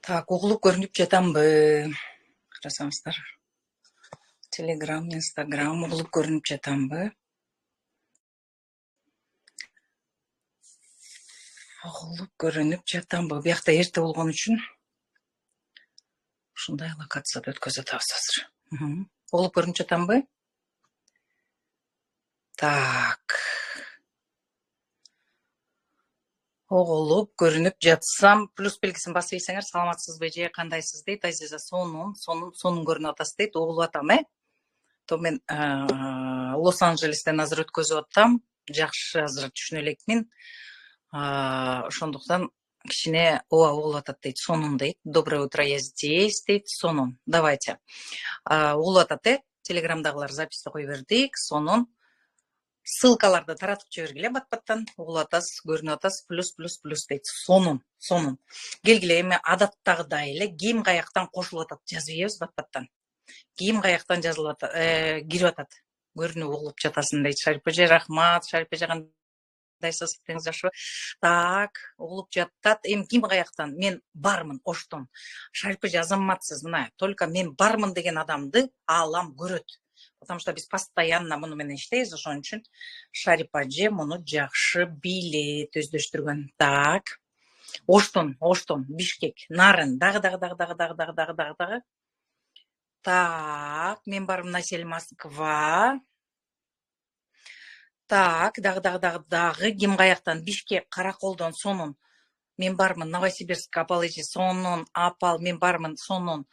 Так, угулуп көрүнүп жатамбы? Карасаңыздар. Телеграм, Инстаграм угулуп көрүнүп жатамбы? Угулуп көрүнүп жатамбы? Биякта эрте болгон үчүн ушундай локацияда өткөзүп атабыз азыр. Угулуп көрүнүп жатамбы? Так. Угулуп көрүнүп жатсам, плюс белгисин басып ийсеңер, саламатсызбы же кандайсыз дейт. Азиза сонун көрүнүп атасыз дейт. Угулуп атам, То мен Лос-Анджелестен азыр өткөзүп атам. Жакшы азыр түшүнө элекмин. Ошондуктан кичине ооба угулуп атат дейт. Сонун дейт. Доброе утро, я здесь дейт. Сонун. Давайте. Угулуп атат, Телеграмдагылар записти кое бердик. Сонун. Ссылкаларды таратып жибергиле бат-баттан. Угулуп атасыз, көрүнүп атасыз. Плюс дейт. Сонун. Келгиле, эми адаттагыдай эле ким каяктан кошулуп атат жазып ийебиз бат-баттан. Ким каяктан жазылып атат, кирип атат. Көрүнүп угулуп жатасың дейт. Шарипа эже, рахмат. Шарипа эже кандайсыз, теңиз жакшыбы? Так, угулуп жатат. Эми ким каяктан? Мен бармын, Оштон. Шарипа эже, азаматсыз, мына, только мен бармын деген адамды аалам көрөт. Потому что биз постоянно муну менен иштейбиз, ошон үчүн Шарипа эже муну жакшы билет, өздөштүргөн. Так. Оштон, Бишкек, Нарын, дагы. Так, мен бармын, Насель, Москва. Так, дагы ким каяктан? Бишкек, Караколдон, сонун. Мен бармын, Новосибирск, Апал эже, сонун. Апал, мен бармын, сонун.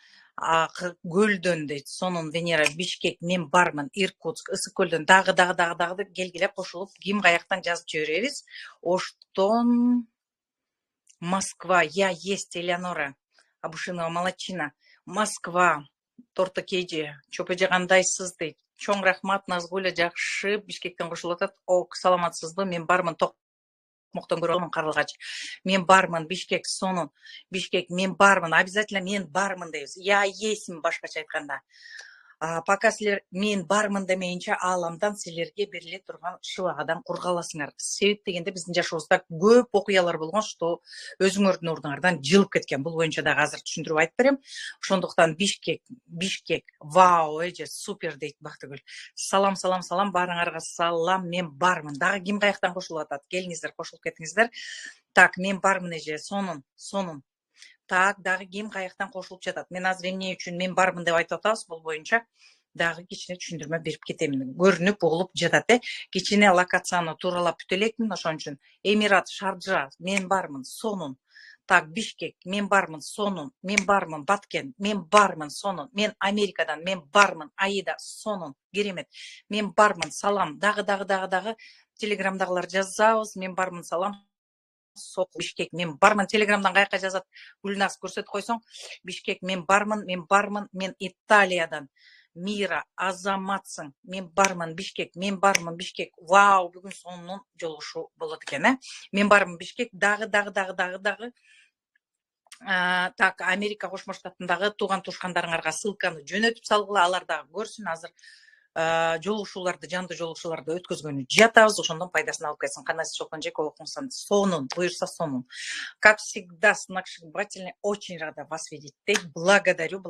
Көлдөн дейт, сонун. Венера, Бишкек, мен бармын. Иркутск, Ысык көлдөн, дагы келгиле кошулуп, ким каяктан жазып жиберебиз. Оштон, Москва, я есть, Элеонора Абушинова, молодчина. Москва, Торто Кеже, Чопа эже кандайсыз дейт. Чоң рахмат, Назгуля жакшы, Бишкектен кошулуп атат. Ок, саламатсызбы? Мен бармын, Токмоктон көрөмүн, Карлыгач. Мен бармын, Бишкек, сонун. Бишкек, мен бармын, обязательно мен бармын дейбиз. Я есмин, башкача айтканда. Пока силер мен бармын демейинче ааламдан силерге бериле турган шыбагадан кур каласыңар. Себеп дегенде биздин жашообузда көп окуялар болгон, что өзүңөрдүн ордуңардан жылып кеткен. Бул боюнча дагы азыр түшүндүрүп айтып берем. Ошондуктан Бишкек, вау, эже супер дейт Бактыгүл. Салам, баарыңарга салам. Мен бармын. Дагы ким каяктан кошулуп атат? Келиңиздер, кошулуп кетиңиздер. Так, мен бармын эже, сонун. Так, дагы ким каяктан кошулуп жатат? Мен азыр эмне үчүн мен бармын деп айтып атабыз, бул боюнча дагы кичине түшүндүрмө берип кетемин. Көрүнүп угулуп жатат, Кичине локацияны тууралап бүтө элекмин, ошон үчүн. Эмират, Шарджа, мен бармын, сонун. Так, Бишкек, мен бармын, сонун. Мен бармын, Баткен, мен бармын, сонун. Мен Америкадан, мен бармын, Аида, сонун. Керемет. Мен бармын, салам. Дагы Телеграмдагылар жазабыз. Мен бармын, салам. Бишкек, мен бармын. Телеграмдан каяка жазат? Гүлназ, көрсөтүп койсоң. Бишкек, мен бармын. Мен Италиядан. Мира, азаматсың. Мен бармын, Бишкек. Бишкек. Вау, бүгүн сонун жолугушуу болот экен, Мен бармын, Бишкек. Дагы. Так, Америка Кошмо Штатындагы тууган тушкандарыңарга ссылканы жөнөтүп салгыла, алар дагы көрсүн. Азыр жандуу жолугушууларды өткөзгөнү жатабыз, ошондон пайдасын алып кетсин. Кандайсы жокон жеке окуңсан, сонун, буюрса сонун. Как всегда, сногсшибательный, очень рада вас видеть. Благодарю.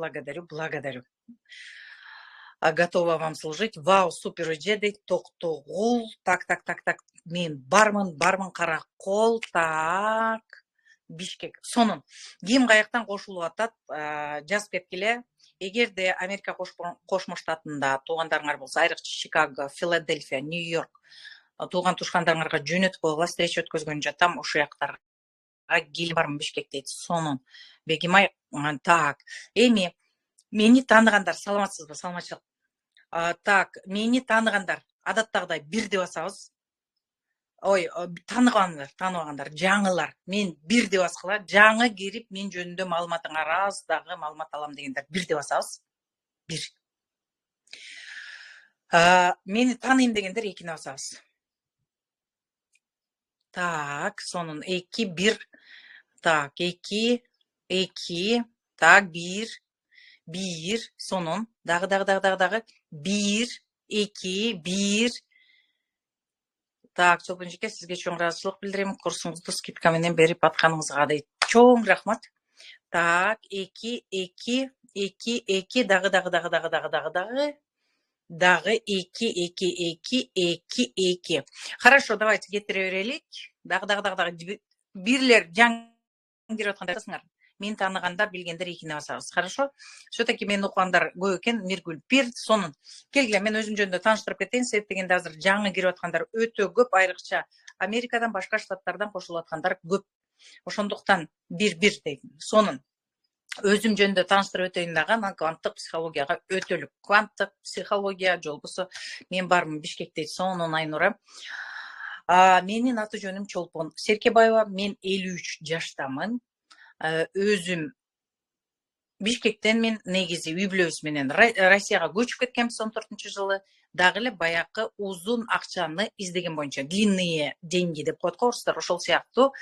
Готова вам служить. Вау, супер эже дейт. Токтогул. Так. Мен бармын, Каракол. Так. Бишкек. Сонун. Ким каяктан кошулуп атат? Жазып кеткиле. Эгерде Америка Кошмо Штатында туугандарыңар болсо, айрыкча Чикаго, Филадельфия, Нью-Йорк тууган тушкандарыңарга жөнөтүп койгула, встреча өткөзгөн жатам. Ошол жактарга келип бармын, Бишкек дейт. Сонун. Бегимай. Так. Эми мени тааныгандар, саламатсызбы? Саламатчылык. Так, мени тааныгандар, адаттагыдай бир деп басабыз. Ой, тааныбагандар, жаңылар. Мен бир деп баскыла. Жаңы кирип, мен жөнүндө маалыматыңар аз, дагы маалымат алам дегендер бир деп басабыз. Бир. Мени тааныйм дегендер экини басабыз. Так, сонун. 2, 1. Так, 2. Так, 1. Сонун. Дагы. 1, 2, 1. Так, Чолпон жеке, сизге чоң ыраазычылык билдирем. Курсуңузду скидка менен берип атканыңызга дейт. Чоң рахмат. Так, эки, дагы эки. Хорошо, давайте кетире берелик. Дагы. Бирлер жаң кирип атканда мен тааныгандар, билгендер экине басабыз. Хорошо? Все-таки мен окугандар көп экен, Миргүл бир, сонун. Келгиле, мен өзүм жөнүндө тааныштырып кетейин, себеп дегенде азыр жаңы кирип аткандар өтө көп, айрыкча Америкадан, башка штаттардан кошулуп аткандар көп. Ошондуктан бир дейт. Сонун. Өзүм жөнүндө тааныштырып өтөйүн дагы, анан кванттык психологияга өтөлүк. Кванттык психология жолбосо мен бармын Бишкекте, сонун Айнура. Менин аты жөнүм Чолпон Серкебаева, мен 53 жаштамын. Өзүм Бишкектен мен негизи үй бүлөбүз менен Россияга көчүп кеткенбиз 14-жылы. Дагы эле баягы узун акчаны издеген боюнча, длинные деньги деп коет го орустар, ошол сыяктуу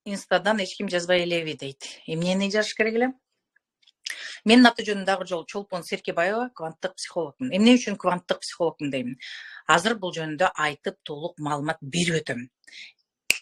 инстадан эч ким жазбай элеби дейт. Эмнени жазыш керек эле? Менин аты жөнүм дагы жолу Чолпон Серкебаева, кванттык психологмун. Эмне үчүн кванттык психологмун деймин? Азыр бул жөнүндө айтып толук маалымат берип өтөм.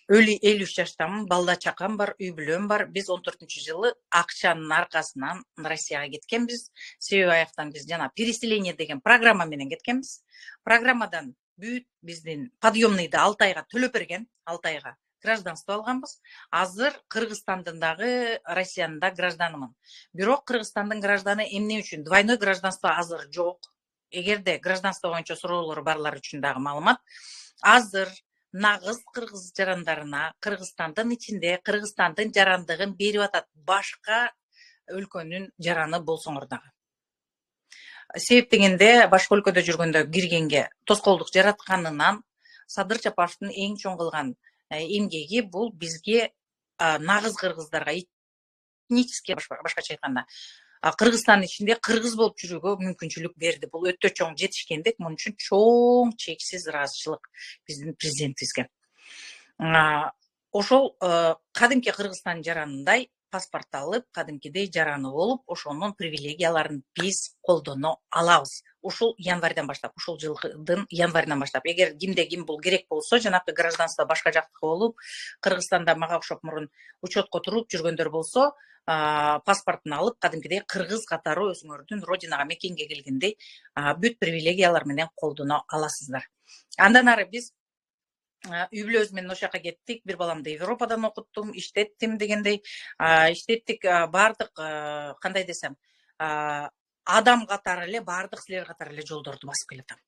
53 жаштамын, балда чакам бар, үй бүлөм бар. Биз 14-жылы акчанын аркасынан Россияга кеткенбиз. Себеби аяктан биз жана переселение деген программа менен кеткенбиз. Программадан бүт биздин подъемныйды 6 айга төлөп берген, 6 айга гражданство алганбыз. Азыр Кыргызстандын дагы, Россиянын да гражданымын. Бирок Кыргызстандын гражданы эмне үчүн? Двойной гражданство азыр жок. Эгерде гражданство боюнча суроолору барлар үчүн дагы маалымат. Азыр нагыз кыргыз жарандарына Кыргызстандын ичинде Кыргызстандын жарандыгын берип атат, башка өлкөнүн жараны болсоңор дагы. Себеп дегенде башка өлкөдө жүргөндө киргенге тоскоолдук жаратканынан Садыр Жапаровдун эң чоң кылган эмгеги бул бизге нагыз кыргыздарга, этнически башкача айтканда, Кыргызстандын ичинде кыргыз болуп жүрүүгө мүмкүнчүлүк берди. Бул өтө чоң жетишкендик, муну үчүн чоң чексиз ыраазычылык биздин президентибизге. Ошол кадимки Кыргызстан жаранындай паспорт алып, кадимкидей жараны болуп, ошонун привилегияларын биз колдоно алабыз. Ушул январдан баштап, ушул жылдын январынан баштап, эгер кимде ким бул керек болсо, жанакы гражданство башка жактыкы болуп, Кыргызстанда мага окшоп мурун учетко туруп жүргөндөр болсо, паспортун алып, кадимкидей кыргыз катары өзүңөрдүн родинага, мекенге келгендей бүт привилегиялар менен колдоно аласыздар. Андан ары биз үй бүлөбүз менен ошол жака кеттик. Бир баламды Европадан окуттум, иштеттим дегендей. Иштеттик, бардык, кандай десем, адам катары эле, бардык силер катары эле жолдорду басып келатам.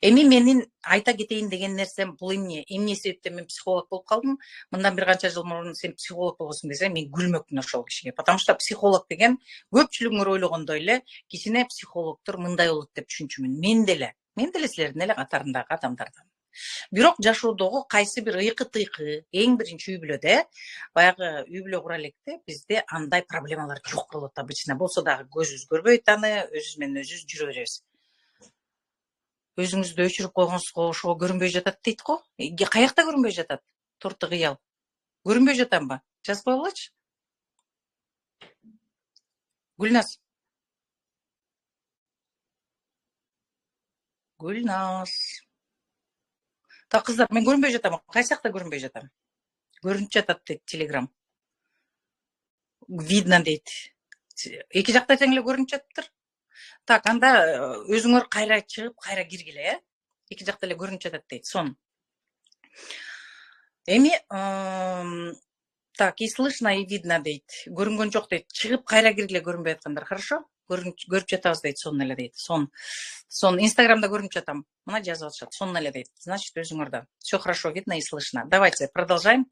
Эми менин айта кетейин деген нерсем бул эмне себептен мен психолог болуп калдым? Мындан бир канча жыл мурун сен психолог болосуң десе, мен күлмөкмүн ошол кишиге. Потому что психолог деген көпчүлүгүңөр ойлогондой эле кичине психологдор мындай болот деп түшүнчүмүн. Мен деле силердин эле катарындагы адамдардан. Бирок жашоодогу кайсы бир ыйкы-тыйкы, эң биринчи үй бүлөдө, баягы үй бүлө кура электе бизде андай проблемалар жок болот обычно. Болсо дагы көзүбүз көрбөйт аны, өзүбүз менен өзүбүз жүрө беребиз. Өзүңүздү өчүрүп койгонсузго ошого көрүнбөй жатат дейт го. Каякта көрүнбөй жатат? Торты кыял. Көрүнбөй жатамбы? Жазып койгулачы. Гүлназ. Так, кыздар, мен көрүнбөй жатам. Кайсы жакта көрүнбөй жатам? Көрүнүп жатат дейт Телеграм. Видно дейт. Эки жакта тең эле көрүнүп жатыптыр. Так, анда өзүңөр кайра чыгып, кайра киргиле, Эки жакта эле көрүнүп жатат дейт. Сон. Эми так, и слышно, и видно дейт. Көрүнгөн жок дейт. Чыгып кайра киргиле, көрүнбөй аткандар. Хорошо? Көрүп жатабыз дейт, сонун эле дейт. Сон Инстаграмда көрүнүп жатам. Мына жазып атышат. Сонун эле дейт. Значит, өзүңөрдө все хорошо видно и слышно. Давайте продолжаем.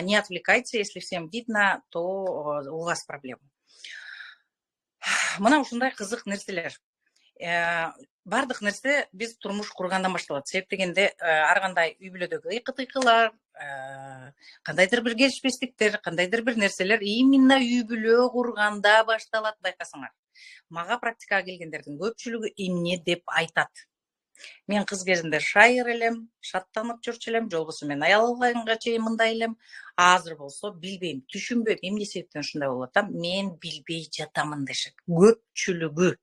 Не отвлекайте, если всем видно, то у вас проблема. Мына ушундай кызык нерселер. Бардык нерсе биз турмуш кургандан башталат. Себеп дегенде ар кандай үй бүлөдөгү ыйкы-тыйкылар, кандайдыр бир келишпестиктер, кандайдыр бир нерселер именно үй бүлө курганда башталат, байкасаңар. Мага практикага келгендердин көпчүлүгү эмне деп айтат? Мен кыз кезимде шайыр элем, шаттанып жүрчү элем, жолбосо мен аял алганга чейин мындай элем. Азыр болсо билбейм, түшүнбөйм, эмне себептен ушундай болуп атам, мен билбей жатамын дешет. Көпчүлүгү.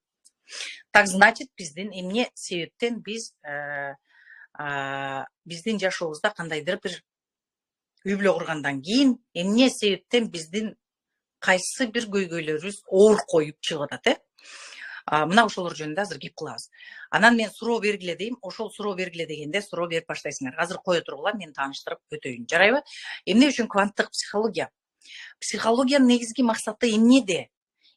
Так, значит, биздин эмне себептен биз биздин жашообузда кандайдыр бир үй бүлө кургандан кийин эмне себептен биздин кайсы бир көйгөйлөрүбүз оор коюп чыгып атат, мына ошолор жөнүндө азыр кеп кылабыз. Анан мен суроо бергиле дейм, ошол суроо бергиле дегенде суроо берип баштайсыңар. Азыр кое тургула, мен тааныштырып өтөйүн, жарайбы? Эмне үчүн кванттык психология? Психологиянын негизги максаты эмнеде?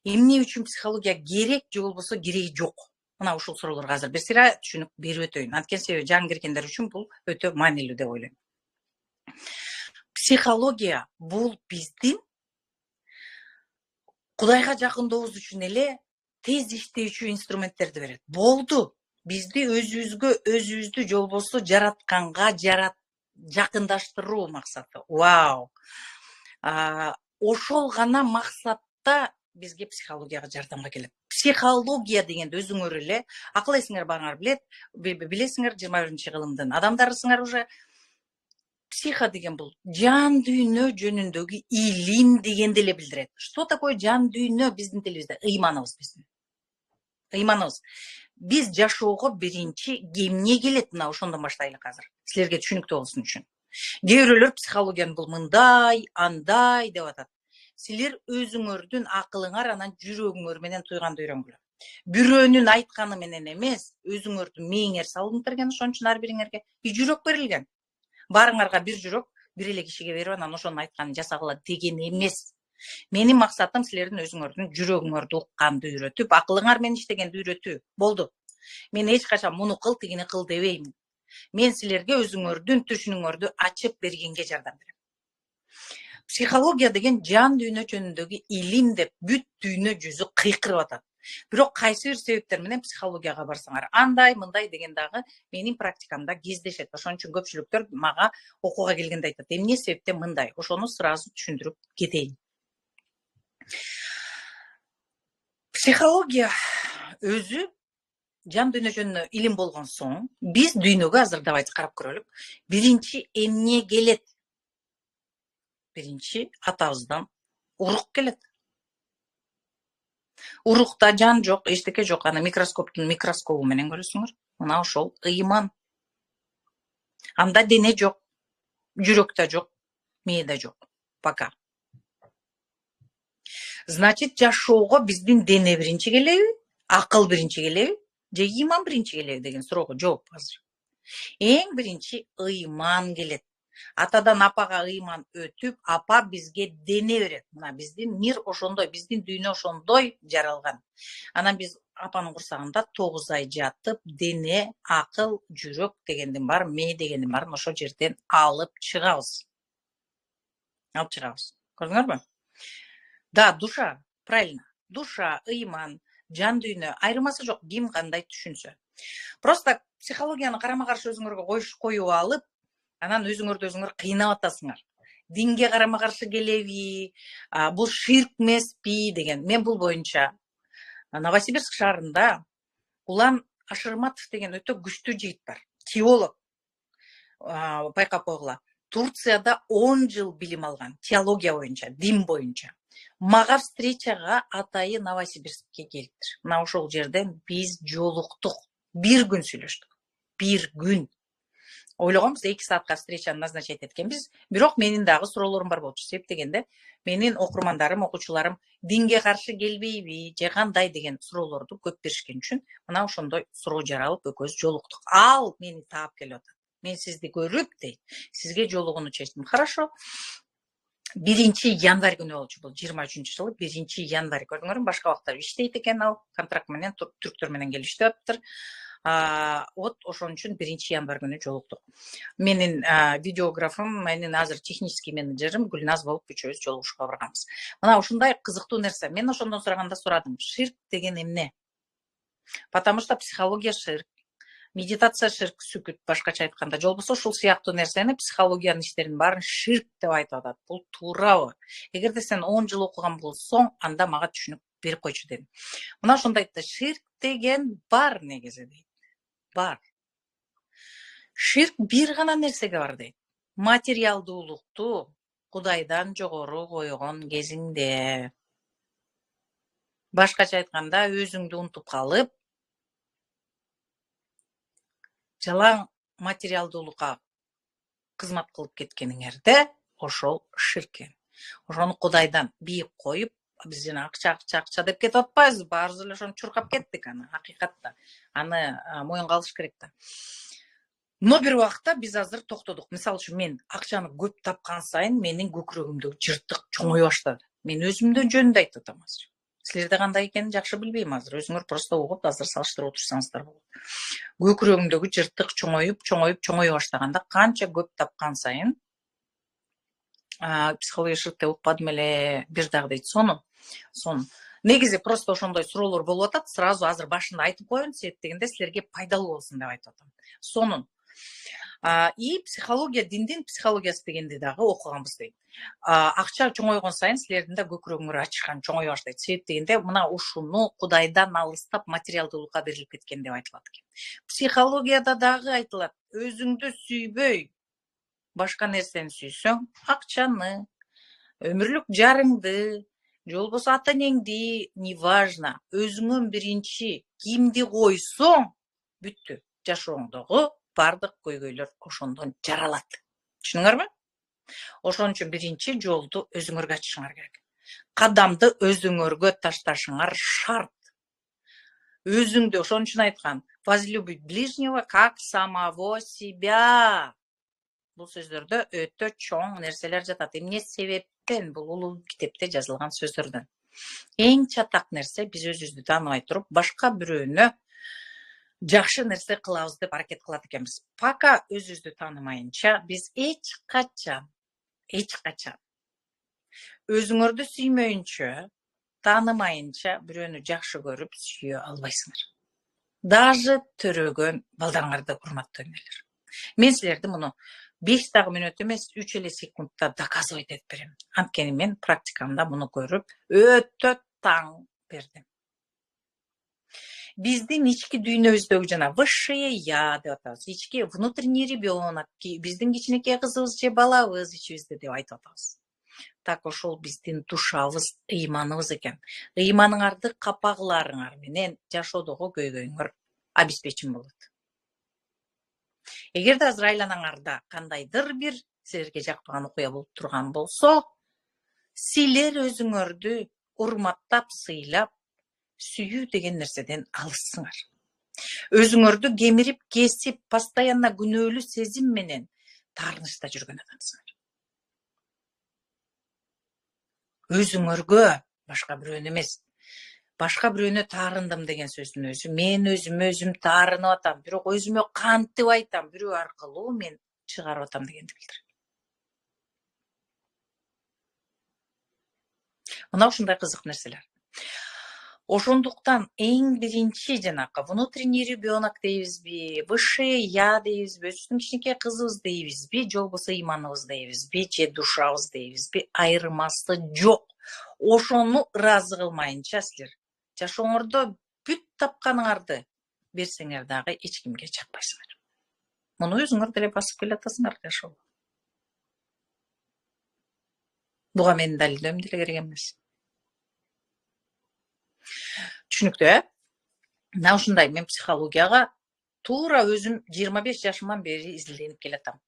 Эмне үчүн психология керек же болбосо кереги жок? Мына ушул суроолорго азыр бир сыйра түшүнүк берип өтөйүн. Анткени себеби жаңы киргендер үчүн бул өтө маанилүү деп ойлойм. Психология бул биздин Кудайга жакындообуз үчүн эле тез иштөөчү инструменттерди берет. Болду. Бизди өзүбүздү же болбосо жаратканга жакындаштыруу максаты. Вау. Ошол гана максатта бизге психологияга жардамга келет. Психология дегенди өзүңөр эле акыл эсиңер баарыңар билесиңер 21 кылымдын адамдарысыңар уже. Психо деген бул жан дүйнө жөнүндөгү илим дегенди эле билдирет. Что такое жан дүйнө биздин тилибизде? Ыйманыбыз биздин. Ыйманыбыз. Биз жашоого биринчи эмне келет? Мына ошондон баштайлык азыр. Силерге түшүнүктүү болсун үчүн. Кээ бирөөлөр психологияны бул мындай, андай деп атат. Силер өзүңөрдүн акылыңар анан жүрөгүңөр менен туйганды үйрөнгүлө. Бирөөнүн айтканы менен эмес, өзүңөрдүн мээңер салынып ошон үчүн ар бириңерге жүрөк берилген. Баарыңарга бир жүрөк бир эле кишиге берип анан ошонун айтканын жасагыла деген эмес. Менин максатым силердин өзүңөрдүн жүрөгүңөрдү укканды үйрөтүп, акылыңар менен иштегенди үйрөтүү. Болду. Мен эч качан муну кыл, тигини кыл дебейм. Мен силерге өзүңөрдүн түшүнүңөрдү ачып бергенге жардам берем. Психология деген жан дүйнө жөнүндөгү илим деп бүт дүйнө жүзү кыйкырып атат. Бирок кайсы бир себептер менен психологияга барсаңар, андай, мындай деген дагы менин практикамда кездешет. Ошон үчүн көпчүлүктөр мага окууга келгенде айтат, эмне себептен мындай? Ошону сразу түшүндүрүп кетейин. Психология өзү жан дүйнө жөнүндө илим болгон соң, биз дүйнөгө азыр давайте карап көрөлүк. Биринчи эмне келет? Биринчи атабыздан урук келет. Урукта жан жок, эчтеке жок. Аны микроскоптун микроскобу менен көрөсүңөр. Мына ошол ыйман. Анда дене жок, жүрөк да жок, мээ да жок. Пока. Значит, жашоого биздин дене биринчи келеби, акыл биринчи келеби, же ыйман биринчи келеби деген суроого жооп азыр. Эң биринчи ыйман келет. Атадан апага ыйман өтүп, апа бизге дене берет. Мына биздин мир ошондой, биздин дүйнө ошондой жаралган. Анан биз апанын курсагында 9 ай жатып, дене, акыл, жүрөк дегендин баарын, мээ дегендин баарын ошол жерден алып чыгабыз. Көрдүңөрбү? Да, душа, правильно. Душа, ыйман, жан дүйнө айырмасы жок, ким кандай түшүнсө. Просто психологияны карама-каршы өзүңөргө коюп алып, анан өзүңөрдү өзүңөр кыйнап атасыңар. Динге карама-каршы келеби, бул ширк эмеспи деген. Мен бул боюнча Новосибирск шаарында Улан Ашырматов деген өтө күчтүү жигит бар. Теолог. Байкап койгула. Турцияда 10 жыл билим алган. Теология боюнча, дин боюнча. Мага встречага атайы Новосибирскке келиптир. Мына ошол жерден биз жолуктук. Бир күн сүйлөштүк. Бир күн. Ойлогонбуз 2 саатка встречаны назначать эткенбиз. Бирок менин дагы суроолорум бар болчу. Себеп дегенде, менин окурмандарым, окуучуларым динге каршы келбейби, же кандай деген суроолорду көп беришкен үчүн мына ошондой суроо жаралып экөөбүз жолуктук. Ал мени таап келип атат. Мен сизди көрүп дейт, сизге жолугууну чечтим. Хорошо. 1 январь күнү болчу бул 23-жылы 1 январь. Көрдүңөрбү? Башка убакта иштейт экен ал. Контракт менен түрктөр менен келип иштеп атыптыр. Вот ошон үчүн 1 январь күнү жолуктук. Менин видеографым, менин азыр технический менеджерим Гүлназ болуп үчөөбүз жолугушууга барганбыз. Мына ушундай кызыктуу нерсе. Мен ошондон сураганда сурадым. Ширк деген эмне? Потому что психология ширк. Медитация ширк, сүкүт, башкача айтканда. Же болбосо ушул сыяктуу нерсени психологиянын иштеринин баарын ширк деп айтып атат. Бул туурабы? Эгерде сен 10 жыл окуган болсоң, анда мага түшүнүк берип койчу дедим. Мына ошондой айтты. Ширк деген бар негизи дейт. Бар. Ширк бир гана нерсеге бар дейт. Материалдуулукту Кудайдан жогору койгон кезиңде. Башкача айтканда, өзүңдү унутуп калып, жалаң материалдуулукка кызмат кылып кеткениңерде ошол ширк. Ошону Кудайдан бийик коюп, биз жана акча деп кетип атпайбызбы? Баарыбыз эле ошону чуркап кеттик аны, акыйкатта. Аны моюнга алыш керек да. Но бир убакта биз азыр токтодук. Мисалы үчүн мен акчаны көп тапкан сайын менин көкүрөгүмдөгү жыртык чоңой баштады. Мен өзүмдөн жөнүндө айтып атам азыр. Силерде кандай экенин жакшы билбейм азыр. Өзүңөр просто угуп азыр салыштырып отурсаңыздар болот. Көкүрөгүмдөгү жыртык чоңой баштаганда, канча көп тапкан сайын психология шыртты укпадым эле, бир дагы дейт сонун. Негизи просто ошондой суроолор болуп атат. Сразу азыр башында айтып коеюн, сет дегенде силерге пайдалуу болсун деп айтып атам. Сонун. И психология, диндин психологиясы дегенди дагы окуганбыз дейт. Акча чоңойгон сайын силердин да көкүрөгүңөр ачышкан, чоңой баштайт. Себеп дегенде мына ушуну Кудайдан алыстап материалдуулукка берилип кеткен деп айтылат экен. Психологияда дагы айтылат. Өзүңдү сүйбөй, башка нерсени сүйсөң, акчаны, өмүрлүк жарыңды, же болбосо ата энеңди, неважно, өзүңөн биринчи кимди койсоң, бүттү. Жашооңдогу бардык көйгөйлөр ошондон жаралат. Түшүнүңөрбү? Ошон үчүн биринчи жолду өзүңөргө ачышыңар керек. Кадамды өзүңөргө ташташыңар шарт. Өзүңдү, ошон үчүн айткан, возлюбить ближнего как самого себя. Бул сөздөрдө өтө чоң нерселер жатат. Эмне себептен? Бул улуу китепте жазылган сөздөрдөн. Эң чатак нерсе биз өзүбүздү тааныбай туруп, башка бирөөнө жакшы нерсе кылабыз деп аракет кылат экенбиз. Пока өзүбүздү таанымайынча биз эч качан өзүңөрдү сүймөйүнчө, таанымайынча бирөөнү жакшы көрүп сүйө албайсыңар. Даже төрөгөн балдарыңарды урматтоо эмнелер. Мен силерди муну 5 дагы мүнөт эмес, 3 эле секундта доказывать этип берем. Анткени мен практикамда муну көрүп өтө таң бердим. Биздин ички дүйнөбүздөгү жана высшее я деп атабыз. Ички внутренний ребенок, биздин кичинекей кызыбыз же балабыз ичибизде деп айтып атабыз. Так ошол биздин душабыз, ыйманыбыз экен. Ыйманыңарды капагыларыңар менен жашоодогу көйгөйүңөр обеспечен болот. Эгерде азыр айланаңарда кандайдыр бир силерге жакпаган окуя болуп турган болсо, силер өзүңөрдү урматтап, сыйлап, сүйүү деген нерседен алыссыңар. Өзүңөрдү кемирип, кесип, постоянно күнөөлүү сезим менен таарынычта жүргөн адамсыңар. Өзүңөргө, башка бирөөнү эмес, башка бирөөнө таарындым деген сөздүн өзү, мен өзүм таарынып атам, бирок өзүмө кантип айтам, бирөө аркылуу мен чыгарып атам дегенди билдирет. Мына ушундай кызык нерселер. Ошондуктан эң биринчи жанакы внутренний ребенок дейбизби, высшее я дейбизби, өзүбүздүн кичинекей кызыбыз дейбизби, же болбосо ыйманыбыз дейбизби, же душабыз дейбизби, айырмасы жок. Ошону ыраазы кылмайынча силер жашооңордо бүт тапканыңарды берсеңер дагы эч кимге жакпайсыңар. Муну өзүңөр деле басып келатасыңар жашоого. Буга менин далилдөөм деле керек эмес. Түшүнүктүү, Мына ушундай мен психологияга туура өзүм 25 жашымдан бери изилденип келатам.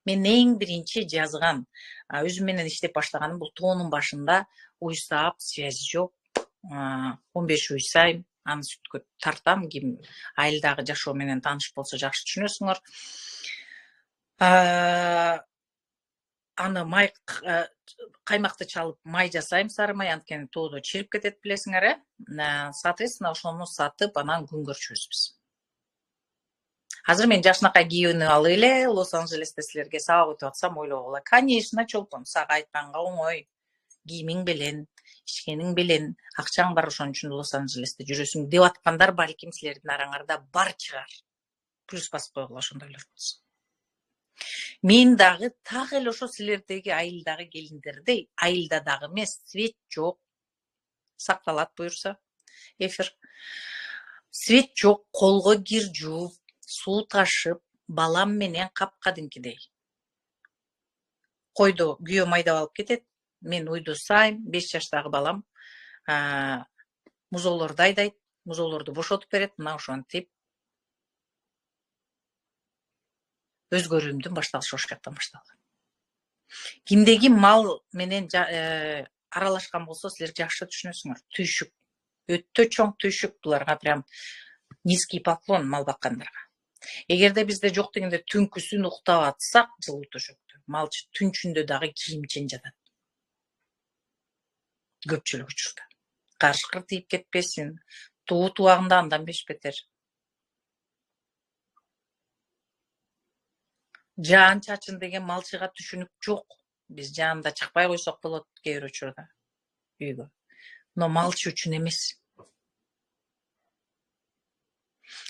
Мен эң биринчи жазган, өзүм менен иштеп баштаганым бул тоонун башында уйсаап, связи жок, 15 уйсайм, аны сүткө тартам. Ким айылдагы жашоо менен тааныш болсо жакшы түшүнөсүңөр. Аны май каймакты чалып май жасайм, сары май, анткени тоодо чирип кетет билесиңер, соответственно, ошону сатып, анан күн көрчүбүз. Азыр мен жакшынакай кийинип алып эле Лос-Анджелесте силерге сабак өтүп атсам ойлогула, конечно, чолпон, сага айтканга оңой. Кийимиң белен, ичкениң белен, акчаң бар, ошон үчүн Лос-Анджелесте жүрөсүң деп аткандар балким силердин араңарда бар чыгар. Плюс басып койгула ошондойлор болсо. Мен дагы так эле ошо силердеги айылдагы келиндердей, айылда дагы эмес, свет жок. Сакталат буюрса, эфир. Свет жок, колго кир жууп, суу ташып, балам менен капкадимкидей. Койду күйөөм айдап алып кетет, мен уйду сайм, 5 жаштагы балам музоолорду айдайт, музоолорду бошотуп берет, мына ошентип өзгөрүүмдүн башталышы ошол жактан башталган. Кимдеги мал менен аралашкан болсо силер жакшы түшүнөсүңөр. Түйшүк. Өтө чоң түйшүк буларга, прям низкий поклон мал баккандарга. Эгерде бизде жок дегенде түнкүсүн уктап атсак, жылуу төшөктө, малчы түнчүндө дагы кийимчен жатат. Көпчүлүк учурда. Карышкыр тийип кетпесин, туу тубагында андан бетер. Жаан чачын деген малчыга түшүнүк жок. Биз жаанда чыкпай койсок болот кээ бир учурда үйгө. Но малчы үчүн эмес.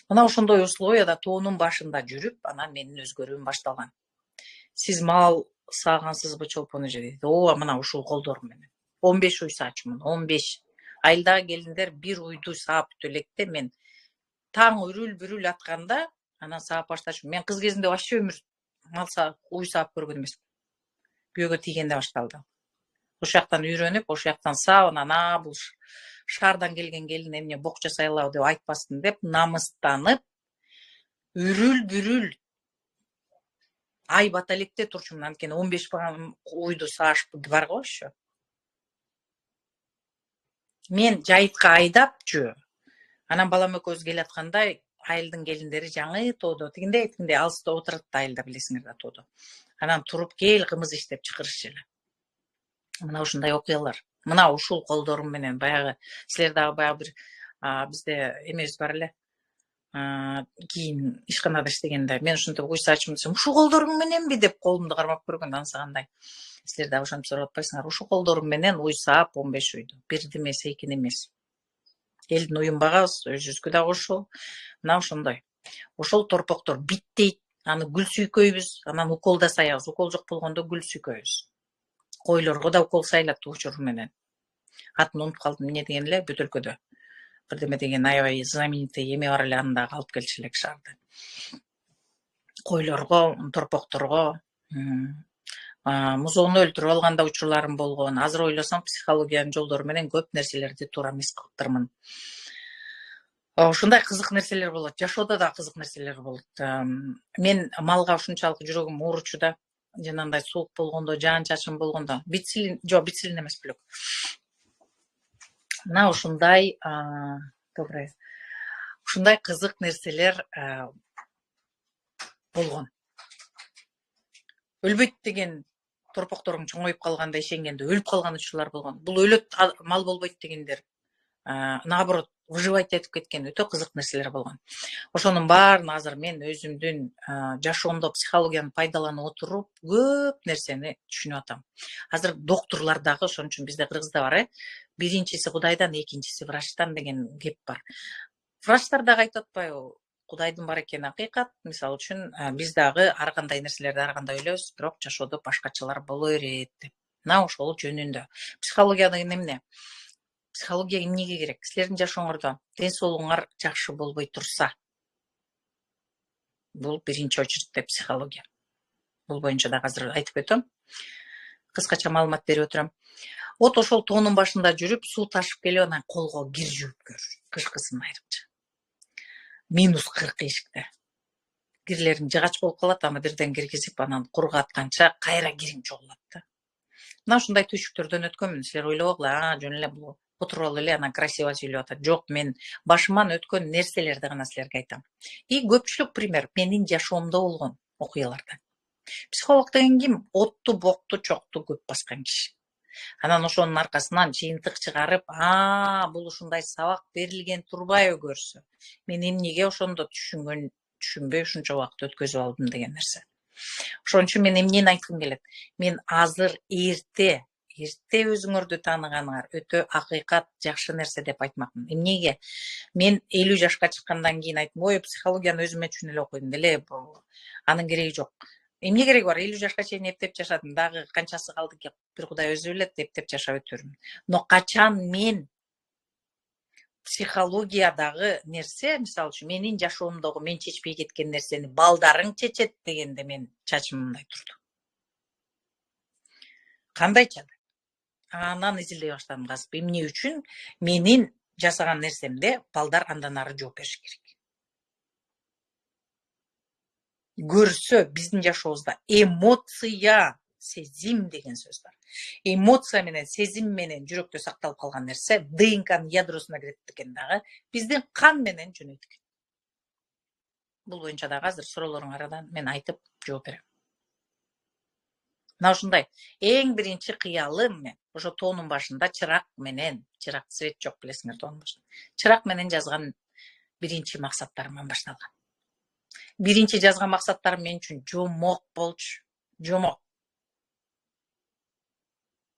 Мына ошондой условияда тоонун башында жүрүп, анан менин өзгөрүүм башталган. Сиз мал саагансызбы чолпон эже дейт. Ооба, мына ушул колдорум менен. 15 уй саачумун, 15. Айылдагы келиндер бир уйду саап бүтө электе мен таң үрүл-бүрүл атканда анан саап баштачумун. Мен кыз кезимде вообще мал саап, уй саап көргөн эмесмин. Күйөөгө тийгенде башталды. Ошол жактан үйрөнүп, ошол жактан саап, анан бул шаардан келген келин эмне бок жасай алабы деп айтпасын деп намыстанып, үрүл-бүрүл ай бата электе турчумун. Анткени 15 уйду саашпы бар го ошо. Мен жайытка айдапчу. Анан балам экөөбүз келатканда айылдын келиндери жаңы тоодо, тигиндей алыста отурат да айылда, билесиңер да тоодо. Анан туруп кел кымыз ич деп чакырышчу эле. Мына ушундай окуялар. Мына ушул колдорум менен баягы силер дагы баягы бир бизде эмебиз бар эле. Кийин ишканада иштегенде мен ушинтип уй саачумун десем, ушул колдорум мененби деп колумду кармап көргөн, ансагандай. Силер дагы ошентип сурап атпайсыңар. Ушул колдорум менен уй саап 15 уйду. Бирди эмес, экини эмес. Элдин уюн багабыз, өзүбүзгө дагы ошол. Мына ошондой. Ошол торпоктор биттейт. Аны гүл сүйкөйбүз, анан укол да саябыз. Укол жок болгондо гүл сүйкөйбүз. Койлорго да укол сайылат учур менен. Атын унутуп калдым, эмне деген эле Бөтөлкөдө. Бирдеме деген аябай знаменитый эме бар эле, аны дагы алып келчү элек шаардан. Койлорго, торпокторго, музоону өлтүрүп алганда учурларым болгон. Азыр ойлосом, психологиянын жолдору менен көп нерселерди туура эмес кылыптырмын. Ушундай кызык нерселер болот. Жашоодо да кызык нерселер болот. Мен малга ушунчалык жүрөгүм ооручу да. Жанагындай суук болгондо, жаан чачын болгондо, битсилин эмес бүлөк. Мына ушундай ушундай кызык нерселер болгон. Өлбөйт деген торпокторуң чоңоюп калганда ишенгенде өлүп калган учурлар болгон. Бул өлөт, мал болбойт дегендер наоборот выживать этип кеткен өтө кызык нерселер болгон. Ошонун баарын азыр мен өзүмдүн жашоомдо психологияны пайдаланып отуруп көп нерсени түшүнүп атам. Азыр доктурлар дагы ошон үчүн бизде Кыргызда бар, биринчиси Кудайдан, экинчиси врачтан деген кеп бар. Врачтар дагы айтып атпайбы, Кудайдын бар экени акыйкат. Мисалы үчүн биз дагы ар кандай нерселерди ар кандай ойлойбуз, бирок жашоодо башкачалар боло берет деп. Мына ошол жөнүндө. Психология деген эмне? Психология эмнеге керек? Силердин жашооңордо ден соолугуңар жакшы болбой турса, бул биринчи очередте психология. Бул боюнча дагы азыр айтып өтөм. Кыскача маалымат берип өтүрөм. Вот ошол тоонун башында жүрүп, суу ташып келип, анан колго кир жууп көр. Кышкысын айрыкча. -40 эшикте. Кирлериң жыгач болуп калат, аны бирден киргизип, анан кургатканча кайра кириң чогулат да. Мына ушундай түйшүктөрдөн өткөнмүн. Силер ойлогула, жөн эле бул отуруп алып эле анан красиво сүйлөп атат. Жок, мен башыман өткөн нерселерди гана силерге айтам. И көпчүлүк пример менин жашоомдо болгон окуялардан. Психолог деген ким? Отту, бокту, чокту көп баскан киши. Анан ошонун аркасынан жыйынтык чыгарып, бул ушундай сабак берилген турбайбы көрсө. Мен эмнеге ошондо түшүнбөй ушунча убакыт өткөзүп алдым деген нерсе. Ошон үчүн мен эмнени айткым келет? Мен азыр эрте өзүңөрдү тааныганыңар өтө акыйкат, жакшы нерсе деп айтмакмын. Эмнеге? Мен 50 жашка чыккандан кийин айттым, ой, психологияны өзүмө түшүнө эле койдум деле, анын кереги жок. Эмне кереги бар? 50 жашка чейин эптеп жашадым. Дагы канчасы калды экен? Бир Кудай өзү билет, эптеп жашап өтөрмүн. Но качан мен психологиядагы нерсе, мисалы үчүн менин жашоомдогу мен чечпей кеткен нерсени балдарың чечет дегенде мен чачым мындай турду. Кандайча? Анан изилдей баштадым казып. Эмне үчүн менин жасаган нерсемде балдар андан ары жооп бериш керек? Көрсө биздин жашообузда эмоция сезим деген сөз бар. Эмоция менен, сезим менен жүрөктө сакталып калган нерсе ДНКнын ядросуна кирет экен дагы, биздин кан менен жөнөйт экен. Бул боюнча дагы азыр суроолоруңардан мен айтып жооп берем. Мына ушундай эң биринчи кыялым мен ошо тоонун башында чырак менен, чырак свет жок билесиңер тоонун башында. Чырак менен жазган биринчи максаттарымдан башталган. Биринчи жазган максаттарым мен үчүн жомок болчу. Жомок.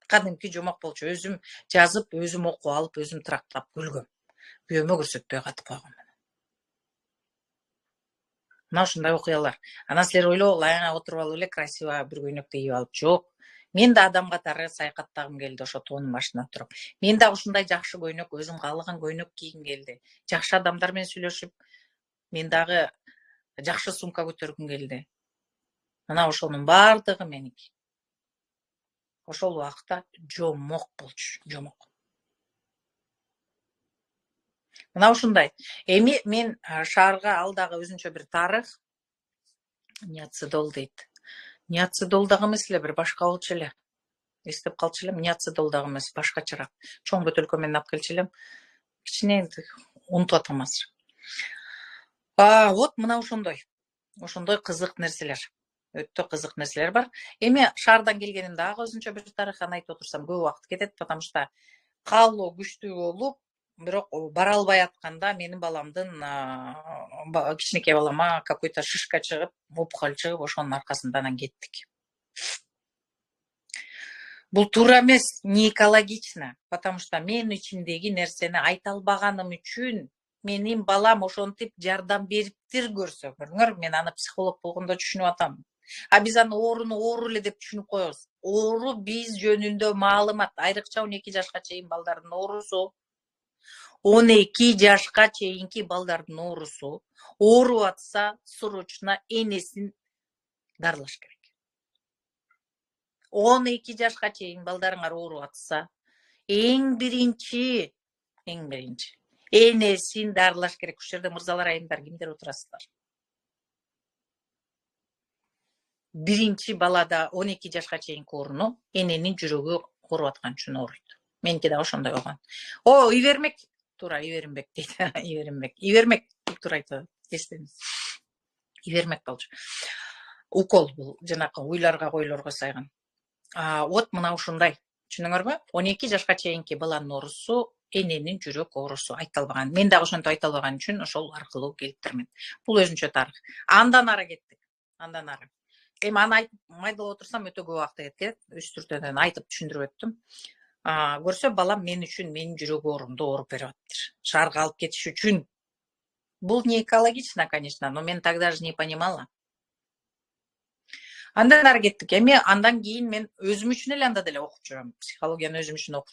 Кадимки жомок болчу. Өзүм жазып, өзүм окуп алып, өзүм трактап күлгөм. Күйөөмө көрсөтпөй катып койгом. Мына ушундай окуялар. Анан силер ойлогула, отуруп алып эле красиво бир көйнөк кийип алып. Жок. Мен да адам катары саякаттагым келди ошо тоонун башына туруп. Мен да ушундай жакшы көйнөк, өзүм каалаган көйнөк кийгим келди. Жакшы адамдар менен сүйлөшүп, мен дагы жакшы сумка көтөргүм келди. Мына ошонун бардыгы меники. Ошол убакта жомок болчу, жомок. Мына ушундай. Эми мен шаарга ал дагы өзүнчө бир тарых. Неоцидол дейт. Неоцидол дагы эмес эле, бир башка болчу эле. Эстеп калчу элем, неоцидол дагы эмес, башкачараак. Чоң бөтөлкө менен алып келчү элем. Кичине унутуп атам азыр. Вот мына ошондой. Ошондой кызык нерселер. Өтө кызык нерселер бар. Эми шаардан келгеним дагы өзүнчө бир тарыхын айтып отурсам көп убакыт кетет, потому что каалоо күчтүү болуп, бирок бара албай атканда менин баламдын кичинекей балама какой-то шишка чыгып, опухоль чыгып, ошонун аркасында анан кеттик. Бул туура эмес, не экологично, потому что мен ичимдеги нерсени айта албаганым үчүн менин балам ошентип жардам бериптир көрсө. Көрүңөр, мен аны психолог болгондо түшүнүп атам. Биз аны ооруну оору эле деп түшүнүп коебуз. Оору биз жөнүндө маалымат, айрыкча 12 жашка чейин балдардын оорусу. 12 жашка чейинки балдардын оорусу. Ооруп атса, срочно энесин дарылаш керек. 12 жашка чейин балдарыңар ооруп атса, эң биринчи энесин дарылаш керек. Ушул жерде мырзалар, айымдар, кимдер отурасыздар? Биринчи балада 12 жашка чейинки ооруну эненин жүрөгү ооруп аткан үчүн ооруйт. Меники да ошондой болгон. Ийбермек, туура Ийбермек дейт. Ийбермек деп туура айтат. Эстедиңиз. Ийбермек болчу. Укол бул жанакы уйларга койлорго сайган. Вот мына ушундай. Түшүнүңөрбү? 12 жашка чейинки баланын оорусу эненин жүрөк оорусу айта албаган. Мен дагы ошентип айта албаган үчүн ошол аркылуу келиптирмин. Бул өзүнчө тарых. Андан ары кеттик. Андан ары. Эми аны айтып майдалап отурсам өтө көп убакыт кетет. Үстүртөдөн айтып түшүндүрүп өттүм. Көрсө балам мен үчүн менин жүрөк оорумду ооруп берип атыптыр. Шаарга алып кетиш үчүн. Бул не экологично, конечно, но мен тогда же не понимала. Андан ары кеттик. Эми андан кийин мен өзүм үчүн эле анда деле окуп жүрөм. Психологияны өзүм үчүн окуп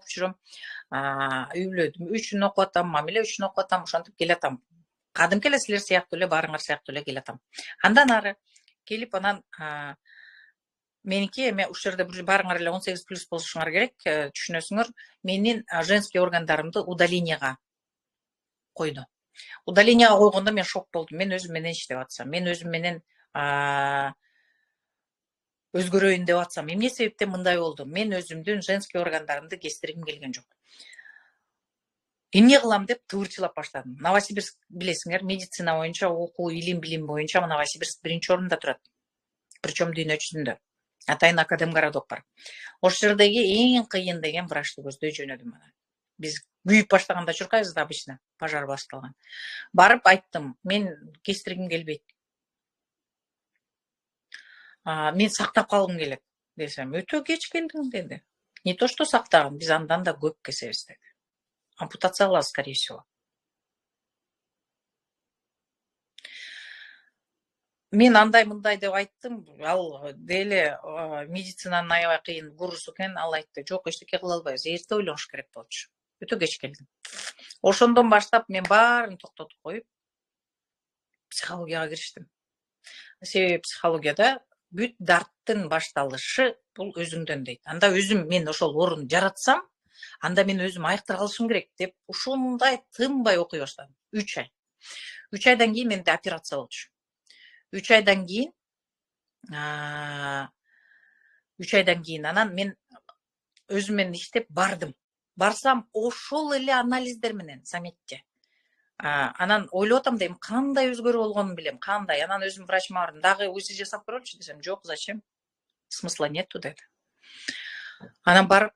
жүрөм. Үй бүлө үчүн окуп атам, мамиле үчүн окуп атам, ошентип келатам. Кадимки эле силер сыяктуу эле, баарыңар сыяктуу эле келатам. Андан ары келип анан меники эми ушул жерде баарыңар эле 18+ болушуңар керек, түшүнөсүңөр. Менин женский органдарымды удалениега койду. Удалениега койгондо мен шок болдум. Мен өзүм менен иштеп атсам, мен өзүм менен өзгөрөйүн деп атсам, эмне себептен мындай болду? Мен өзүмдүн женский органдарымды кестиргим келген жок. Эмне кылам деп тыбырчылап баштадым. Новосибирск билесиңер, медицина боюнча окуу, билим боюнча Новосибирск биринчи орунда турат. Причем дүйнө жүзүндө. Атайын Академгородок бар. Ошол жердеги эң кыйын деген врачты көздөй жөнөдүм ана. Биз күйүп баштаганда чуркайбыз да обычно, пожар башталган. Барып айттым, мен кестиргим келбейт. Мен сактап калгым келет десем, өтө кеч келдиң деди. Не то что сактаган, биз андан да көп кесебиз деди. Ампутация кылабыз, скорее всего. Мен андай мындай деп айттым, ал деле медицинанын аябай кыйын гурусу экен, ал айтты, жок, эчтеке кыла албайбыз, эрте ойлонуш керек болчу. Өтө кеч келдим. Ошондон баштап мен баарын токтотуп коюп, психологияга кириштим. Себеби психологияда бүт дарттын башталышы бул өзүңдөн дейт. Анда өзүм мен ошол орунду жаратсам, анда мен өзүм айыктыра алышым керек деп ушундай тынбай окуй баштадым. 3 ай. 3 айдан кийин менде операция болчу. 3 айдан кийин 3 айдан кийин анан мен өзүм менен иштеп бардым. Барсам ошол эле анализдер менен саммитте. Анан ойлоп атам дейм, кандай өзгөрүү болгонун билем, кандай. Анан өзүм врачыма бардым, дагы УЗИ жасап көрөлүчү десем, жок, зачем? Смысла нету деди. Анан барып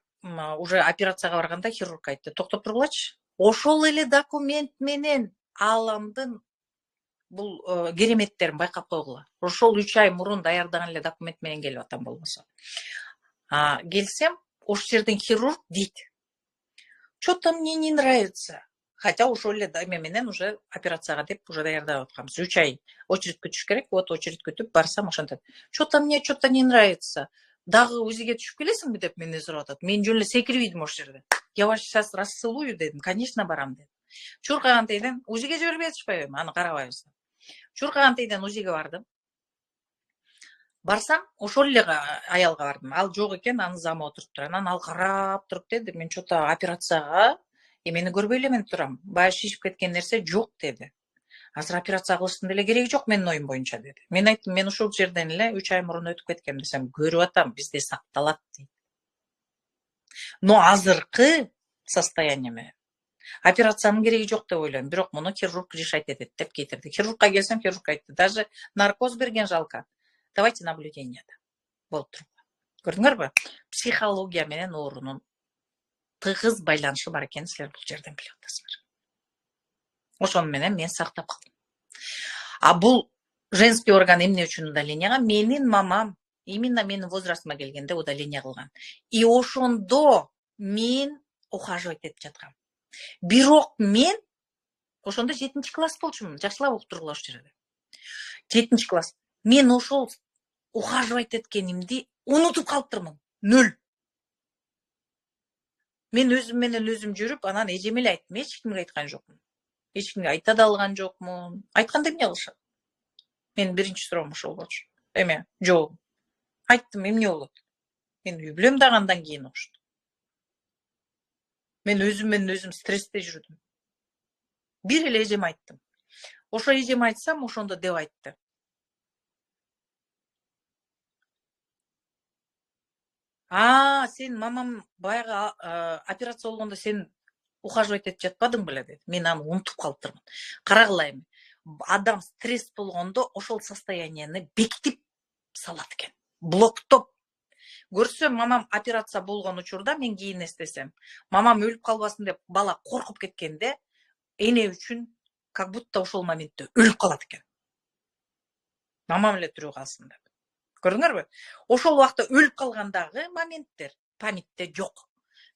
уже операцияга барганда хирург айтты, токтоп тургулачы. Ошол эле документ менен аламдын бул кереметтерин байкап койгула. Ошол 3 ай мурун даярдаган эле документ менен келип атам болбосо. Келсем, ошол жерден хирург дейт, что-то мне не нравится. Хотя ошол эле эме менен уже операцияга деп уже даярдап атканбыз. 3 ай очередь күтүш керек. Вот очередь күтүп барсам, ошентет. Что-то мне что-то не нравится. Дагы УЗИге түшүп келесиңби деп менден сурап атат. Мен жөн эле секирип ийдим ошол жерде. Я вас сейчас расцелую дедим. Конечно, барам дедим. Чуркагантейден УЗИге жибербей атышпайбы? Аны карабайбыз. Чуркагантейден УЗИге бардым. Барсам, ошол эле аялга бардым. Ал жок экен, анын замы отуруптур. Анан ал карап туруп деди, мен что-то операцияга эмени көрбөй эле мен турам. Баягы шишип кеткен нерсе жок деди. Азыр операция кылыштын деле кереги жок менин оюм боюнча деди. Мен айттым, мен ушул жерден эле 3 ай мурун өтүп кеткем десем, көрүп атам, бизде сакталат дейт. Но азыркы состояние менен операциянын кереги жок деп ойлойм. Бирок муну хирург решать этет деп кетирди. Хирургка келсем, хирург айтты, даже наркоз берген жалко. Давайте наблюдениеда. Болуп туруп. Көрдүңөрбү? Психология менен оорунун тыгыз байланышы бар экенин силер бул жерден билип атасыңар. Ошону менен мен сактап калдым. Бул женский орган эмне үчүн удалениега? Менин мамам именно менин возрастыма келгенде удаление кылган. И ошондо мен ухаживать этип жаткам. Бирок мен ошондо 7 класс болчумун. Жакшылап окуп тургула ошол жерде. 7 класс. Мен ошол ухаживать эткенимди унутуп калыптырмын. 0. Мен өзүм менен өзүм жүрүп, анан эжеме эле айттым, эч кимге айткан жокмун. Эч кимге айта да алган жокмун. Айтканда эмне кылышат? Менин биринчи суроом ошол болчу. Эме, жообум. Айттым, эмне болот? Мен үй бүлөм дагы андан кийин окушту. Мен өзүм менен өзүм стрессте жүрдүм. Бир эле эжеме айттым. Ошо эжеме айтсам, ошондо деп айтты. Сен мамам баягы операция болгондо сен ухаживать этип жатпадың беле деди. Мен аны унутуп калыптырмын. Карагыла эми. Адам стресс болгондо ошол состоянияны бекитип салат экен. Блоктоп. Көрсөм, мамам операция болгон учурда мен кийин эстесем, мамам өлүп калбасын деп бала коркуп кеткенде, эне үчүн как будто ошол моментте өлүп калат экен. Мамам эле тирүү калсын деп. Көрдүңөрбү? Ошол убакта өлүп калгандагы моменттер памятте жок.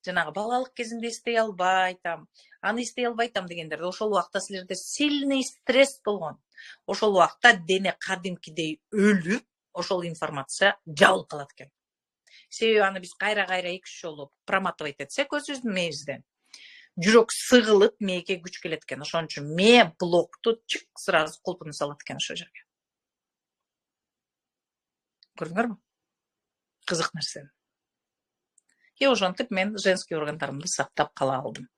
Жанагы балалык кезимде эстей албайтам, аны эстей албайтам дегендерде ошол убакта силерде сильный стресс болгон. Ошол убакта дене кадимкидей өлүп, ошол информация жабылып калат экен. Себеби аны биз кайра-кайра 2-3 жолу проматывать этсек өзүбүздүн мээбизден, жүрөк сыгылып, мээге күч келет экен. Ошон үчүн мээ блокту чык сразу кулпун салат экен ошол жерге. Көрдүңөрбү? Кызык нерсе. И ошентип мен женский органдарымды сактап кала алдым.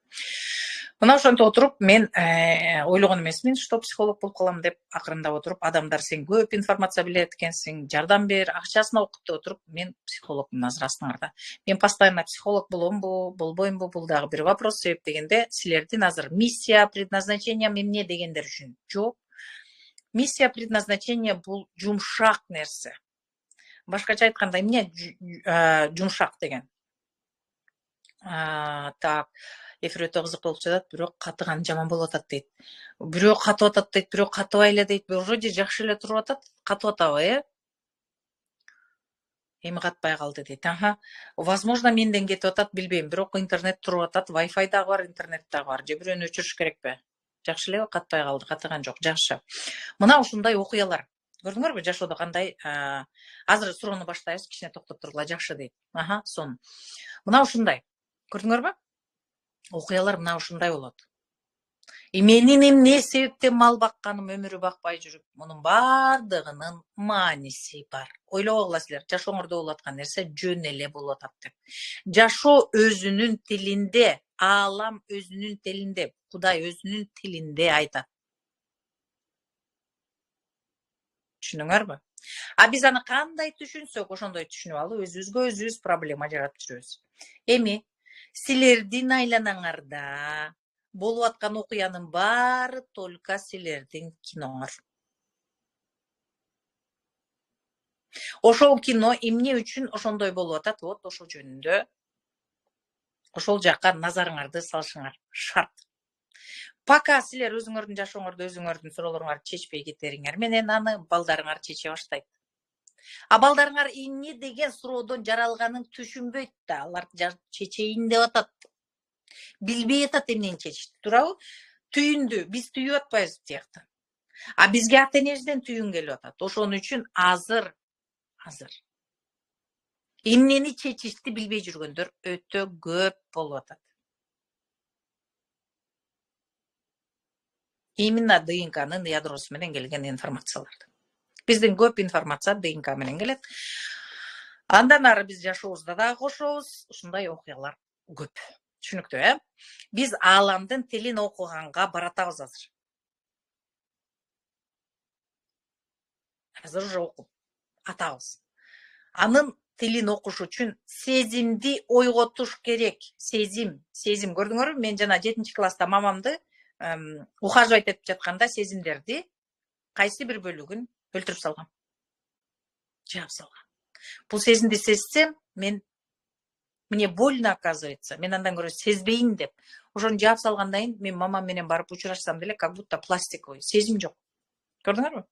Мына ошентип отуруп мен ойлогон эмесмин, что психолог болуп калам деп акырындап отуруп, адамдар сен көп информация билет экенсиң, жардам бер, акчасын окут деп отуруп, мен психологмун азыр астыңарда. Мен постоянно психолог боломбу, болбоймбу, бул дагы бир вопрос. Себеп дегенде, силердин азыр миссия, предназначение эмне дегендер үчүн жок. Миссия, предназначение бул жумшак нерсе. Башкача айтканда, эмне жумшак деген? Так, эфир өтө кызык болуп жатат, бирок катыган жаман болуп атат дейт. Бирөө катып атат дейт, бирөө катыбай эле дейт. Вроде жакшы эле туруп атат, катып атабы, Эми катпай калды дейт. Возможно, менден кетип атат, билбейм. Бирок интернет туруп атат, Wi-Fi дагы бар, интернет дагы бар. Же бирөөнү өчүрүш керекпи? Жакшы элеби, катпай калды, катыган жок, жакшы. Мына ушундай окуялар. Көрдүңөрбү, жашоодо кандай? Азыр суроону баштайбыз, кичине токтоп тургула, жакшы дейт. Сон. Мына ушундай. Көрдүңөрбү? Окуялар мына ушундай болот. Менин эмне себептен мал бакканым өмүрү бакпай жүрүп, мунун бардыгынын мааниси бар. Ойлобогула силер, жашооңордо болуп аткан нерсе жөн эле болуп атат деп. Жашоо өзүнүн тилинде, аалам өзүнүн тилинде, Кудай өзүнүн тилинде айтат. Түшүнүңөрбү? Биз аны кандай түшүнсөк, ошондой түшүнүп алып, өзүбүзгө өзүбүз проблема жаратып жүрөбүз. Эми силердин айланаңарда болуп аткан окуянын баары только силердин киноңор. Ошол кино эмне үчүн ошондой болуп атат? Вот ошол жөнүндө ошол жакка назарыңарды салышыңар шарт. Пока силер өзүңөрдүн жашооңорду өзүңөрдүн суроолоруңарды чечпей кетериңер менен аны балдарыңар чече баштайт. Балдарыңар эмне деген суроодон жаралганын түшүнбөйт да, алар чечейин деп атат. Билбей атат эмнени чечишти, туурабы? Түйүндү биз түйүп атпайбыз тияктан. Бизге ата энебизден түйүн келип атат. Ошон үчүн азыр эмнени чечишти билбей жүргөндөр өтө көп болуп атат. Именно ДНКнын ядросу менен келген информацияларды. Биздин көп информация ДНК менен келет. Андан ары биз жашообузда дагы кошобуз, ушундай окуялар көп. Түшүнүктүү, Биз ааламдын тилин окуганга баратабыз азыр. Азыр уже окуп атабыз. Анын тилин окуш үчүн сезимди ойготуш керек. Сезим көрдүңөрбү? Мен жана 7-класста мамамды ухаживать этип жатканда сезимдерди кайсы бир бөлүгүн өлтүрүп салгам. Жаап салгам. Бул сезимди сезсем, мне больно, оказывается. Мен андан көрө сезбейин деп. Ошону жаап салгандан кийин мен мамам менен барып учурашсам деле, как будто пластиковый, сезим жок. Көрдүңөрбү?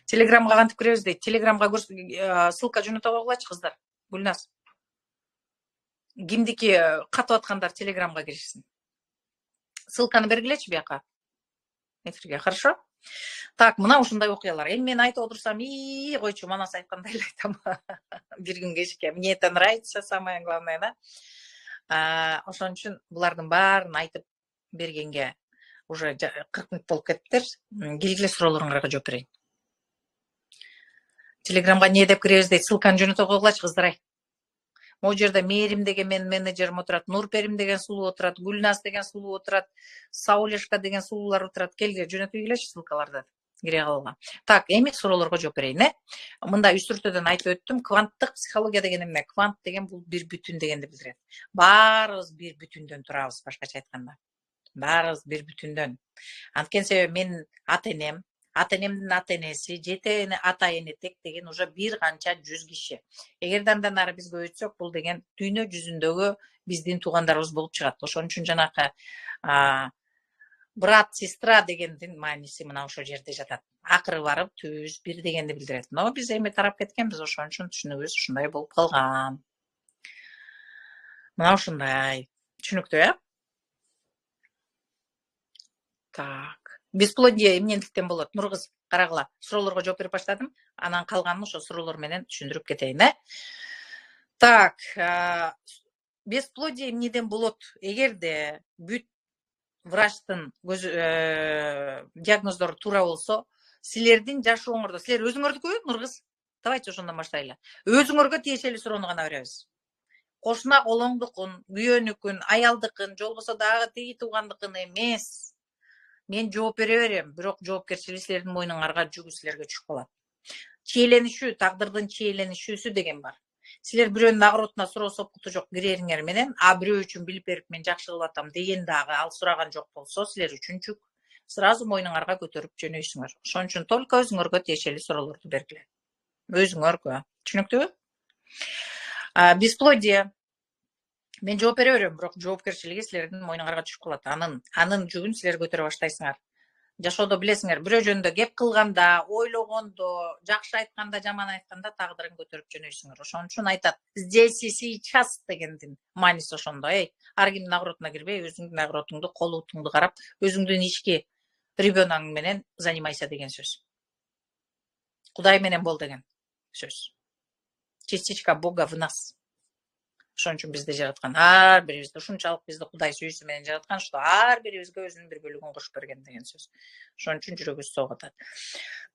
Телеграмга кантип киребиз дейт. Телеграмга ссылка жөнөтө койгулачы кыздар. Гүлназ. Кимдики катып аткандар телеграмга киришсин. Ссылканы бергилечи бияка. Эфирге, хорошо? Так, мына ушундай окуялар. Эми мен айтып отурсам, койчу, манас айткандай эле айтам. Бир күн кечке. Мне это нравится, самое главное, да? Ошон үчүн булардын баарын айтып бергенге уже 40 мүнөт болуп кеттиптир. Киргиле суроолоруңарга жооп берейин. Телеграмга эмне деп киребиз дейт. Ссылканы жөнөтө койгулачы кыздар. Могу жерде Мээрим деген менин менеджерим отурат, Нурперим деген сулуу отурат, Гүлназ деген сулуу отурат, Саулешка деген сулуулар отурат. Келгиле, жөнөтүп ийгилечи ссылкаларды. Кире калгыла. Так, эми суроолорго жооп берейин, Мында үстүртөдөн айтып өттүм. Кванттык психология деген эмне? Квант деген бул бир бүтүн дегенди билдирет. Баарыбыз бир бүтүндөн турабыз, башкача айтканда. Баарыбыз бир бүтүндөн. Анткени себеби менин ата-энемдин ата энеси, 7 ата-эне тек деген уже бир канча 100 киши. Эгерде андан ары биз көбөйтсөк, бул деген дүйнө жүзүндөгү биздин туугандарыбыз болуп чыгат. Ошон үчүн жанакы брат, сестра дегендин мааниси мына ошол жерде жатат. Акыры барып түбүбүз бир дегенди билдирет. Но биз эми тарап кеткенбиз, ошон үчүн түшүнүгүбүз ушундай болуп калган. Мына ушундай. Түшүнүктүү, Так. Бесплодие эмнеликтен болот? Нуркыз, карагыла. Суроолорго жооп берип баштадым. Анан калганын ошо суроолор менен түшүндүрүп кетейин, Так, бесплодие эмнеден болот? Эгерде бүт врачтын диагноздору туура болсо, силердин жашооңордо, силер өзүңөрдүкү, Нуркыз? Давайте ошондон баштайлы. Өзүңөргө тиешелүү суроону гана беребиз. Кошуна колоңдукун, күйөөнүкүн, аялдыкын, же болбосо дагы тиги туугандыкын эмес. Мен жооп бере берем, бирок жоопкерчилик силердин мойнуңарга жүгү силерге түшүп калат. Чиеленишүү, тагдырдын чиеленишүүсү деген бар. Силер бирөөнүн огородуна суроо сопкуту жок кирериңер менен, бирөө үчүн билип берип мен жакшы кылып атам деген дагы ал сураган жок болсо, силер үчүн жүк. Сразу мойнуңарга көтөрүп жөнөйсүңөр. Ошон үчүн только өзүңөргө тиешелүү суроолорду бергиле. Өзүңөргө. Түшүнүктүүбү? Бесплодие. Мен жооп бере берем, бирок жоопкерчилиги силердин мойнуңарга түшүп калат. Анын жүгүн силер көтөрө баштайсыңар. Жашоодо билесиңер, бирөө жөнүндө кеп кылганда, ойлогондо, жакшы айтканда, жаман айтканда тагдырын көтөрүп жөнөйсүңөр. Ошон үчүн айтат, здесь и сейчас дегендин мааниси ошондо. Ар кимдин огородуна кирбей, өзүңдүн огородуңду, кол утуңду карап, өзүңдүн ички ребеногуң менен занимайся деген сөз. Кудай менен бол деген сөз. Частичка Бога в нас. Ошон үчүн бизди жараткан, ар бирибизди ушунчалык бизди Кудай сүйүүсү менен жараткан, что ар бирибизге өзүнүн бир бөлүгүн кошуп берген деген сөз. Ошон үчүн жүрөгүбүз согуп атат.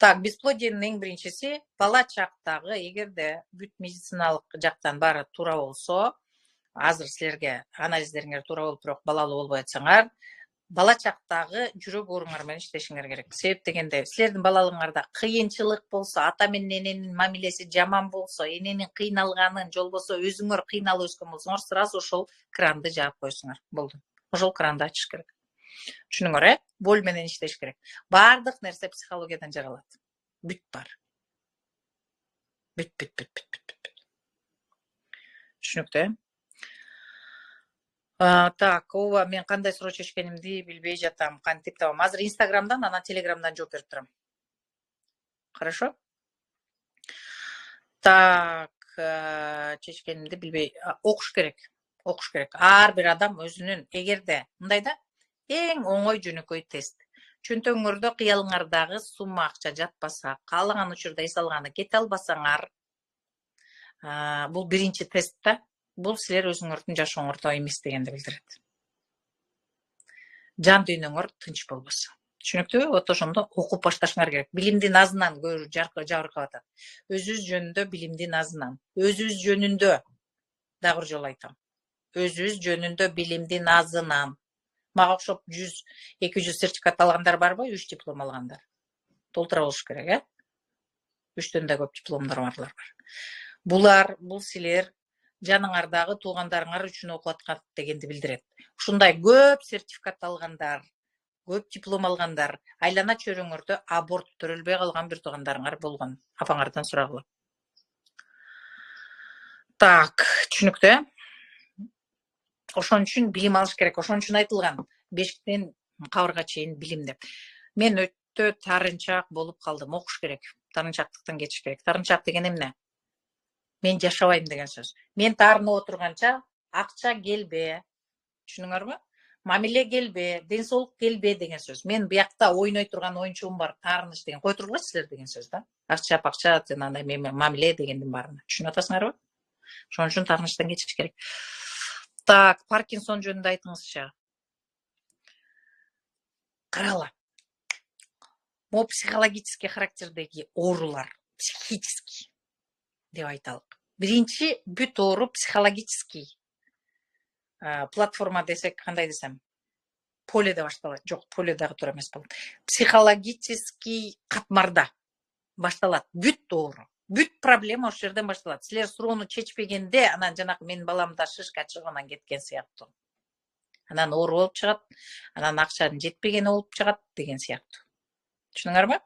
Так, бесплодиянын эң биринчиси, бала чактагы эгерде бүт медициналык жактан баары туура болсо, азыр силерге анализдериңер туура болуп, бирок балалуу болбой атсаңар, бала чактагы жүрөк ооруңар менен иштешиңер керек. Себеп дегенде, силердин балалыгыңарда кыйынчылык болсо, ата менен эненин мамилеси жаман болсо, эненин кыйналганын, же болбосо өзүңөр кыйналып өскөн болсоңор, сразу ошол кранды жаап коесуңар. Болду. Ошол кранды ачыш керек. Түшүнүңөр, боль менен иштеш керек. Бардык нерсе психологиядан жаралат. Бүт бар. Бүт. Түшүнүктүү? Так, ооба, мен кандай суроо чечкенимди билбей жатам. Кантип табам? Азыр Инстаграмдан, анан Телеграмдан жооп берип турам. Хорошо? Так, чечкенимди билбей, окуш керек. Окуш керек. Ар бир адам өзүнүн, эгерде мындай да, эң оңой жөнөкөй тест. Чөнтөгүңөрдө кыялыңардагы сумма акча жатпаса, каалаган учурда эс алганы кете албасаңар, бул биринчи тест да. Бул силер өзүңөрдүн жашооңордо эмес дегенди билдирет. Жан дүйнөңөр тынч болбосо. Түшүнүктүүбү? Вот ошондо окуп башташыңар керек. Билимдин азынан жабыркап атат. Өзүбүз жөнүндө билимдин азынан. Өзүбүз жөнүндө, дагы бир жолу айтам. Өзүбүз жөнүндө билимдин азынан. Мага окшоп 100-200 сертификат алгандар барбы? 3 диплом алгандар. Толтура болуш керек, 3төн да көп дипломдор барлар бар. Бул силер жаныңардагы туугандарыңар үчүн окуп аткан дегенди билдирет. Ушундай көп сертификат алгандар, көп диплом алгандар, айлана чөйрөңөрдө аборт төрөлбөй калган бир туугандарыңар болгон. Апаңардан сурагыла. Так, түшүнүктүү? Ошон үчүн билим алыш керек. Ошон үчүн айтылган бешиктен кабырга чейин билим деп. Мен өтө тарынчак болуп калдым. Окуш керек. Тарынчактыктан кетиш керек. Тарынчак деген эмне? Мен жашабайм деген сөз. Мен таарынып отурганча акча келбе. Түшүнүңөрбү? Мамиле келбе, ден соолук келбе деген сөз. Мен биякта ойной турган оюнчугум бар, таарыныч деген. Кой тургулачы деген сөз да. Акча, пакча, жанагындай мамиле дегендин баарына. Түшүнүп атасыңарбы? Ошон үчүн таарынычтан кетиш керек. Так, Паркинсон жөнүндө айтыңызчы. Карала. Могу психологический характердеги оорулар, психический деп айталык. Биринчи бүт оору психологический. Платформа десек, кандай десем? Поледе башталат. Жок, поледагы туура эмес болот. Психологический катмарда башталат. Бүт оору. Бүт проблема ошол жерден башталат. Силер суроону чечпегенде, анан жанагы менин баламда шишка чыгыбынан кеткен сыяктуу. Анан оору болуп чыгат, анан акчанын жетпегени болуп чыгат деген сыяктуу. Түшүнүңөрбү?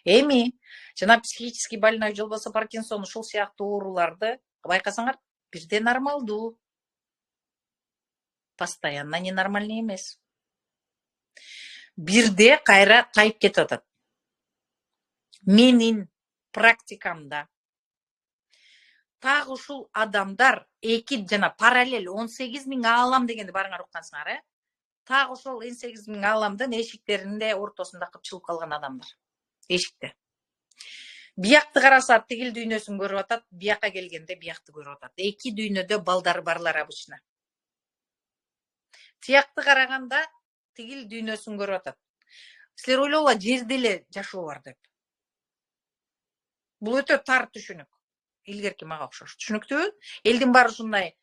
Эми жана психический больной же болбосо Паркинсон ушул сыяктуу ооруларды байкасаңар, бирде нормалдуу. Постоянно ненормальный эмес. Бирде кайра тайып кетип атат. Менин практикамда так ушул адамдар эки жана параллель 18.000 аалам дегенди барыңар уккансыңар, Так ошол 18.000 ааламдын эшиктеринде ортосунда кыпчылып калган адамдар. Эшикте. Биякты караса тигил дүйнөсүн көрүп атат, бияка келгенде биякты көрүп атат. Эки дүйнөдө балдары барлар обычно. Тиякты караганда тигил дүйнөсүн көрүп атат. Силер ойлогула жерде эле жашоо бар деп. Бул өтө тар түшүнүк. Илгерки мага окшош. Түшүнүктүүбү? Элдин баары ушундай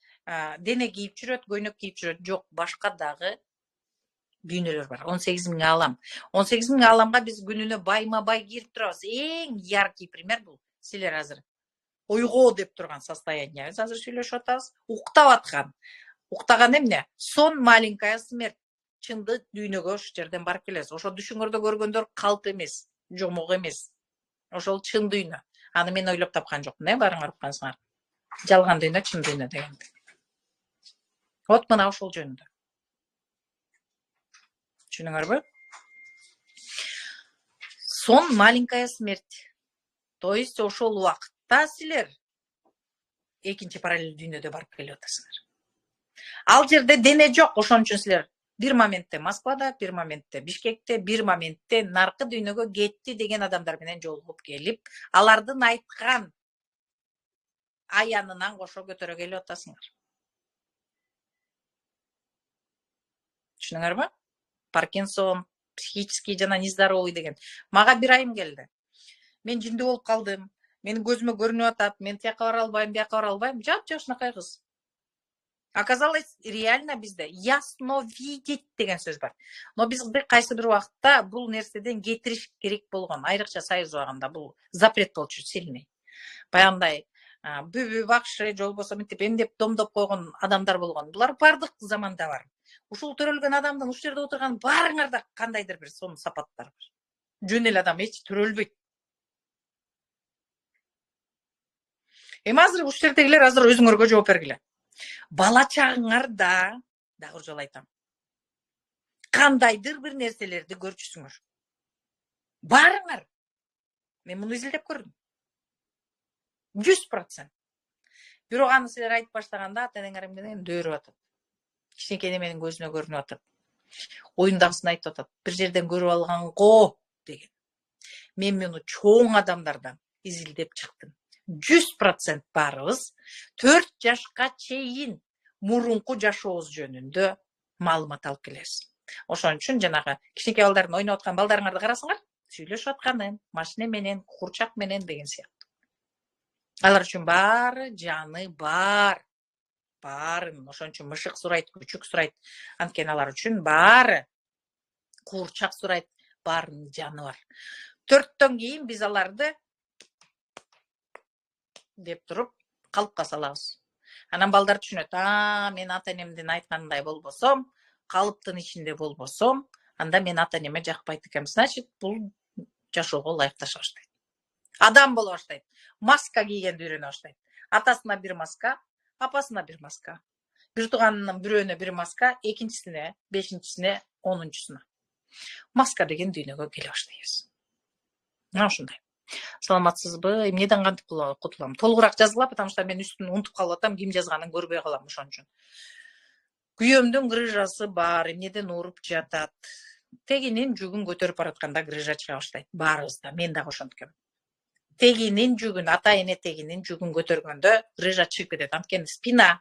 дене кийип жүрөт, көйнөк кийип жүрөт. Жок, башка дагы дүйнөлөр бар. 18.000 аалам. 18.000 ааламга биз күнүнө байма-бай кирип турабыз. Эң яркий пример бул. Силер азыр ойго деп турган состояние. Биз азыр сүйлөшүп атабыз. Уктап аткан. Уктаган эмне? Сон маленькая смерть. Чынды дүйнөгө ошол жерден барып келесиз. Ошо дүшүңөрдө көргөндөр калп эмес, жомок эмес. Ошол чын дүйнө. Аны мен ойлоп тапкан жокмун, барыңар уккансыңар. Жалган дүйнө, чын дүйнө дегенди. Вот мына ошол жөнүндө. Түшүнүңөрбү? Сон маленькая смерть. То есть ошол убакытта силер экинчи параллель дүйнөдө барып келип атасыңар. Ал жерде дене жок, ошон үчүн силер бир моментте Москвада, бир моментте Бишкекте, бир моментте наркы дүйнөгө кетти деген адамдар менен жолугуп келип, алардын айткан аянынан кошо көтөрө келип атасыңар. Түшүнүңөрбү? Паркинсон, психический жана нездоровый деген. Мага бир айым келди. Мен жиндүү болуп калдым. Менин көзүмө көрүнүп атат. Мен тияка бара албайм, бияка бара албайм. Жап-жашынакай кыз. Оказалось, реально бізде ясно видеть деген сөз бар. Но бізде қайсы бір уақытта бұл нәрседен кетіріш керек болған. Айрықша Союз уағында бұл запрет болчу сильный. Баягындай бүбү бакшы жол болсо мынтип эмдеп домдоп койгон адамдар болгон. Булар бардык заманда бар. Ушул төрөлгөн адамдын ушул жерде отурган баарыңарда кандайдыр бир сонун сапаттар бар. Жөн эле адам эч төрөлбөйт. Эми азыр ушул жердегилер азыр өзүңөргө жооп бергиле. Бала чагыңарда, дагы жолу айтам, кандайдыр бир нерселерди көрчүсүңөр. Барыңар. Мен муну изилдеп көрдүм. 100%. Бирок аны силер айтып баштаганда ата-энеңер менен дөөрүп атат. Кичинекей неменин көзүнө көрүнүп атат. Оюндагысын айтып атат. Бир жерден көрүп алган го деген. Мен муну чоң адамдардан изилдеп чыктым. 100% барыбыз 4 жашка чейин мурунку жашообуз жөнүндө маалымат алып келебиз. Ошон үчүн жанагы кичинекей балдардын ойноп аткан балдарыңарды карасаңар, сүйлөшүп атканын, машина менен, курчак менен деген сыяктуу. Алар үчүн баары жаны бар. Баарын, ошон үчүн мышык сурайт, күчүк сурайт. Анткени алар үчүн баары курчак сурайт, баарынын жаны бар. 4төн кийин биз аларды деп туруп калыпка салабыз. Анан балдар түшүнөт, мен ата-энемдин айтканындай болбосом, калыптын ичинде болбосом, анда мен ата-энеме жакпайт экенмин. Значит, бул жашоого ылайыкташа баштайт. Адам боло баштайт. Маска кийгенди үйрөнө баштайт. Атасына бир маска, апасына бир маска. Бир тууганынын бирөөнө бир маска, экинчисине, бешинчисине, 10-чусуна. Маска деген дүйнөгө келе баштайбыз. Мына ушундай. Саламатсызбы? Эмнеден кантип кутулам? Толугураак жазгыла, потому что мен үстүн унутуп калып атам, ким жазганын көрбөй калам ошон үчүн. Күйөөмдүн грыжасы бар, эмнеден ооруп жатат. Тегинин жүгүн көтөрүп баратканда грыжа чыга баштайт. Баарыбызда, мен дагы ошонткен. Тегинин жүгүн, ата-эне тегинин жүгүн көтөргөндө грыжа чыгып кетет. Анткени спина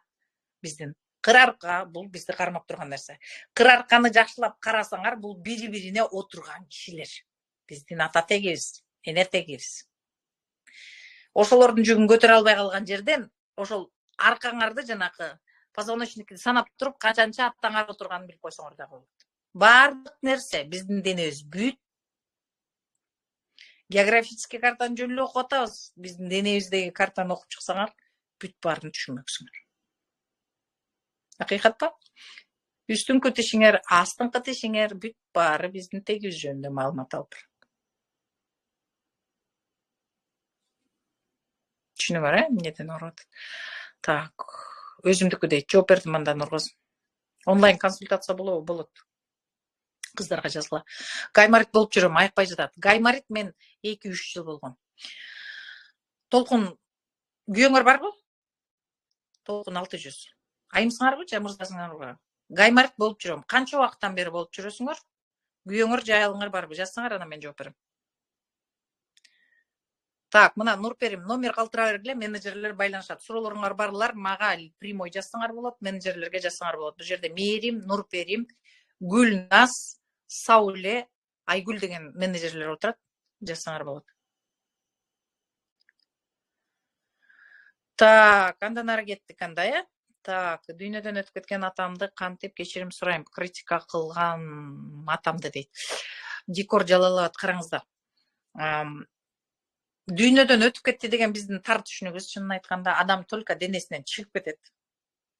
биздин кыр арка, бул бизди кармап турган нерсе. Кыр арканы жакшылап карасаңар, бул бири-бирине отурган кишилер. Биздин ата тегибиз, эне тегибиз. Ошолордун жүгүн көтөрө албай калган жерден, ошол аркаңарды жанакы позвоночникти санап туруп, канчанча аттаңар отурганын билип койсоңор да болот. Баардык нерсе биздин денебиз бүт. Географический картаны жөн эле окуп атабыз. Биздин денебиздеги картаны окуп чыксаңар, бүт баарын түшүнмөксүңөр. Акыйкат ба? Үстүңкү тишиңер, астыңкы тишиңер, бүт баары биздин тегибиз жөнүндө маалымат алып турат. Түшүнүңөр, эмнеден ооруп атат. Так, өзүмдүкү дейт, жооп бердим анда Нургыз. Онлайн консультация болот. Кыздарга жазгыла. Гайморит болуп жүрөм, айыкпай жатат. Гайморит мен 2-3 жыл болгон. Толкун күйөөңөр барбы? Толкун 600. Айымсыңарбы, же мырзасыңарбы? Гайморит болуп жүрөм. Канча убакыттан бери болуп жүрөсүңөр? Күйөөңөр, жаялыңар барбы? Жазсаңар, анан мен жооп берем. Так, мына Нурперим, номер калтыра бергиле, менеджерлер байланышат. Суроолоруңар барлар, мага прямой жазсаңар болот, менеджерлерге жазсаңар болот. Бул жерде Мээрим, Нурперим, Гүлназ, Сауле, Айгүл деген менеджерлер отурат. Жазсаңар болот. Так, андан ары кеттик анда, Так, дүйнөдөн өтүп кеткен атамды кантип кечирим сурайм, критика кылган атамды дейт. Дикор Жалалабад, караңыздар. Дүйнөдөн өтүп кетти деген биздин тар түшүнүгүбүз, чынын айтканда, адам только денесинен чыгып кетет.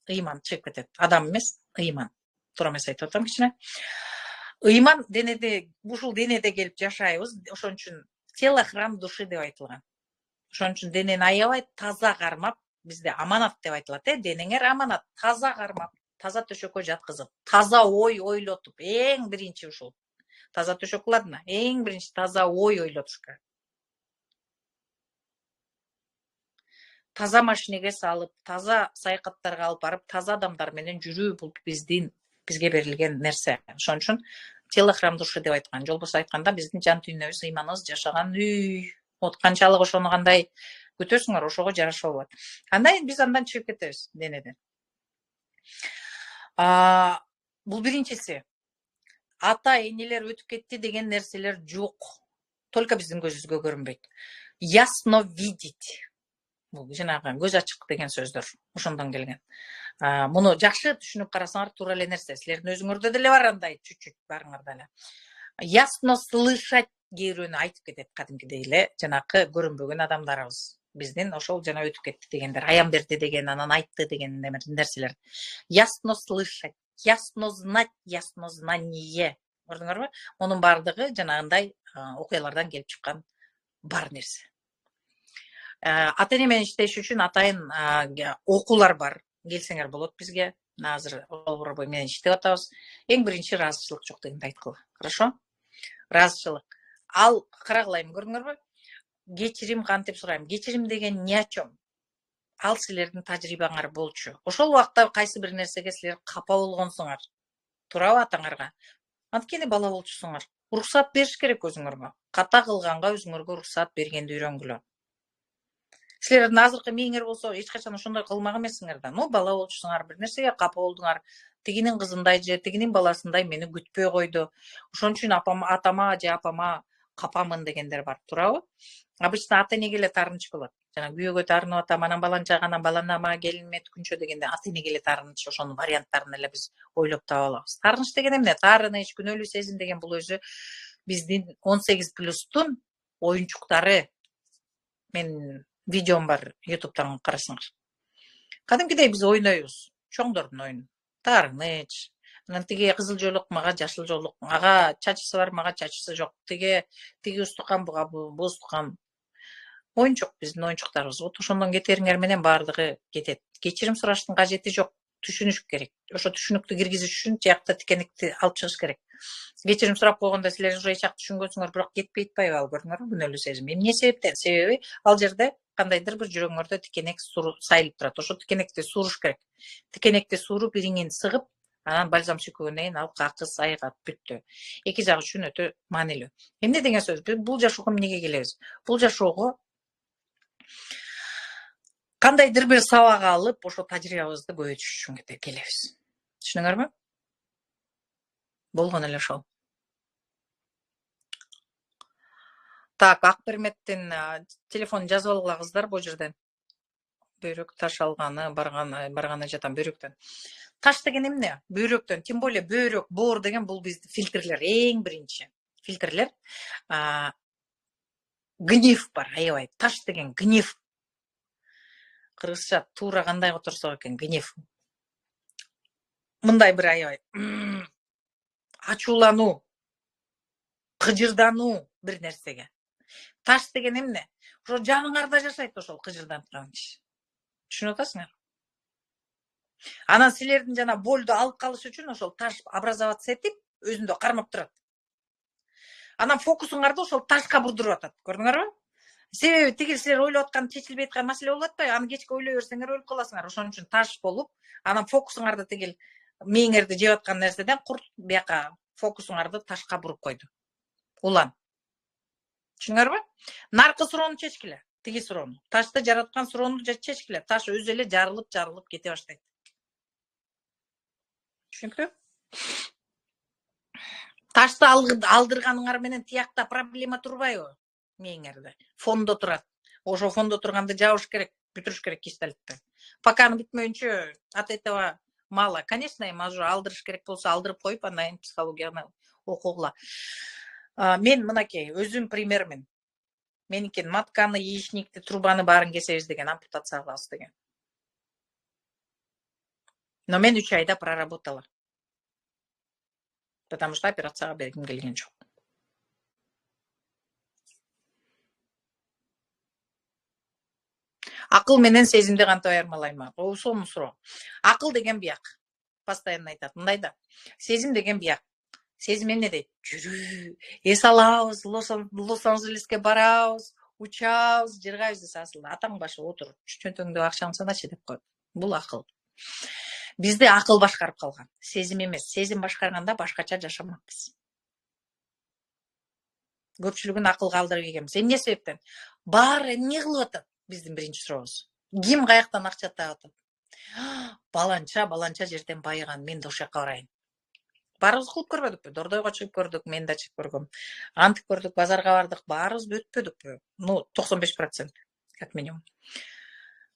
Ыйман чыгып кетет. Адам эмес, ыйман. Туура эмес айтып атам кичине. Ыйман денеде, ушул денеде келип жашайбыз. Ошон үчүн тело храм души деп айтылган. Ошон үчүн денени аябай таза кармап, бизде аманат деп айтылат, денеңер аманат, таза кармап, таза төшөккө жаткызып, таза ой ойлотуп, эң биринчи ушул. Таза төшөк кыладына, эң биринчи таза ой ойлотуш керек. Таза машинеге салып, таза саякаттарга алып барып, таза адамдар менен жүрүү бул бизге берилген нерсе. Ошон үчүн тело храм души деп айткан. Жолбосо айтканда биздин жан дүйнөбүз, ыйманыбыз жашаган үй. Канчалык ошону кандай күтөсүңөр, ошого жараша болот. Биз андан чыгып кетебиз денеден. Бул биринчиси. Ата-энелер өтүп кетти деген нерселер жок. Только биздин көзүбүзгө көрүнбөйт. Ясно видеть. Бул жанагы көз ачык деген сөздөр ошондон келген. Муну жакшы түшүнүп карасаңар туура эле нерсе. Силердин өзүңөрдө деле бар андай чуть-чуть барыңарда эле. Ясно слышать кээ бирөөнү айтып кетет кадимкидей эле жанакы көрүнбөгөн адамдарыбыз. Биздин ошол жана өтүп кетти дегендер. Аян берди деген, анан айтты деген нерселер. Ясно слышать, ясно знать, ясно знание. Көрдүңөрбү? Мунун бардыгы жанагындай окуялардан келип чыккан бар нерсе. Ата эне менен иштеш үчүн атайын окуулар бар. Келсеңер болот бизге. Азыр Олборбой менен иштеп атабыз. Эң биринчи ыраазычылык жок дегенди айткыла. Хорошо? Ыраазычылык. Ал карагылайм, көрдүңөрбү? Кечирим кантип сурайм? Кечирим деген не о чем? Ал силердин тажрыйбаңар болчу. Ошол убакта кайсы бир нерсеге силер капа болгонсуңар. Туурабы атаңарга? Анткени бала болчусуңар. Уруксат бериш керек өзүңөргө. Ката кылганга өзүңөргө уруксат бергенди үйрөнгүлө. Силердин азыркы мээңер болсо эч качан ошондой кылмак эмессиңер да. Бала болчусуңар, бир нерсеге капа болдуңар. Тигинин кызындай же тигинин баласындай мени күтпөй койду. Ошон үчүн атама же апама капамын дегендер бар, туурабы? Обычно ата энеге эле таарыныч болот. Жана күйөөгө таарынып атам, анан баланча, анан баланама, келиниме түкүнчө дегенде ата энеге эле таарыныч, ошонун варианттарын эле биз ойлоп таба алабыз. Таарыныч деген эмне? Таарыныч, күнөөлүү сезим деген бул өзү биздин 18+тун оюнчуктары. Мен видеом бар, YouTube'дан карасаңар. Кадимкидей биз ойнойбуз. Чоңдордун оюну. Таарыныч. Анан тиги кызыл жоолук мага жашыл жоолук. Ага чачысы бар, мага чачысы жок. Тиги устукан, буга бу устукан. Оюнчук биздин оюнчуктарыбыз. Вот ошондон кетериңер менен баардыгы кетет. Кечирим сураштын кажети жок. Түшүнүш керек. Ошо түшүнүктү киргизиш үчүн тиякта тикеникти алып чыгыш керек. Кечирим сурап койгондо силер уже эч түшүнгөнсүңөр, бирок кетпей атпайбы ал, көрдүңөрбү? Күнөөлүү сезим. Эмне себептен? Себеби ал жерде кандайдыр бир жүрөгүңөрдө тикенек сайылып турат. Ошо тикенекти suurуш керек. Тикенекти suurуп, ириңин сыгып, анан бальзам сүйкөгөндөн кийин ал какыс, айгат, бүттү. Эки жак үчүн өтө маанилүү. Эмне деген сөз? Бул жашоого эмнеге келебиз? Бул жашоого кандайдыр бир сабак алып, ошо тажрыйбабызды көбөйтүш үчүн келебиз. Түшүнүңөрбү? Болгон эле ошол. Так, Акберметтин телефонун жазып алгыла кыздар бул жерден. Бөйрөк таш алганы, барганы жатам бөйрөктөн. Таш деген эмне? Бөйрөктөн, тем более бөйрөк, боор деген бул биздин фильтрлер, эң биринчи. Фильтрлер. Гнев бар, аябай. Таш деген гнев. Кыргызча туура кандай которсок экен, гнев. Мындай бир аябай. Ачуулануу, кыжырдануу бир нерсеге. Таш деген эмне? Ошо жаныңарда жашайт ошол кыжырданып турган киши. Түшүнүп атасыңар? Анан силердин жана болду алып калыш үчүн ошол таш образоваться этип, өзүндө кармап турат. Анан фокусуңарды ошол ташка бурдуруп атат. Көрдүңөрбү? Себеби тиги силер ойлоп аткан чечилбей аткан маселе болуп атпайбы? Аны кечке ойлой берсеңер өлүп каласыңар. Ошон үчүн таш болуп, анан фокусуңарды тигил мээңерди жеп аткан нерседен курт бияка фокусуңарды ташка буруп койду. Улан. Түшүнүңөрбү? Наркы суроону чечкиле. Тиги суроону. Ташты жараткан суроону чечкиле. Таш өзү эле жарылып кете баштайт. Түшүнүктүү? Ташты алдырганыңар менен тиякта проблема турбайбы? Мээңерде. Фондо турат. Ошо фондо турганды жабыш керек, бүтүрүш керек кишталитти. Пока аны бүтмөйүнчө от этого мало. Конечно, уже алдырыш керек болсо алдырып коюп, андан психологияны окугула. Мен мынакей, өзүм примермин. Меникин матканы, яичникти, трубаны баарын кесебиз деген, ампутация кылабыз деген. Но мен 3 айда проработала. Потому что операцияга бергим келген жок. Акыл менен сезимди кантип айырмалайм? Сонун суроо. Акыл деген бияк. Постоянно айтат. Мындай да. Сезим деген бияк. Сезим эмне дейт? Жүрүү, эс алабыз, Лос-Анджелеске барабыз, учабыз, жыргайбыз десе асылда атаң башы отур, чөнтөгүңдө акчаңды саначы деп коет. Бул акыл. Бизди акыл башкарып калган. Сезим эмес. Сезим башкарганда башкача жашамакпыз. Көпчүлүгүн акылга алдырып ийгенбиз. Эмне себептен? Баары эмне кылып атат? Биздин биринчи сурообуз. Ким каяктан акча таап атат? Баланча жерден байыган, мен да ошол жака барайын. Баарыбыз кылып көрбөдүкпү? Дордойго чыгып көрдүк, мен да чыгып көргөм. Антип көрдүк, базарга бардык, баарыбыз өтпөдүкпү? 95%, как минимум.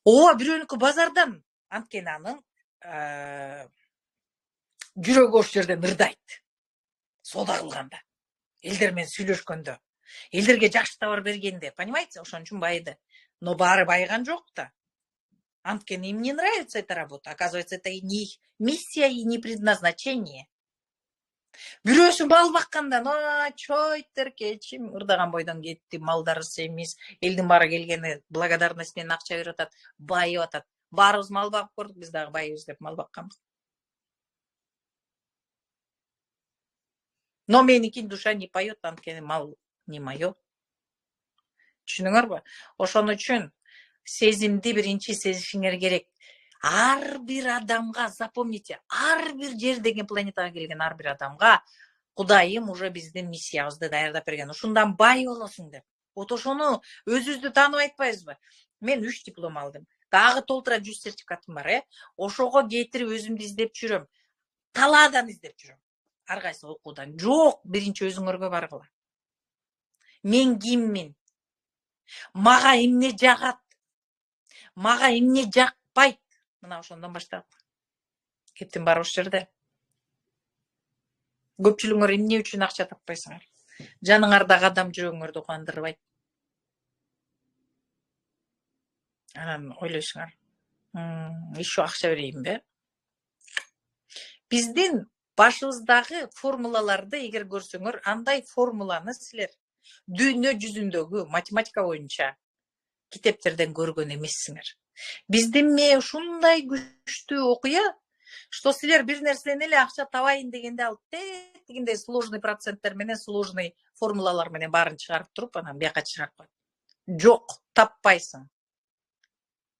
ооба бирөөнүкү базардан, анткени анын жүрөгү ошол жерден ырдайт. Соода кылганда, элдер менен сүйлөшкөндө, элдерге жакшы товар бергенде, понимаете, ошон үчүн байды. Но баары байыган жок да. Анткени им не нравится эта работа. Оказывается, это и не их миссия, и не предназначение. Бирөөсү мал баккандан, чойтеркечим ырдаган бойдон кетти, малдары семиз, элдин баары келгени благодарность менен акча берип атат, байып атат. Баарыбыз мал багып көрдүк, биз дагы байыбыз деп мал бакканбыз. Но меники душа не поет, анткени мал не моё. Түшүнүңөрбү? Ошон үчүн сезимди биринчи сезишиңер керек. Ар бир адамга, запомните, ар бир жер деген планетага келген ар бир адамга Кудайым уже биздин миссиябызды даярдап берген. Ушундан бай болосуң деп. Вот ошону өзүбүздү таанып айтпайбызбы? Мен 3 диплом алдым. Дагы толтура 100 сертификатым бар, Ошого кетирип өзүмдү издеп жүрөм. Талаадан издеп жүрөм. Ар кайсы окуудан. Жок, биринчи өзүңөргө баргыла. Мен киммин? Мага эмне жагат? Мага эмне жакпайт? Мына ошондон баштап. Кептин баары ошол жерде. Көпчүлүгүңөр эмне үчүн акча таппайсыңар? Жаныңардагы адам жүрөгүңөрдү кубандырбайт. Анан ойлойсуңар. Еще акча берейинби? Биздин башыбыздагы формулаларды эгер көрсөңөр, андай формуланы силер дүйнө жүзүндөгү математика боюнча китептерден көргөн эмессиңер. Биздин ме ушундай күчтүү окуя, что силер бир нерсени эле акча табайын дегенде ал тегиндей сложный проценттер менен, сложный формулалар менен баарын чыгарып туруп, анан бияка чыгарып коет. Жок, таппайсың.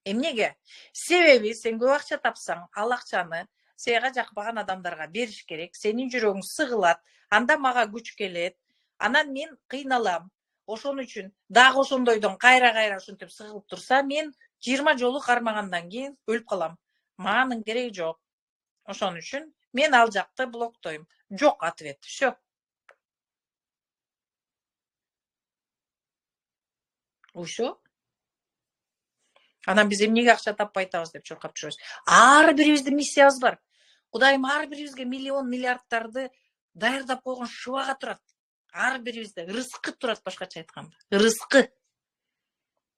Эмнеге? Себеби сен көп акча тапсаң, ал акчаны сага жакпаган адамдарга бериш керек, сенин жүрөгүң сыгылат, анда мага күч келет, анан мен кыйналам. Ошон үчүн дагы ошондойдон кайра ушинтип сыгылып турса, мен 20 жолу кармагандан кийин өлүп калам. Мага анын кереги жок. Ошон үчүн мен ал жакты блоктойм. Жок ответ. Всё. Всё. Анан биз эмнеге акча таппай атабыз деп чуркап жүрөбүз. Ар бирибиздин миссиябыз бар. Кудайым ар бирибизге миллион миллиардтарды даярдап койгон шыбага турат. Ар бирибизде рызкы турат, башкача айтканда. Рызкы.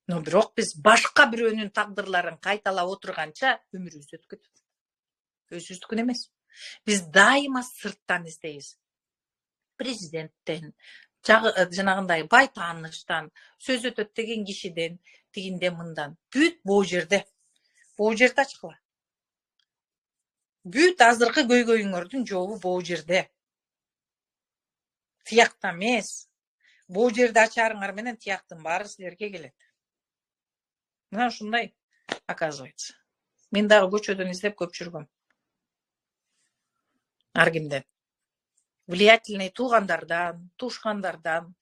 Но бирок биз башка бирөөнүн тагдырларын кайталап отурганча өмүрүбүз өтүп кетет. Өзүбүздүкүн эмес. Биз дайыма сырттан издейбиз. Президенттен, жанагындай бай тааныштан, сөз өтөт деген кишиден, тигинден мындан. Бүт бул жерде. Бул жерде ачкыла. Бүт азыркы көйгөйүңөрдүн жообу бул жерде. Тиякта эмес. Бул жерде ачарыңар менен тияктын баары силерге келет. Мына ушундай, оказывается. Мен дагы көчөдөн издеп көп жүргөм. Ар кимден. Влиятельный туугандардан, тушкандардан,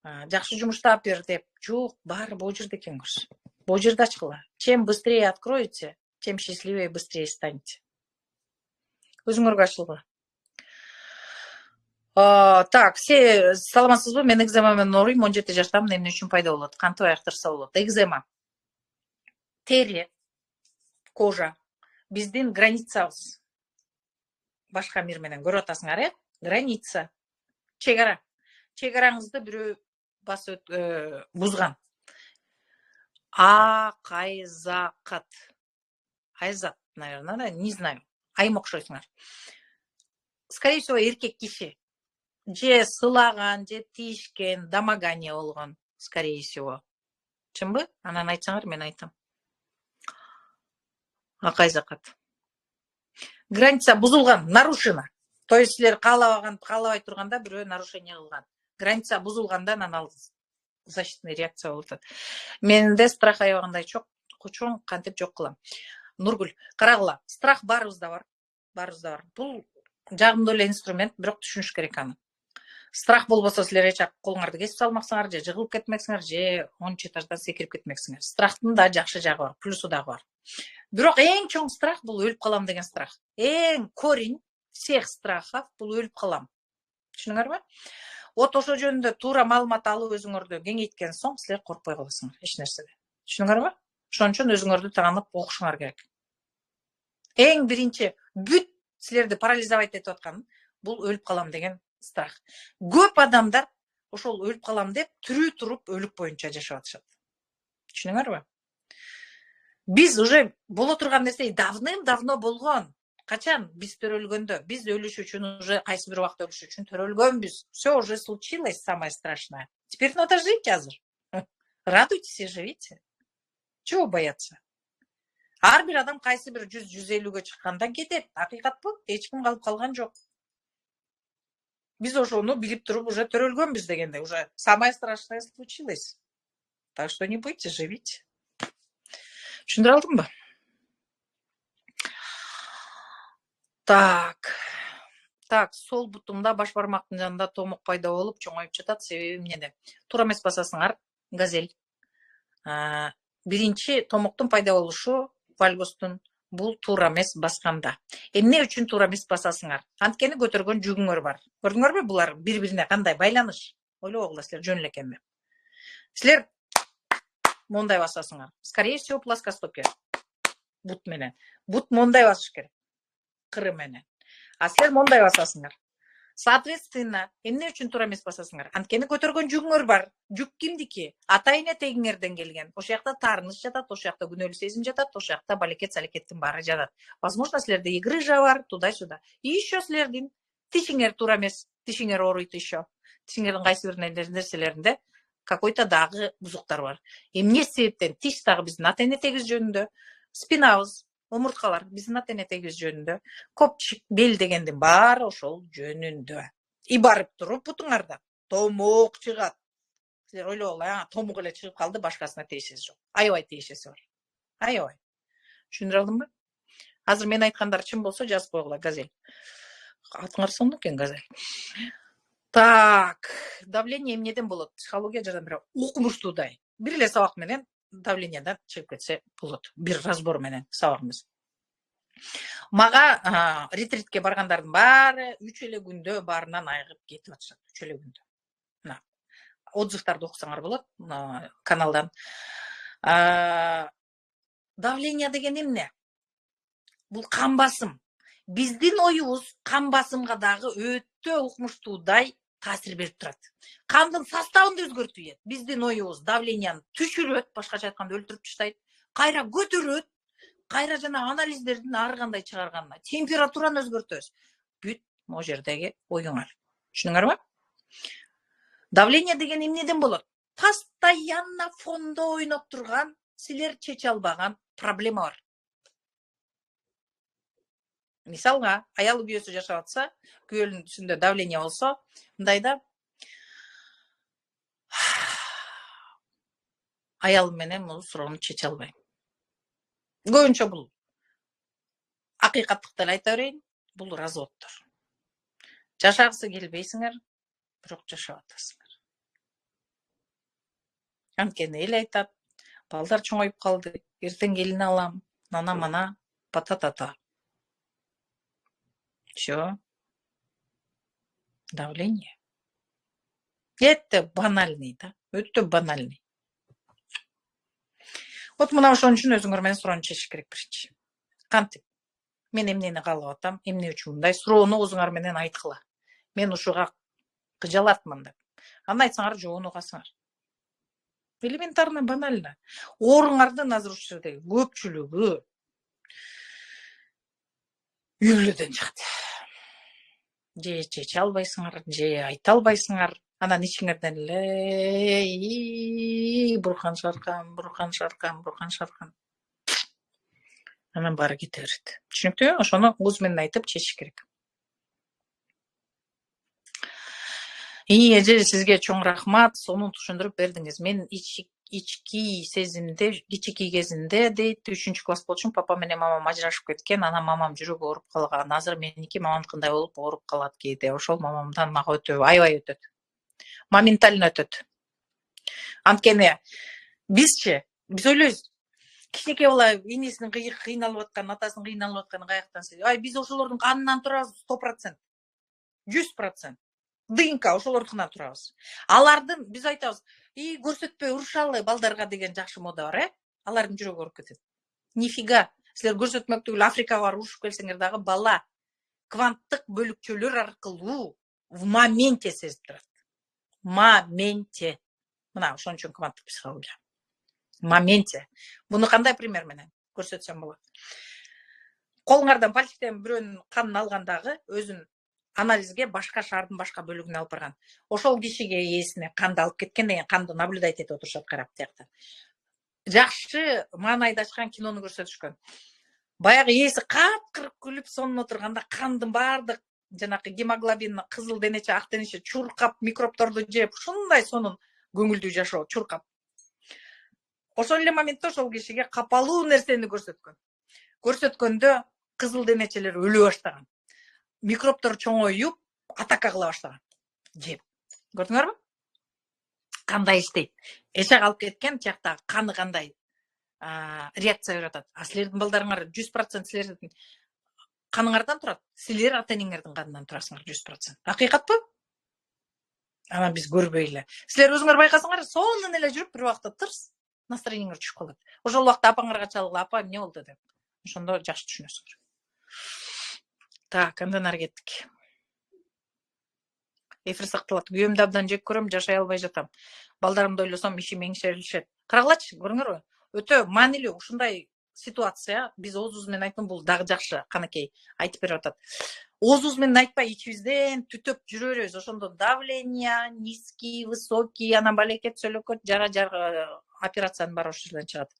жакшы жумуштап бер деп. Жок, баары бул жерде экен көрсө. Бул жерде ачкыла. Чем быстрее откроете, тем счастливее быстрее станете. Өзүңөргө ачылгыла. Так, саламатсызбы? Мен экзема менен ооруйм, 17 жаштамын, эмне үчүн пайда болот? Кантип аяктырса болот? Экзема. Тери, кожа. Биздин границабыз. Башка мир менен көрүп атасыңар, Граница. Чегара. Чегараңызды бирөө басып бузган. Айзат, наверное, да? Не знаю. Айым окшойсуңар. Скорее всего, эркек киши. Же сылаган, же тийишкен, домогание болгон, скорее всего. Чынбы? Анан айтсаңар, мен айтам. Акайзакат. Граница бузулган, нарушена. То есть силер каалабай турганда бирөө нарушение кылган. Граница бузулганда анан ал защитный реакция болуп атат. Менде страх аябагандай чоң, кантип жок кылам. Нургүл, карагыла. Страх баарыбызда бар. Бул жагымдуу эле инструмент, бирок түшүнүш керек аны. Страх болбосо силер эч колуңарды кесип салмаксыңар, же жыгылып кетмексиңер, же 10 этаждан секирип кетмексиңер. Страхтын да жакшы жагы бар, плюсу дагы бар. Бирок эң чоң страх бул өлүп калам деген страх. Эң корень всех страхов бул өлүп калам. Түшүнүңөрбү? Вот ошол жөнүндө туура маалымат алып өзүңөрдү кеңейткен соң силер коркпой каласыңар эч нерседен. Түшүнүңөрбү? Ошон үчүн өзүңөрдү таанып окушуңар керек. Эң биринчи бүт силерди парализовать этип аткан бул өлүп калам деген страх. Көп адамдар ошол өлүп калам деп тирүү туруп өлүк боюнча жашап атышат. Түшүнүңөрбү? Биз уже боло турган нерсе давным-давно болгон. Качан биз төрөлгөндө, биз өлүш үчүн уже кайсы бир убакта өлүш үчүн төрөлгөнбүз. Все уже случилось, самое страшное. Теперь надо жить азыр. Радуйтесь и живите. Чего бояться? Ар бир адам кайсы бир 100-150-ге чыкканда кетет. Акыйкат бул. Эч ким калып калган жок. Биз ошону билип туруп уже төрөлгөнбүз дегенде, уже самое страшное случилось. Так что не бойтесь, живите. Түшүндүрө алдымбы? Так, сол бутумда баш бармактын жанында томок пайда болуп чоңоюп жатат. Себеби эмнеде? Туура эмес басасыңар, газель. Биринчи томоктун пайда болушу вальгостун бул туура эмес басканда. Эмне үчүн туура эмес басасыңар? Анткени көтөргөн жүгүңөр бар. Көрдүңөрбү булар бири-бирине кандай байланыш? Ойлогула силер жөн эле экенби? Силер мондай басасыңар. Скорее всего, плоскостопие. Бут менен. Бут мондай басыш керек. Кыры менен. А силер мондай басасыңар. Соответственно, эмне үчүн туура эмес басасыңар? Анткени көтөргөн жүгүңөр бар. Жүк кимдики? Ата-эне тегиңерден келген. Ошол жакта таарыныч жатат, ошол жакта күнөөлүү сезим жатат, ошол жакта балекет-салекеттин баары жатат. Возможно, силерде и грыжа бар, туда-сюда. И еще силердин тишиңер туура эмес, тишиңер ооруйт еще. Тишиңердин кайсы бир нерселеринде какой-то дагы бузуктар бар. Эмне себептен? Тиш дагы биздин ата-эне тегиз жөнүндө, спинабыз, омурткалар биздин ата-эне тегиз жөнүндө, копчик, бел дегендин баары ошол жөнүндө. И барып туруп бутуңарда томок чыгат. Силер ойлогула, томок эле чыгып калды, башкасына тиешеси жок. Аябай тиешеси бар. Аябай. Түшүндүрө алдымбы? Азыр мен айткандар чын болсо жазып койгула, газель. Атыңар сонун экен, газель. Так, давление эмнеден болот? Психология жардам берет. Окумуштуудай. Бир эле сабак менен давлениядан чыгып кетсе болот. Бир разбор менен сабагыбыз. Мага ретритке баргандардын баары 3 эле күндө баарынан айыгып кетип атышат. 3 эле күндө. Мына отзывдарды окусаңар болот каналдан. Давление деген эмне? Бул кан басым. Биздин оюбуз кан басымга дагы өтө укмуштуудай таасир берип турат. Кандын составын өзгөртүп, биздин оюбуз давленияны түшүрөт, башкача айтканда өлтүрүп таштайт, кайра көтөрөт, кайра жана анализдердин ар кандай чыгарганына, температураны өзгөртөбүз. Бүт могу жердеги оюңар. Түшүнүңөрбү? Давление деген эмнеден болот? Постоянно фондо ойноп турган, силер чече албаган проблема бар. Мисалга, аялы күйөөсү жашап атса, күйөөнүн үстүндө давление болсо, мындайда аялым менен бул суроону чече албайм. Көбүнчө бул акыйкаттыкты эле айта берейин, бул разводдор. Жашагысы келбейсиңер, бирок жашап атасыңар. Анткени эл айтат, балдар чоңоюп калды, эртең келин алам, нана-мана, пата-тата. Всё. Давление. Это банальный, да? Өтө банальный. Вот мына ошон үчүн өзүңөр менен суроону чечиш керек биринчи. Кантип? Мен эмнени каалап атам, эмне үчүн мындай суроону өзүңөр менен айткыла. Мен ушуга кыжалатмын деп. Аны айтсаңар жоонуп калсаңар. Элементарно, банально. Ооруңардын азыр ушул жерде көпчүлүгү үй бүлөдөн чыгат. Же чече албайсыңар, же айта албайсыңар. Анан ичиңерден эле бурхан шаркан. Анан баары кете берет. Түшүнүктүүбү? Ошону ооз менен айтып чечиш керек. Эже, сизге чоң рахмат, сонун түшүндүрүп бердиңиз. Мен ички сезимде, кичинекей кезинде дейт, 3-класс болчумун, папа менен мамам ажырашып кеткен, анан мамам жүрөгү ооруп калган. Азыр меники мамамдыкындай болуп ооруп калат кээде. Ошол мамамдан мага өтө аябай өтөт. Моментально өтөт. Анткени биз ойлойбуз, кичинекей бала энесинин кыйналып аткан, атасынын кыйналып атканын каяктан сезет. Ай, биз ошолордун канынан турабыз 100%. 100%. ДНК ошолордукунан турабыз. Алардын биз айтабыз, көрсөтпөй урушалы балдарга деген жакшы мода бар, алардын жүрөгү ооруп кетет. Нифига, силер көрсөтмөк түгүл Африкага барып урушуп келсеңер дагы бала кванттык бөлүкчөлөр аркылуу в моменте сезип турат. Моменте. Мына ошон үчүн кванттык психология. Моменте. Буну кандай пример менен көрсөтсөм болот? Колуңардан пальчиктен бирөөнүн канын алгандагы өзүн анализге башка шаардын башка бөлүгүнө алып барган. Ошол кишиге ээсине канды алып кеткен деген канды наблюдать этип отурушат карап тиякта. Жакшы маанайда ачкан кинону көрсөтүшкөн. Баягы ээси капкырып күлүп сонун отурганда кандын баардык жанакы гемоглобин кызыл денече ак денече чуркап микробторду жеп ушундай сонун көңүлдүү жашоо чуркап. Ошол эле моментте ошол кишиге капалуу нерсени көрсөткөн. Көрсөткөндө кызыл денечелер өлө баштаган. Микробтор чоңоюп, атака кыла баштаган. Жеп. Көрдүңөрбү? Кандай иштейт? Эшак алып кеткен тиякта каны кандай реакция берип атат. А силердин балдарыңар 100% силердин каныңардан турат. Силер ата-энеңердин канынан турасыңар 100%. Акыйкатпы? Ана биз көрбөй эле. Силер өзүңөр байкасаңар, сонун эле жүрүп бир убакта тырс настроениеңер түшүп калат. Ошол убакта апаңарга чалгыла, апа эмне болду деп. Ошондо жакшы түшүнөсүңөр. Так, андан ары кеттик. Эфир сакталат. Күйөөмдү абдан жек көрөм, жашай албай жатам. Балдарымды ойлосом, иши меңшерилишет. Карагылачы, көрүңөрбү? Өтө маанилүү ушундай ситуация. Биз оозубуз менен айттым, бул дагы жакшы канакей айтып берип атат. Оозубуз менен айтпай ичибизден түтөп жүрө беребиз. Ошондо давление низкий, высокий, ана балекет, сөлөкөт, жара операциянын баары ошол жерден чыгат.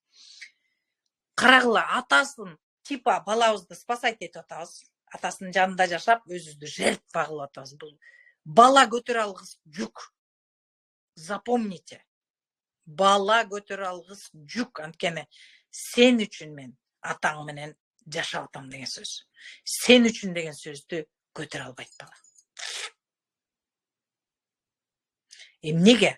Карагыла, атасын типа балабызды спасать этип атабыз. Атасынын жанында жашап, өзүбүздү жертва кылып атабыз. Бул бала көтөрө алгыс жүк. Запомните. Бала көтөрө алгыс жүк. Анткени сен үчүн мен атаң менен жашап атам деген сөз. Сен үчүн деген сөздү көтөрө албайт бала. Эмнеге?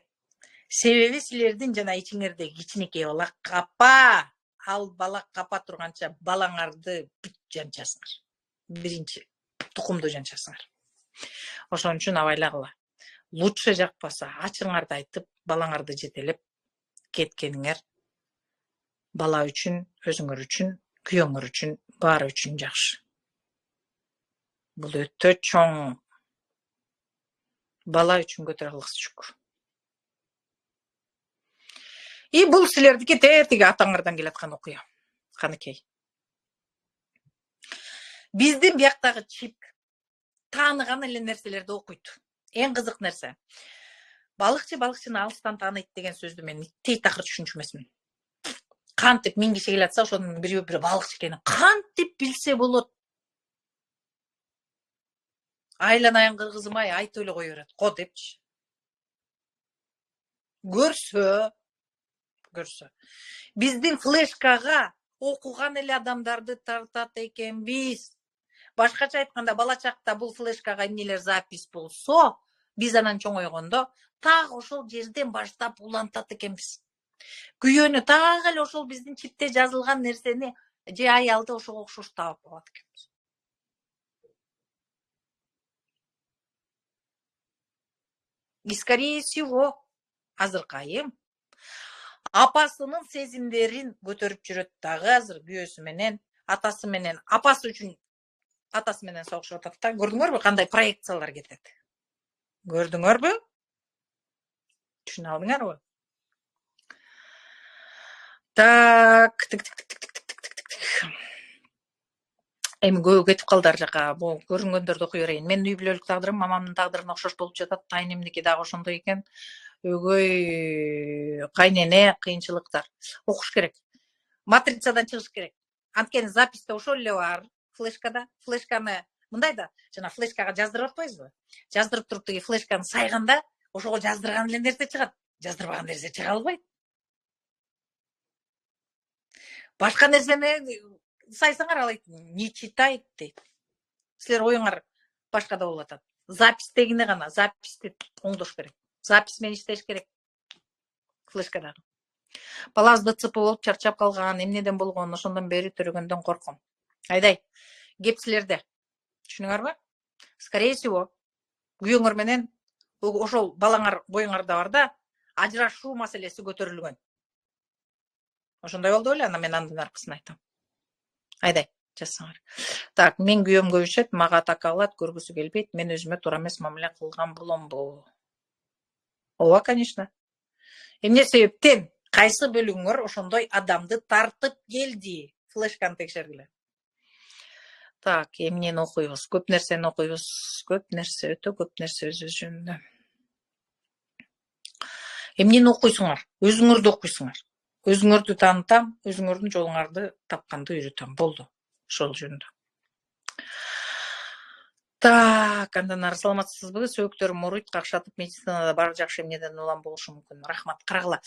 Себеби силердин жана ичиңердеги кичинекей бала капа. Ал бала капа турганча балаңарды бүт жанчасыңар. Биринчи тукумду жанчасыңар. Ошон үчүн абайлагыла. Лучше жакпаса ачыңарды айтып, балаңарды жетелеп кеткениңер бала үчүн, өзүңөр үчүн, күйөөңөр үчүн, баары үчүн жакшы. Бул өтө чоң бала үчүн көтөрө алгыс жүк. И бул силердики тетиги атаңардан келаткан окуя. Каныкей. Биздин бияктагы чип тааныган эле нерселерди окуйт. Эң кызык нерсе. Балыкчы балыкчыны алыстан тааныйт деген сөздү мен иттей такыр түшүнчү эмесмин. Кантип 1000 киши келатса, ошонун бир балыкчы экенин кантип билсе болот? Айланайын кыргызым ай, айтып эле кое берет. Ко депчи. Көрсө. Биздин флешкага окуган эле адамдарды тартат экенбиз. Башкача айтканда, бала чакта бул флешкага эмнелер запись болсо, биз анан чоңойгондо так ошол жерден баштап улантат экенбиз. Күйөөнү так эле ошол биздин чипте жазылган нерсени же аялды ошого окшош таап алат экенбиз. И скорее всего, азыркайым апасынын сезимдерин көтөрүп жүрөт дагы азыр күйөөсү менен, атасы менен, апасы үчүн атасы менен согушуп атат да. Көрдүңөрбү кандай проекциялар кетет? Көрдүңөрбү? Түшүнө алдыңарбы? Так, эми көбү кетип калды ар жака. Бул көрүнгөндөрдү окуй берейин. Менин үй бүлөлүк тагдырым мамамдын тагдырына окшош болуп жатат. Тайнемдики дагы ошондой экен. Өгөй кайнене, кыйынчылыктар. Окуш керек. Матрицадан чыгыш керек. Анткени записьте ошол эле бар. Флешкада. Флешканы мындай да, жана флешкага жаздырып атпайсызбы? Жаздырып туруп тиги флешканы сайганда, ошого жаздырган эле нерсе чыгат. Жаздырбаган нерсе чыга албайт. Башка нерсени сайсаңар ал не читает дейт. Силер оюңар башкада болуп атат. Запистегине гана, записти оңдош керек. Запись менен иштеш керек. Флешкадагы. Балабыз ДЦП болуп чарчап калган, эмнеден болгон, ошондон бери төрөгөндөн корком. Айдай, кеп силерде. Түшүнүңөрбү? Скорее всего, күйөөңөр менен ошол балаңар боюңарда бар да, ажырашуу маселеси көтөрүлгөн. Ошондой болду беле, анан мен андан аркысын айтам. Айдай, жазсаңар. Так, мен күйөөм көбүшөт, мага така кылат, көргүсү келбейт, мен өзүмө туура эмес мамиле кылган боломбу? Ооба, конечно. Эмне себептен кайсы бөлүгүңөр ошондой адамды тартып келди? Флешканы текшергиле. Так, эмнени окуйбуз? Көп нерсени окуйбуз. Көп нерсе, өтө көп нерсе өзүбүз жөнүндө. Эмнени окуйсуңар? Өзүңөрдү окуйсуңар. Өзүңөрдү таанытам, өзүңөрдүн жолуңарды тапканды үйрөтөм. Болду. Ошол жөнүндө. Так, андан ары саламатсызбы? Сөөктөрүм ооруйт, какшатып медицинада бар жакшы эмнеден улам болушу мүмкүн. Рахмат. Карагыла.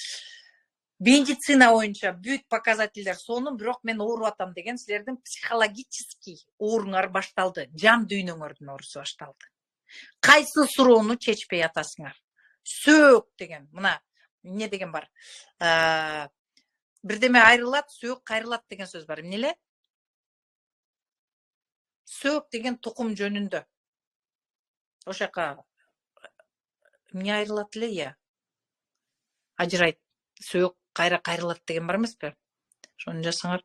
Медицина боюнча бүт показательдер сонун, бирок мен ооруп атам деген силердин психологический ооруңар башталды. Жан дүйнөңөрдүн оорусу башталды. Кайсы суроону чечпей атасыңар? Сөөк деген, мына эмне деген бар? Бирдеме айрылат, сөөк кайрылат деген сөз бар. Эмне эле? Сөөк деген тукум жөнүндө. Ошол жака эмне айрылат эле, я? Ажырайт. Сөөк кайрылат деген бар эмеспи? Ошону жазсаңар.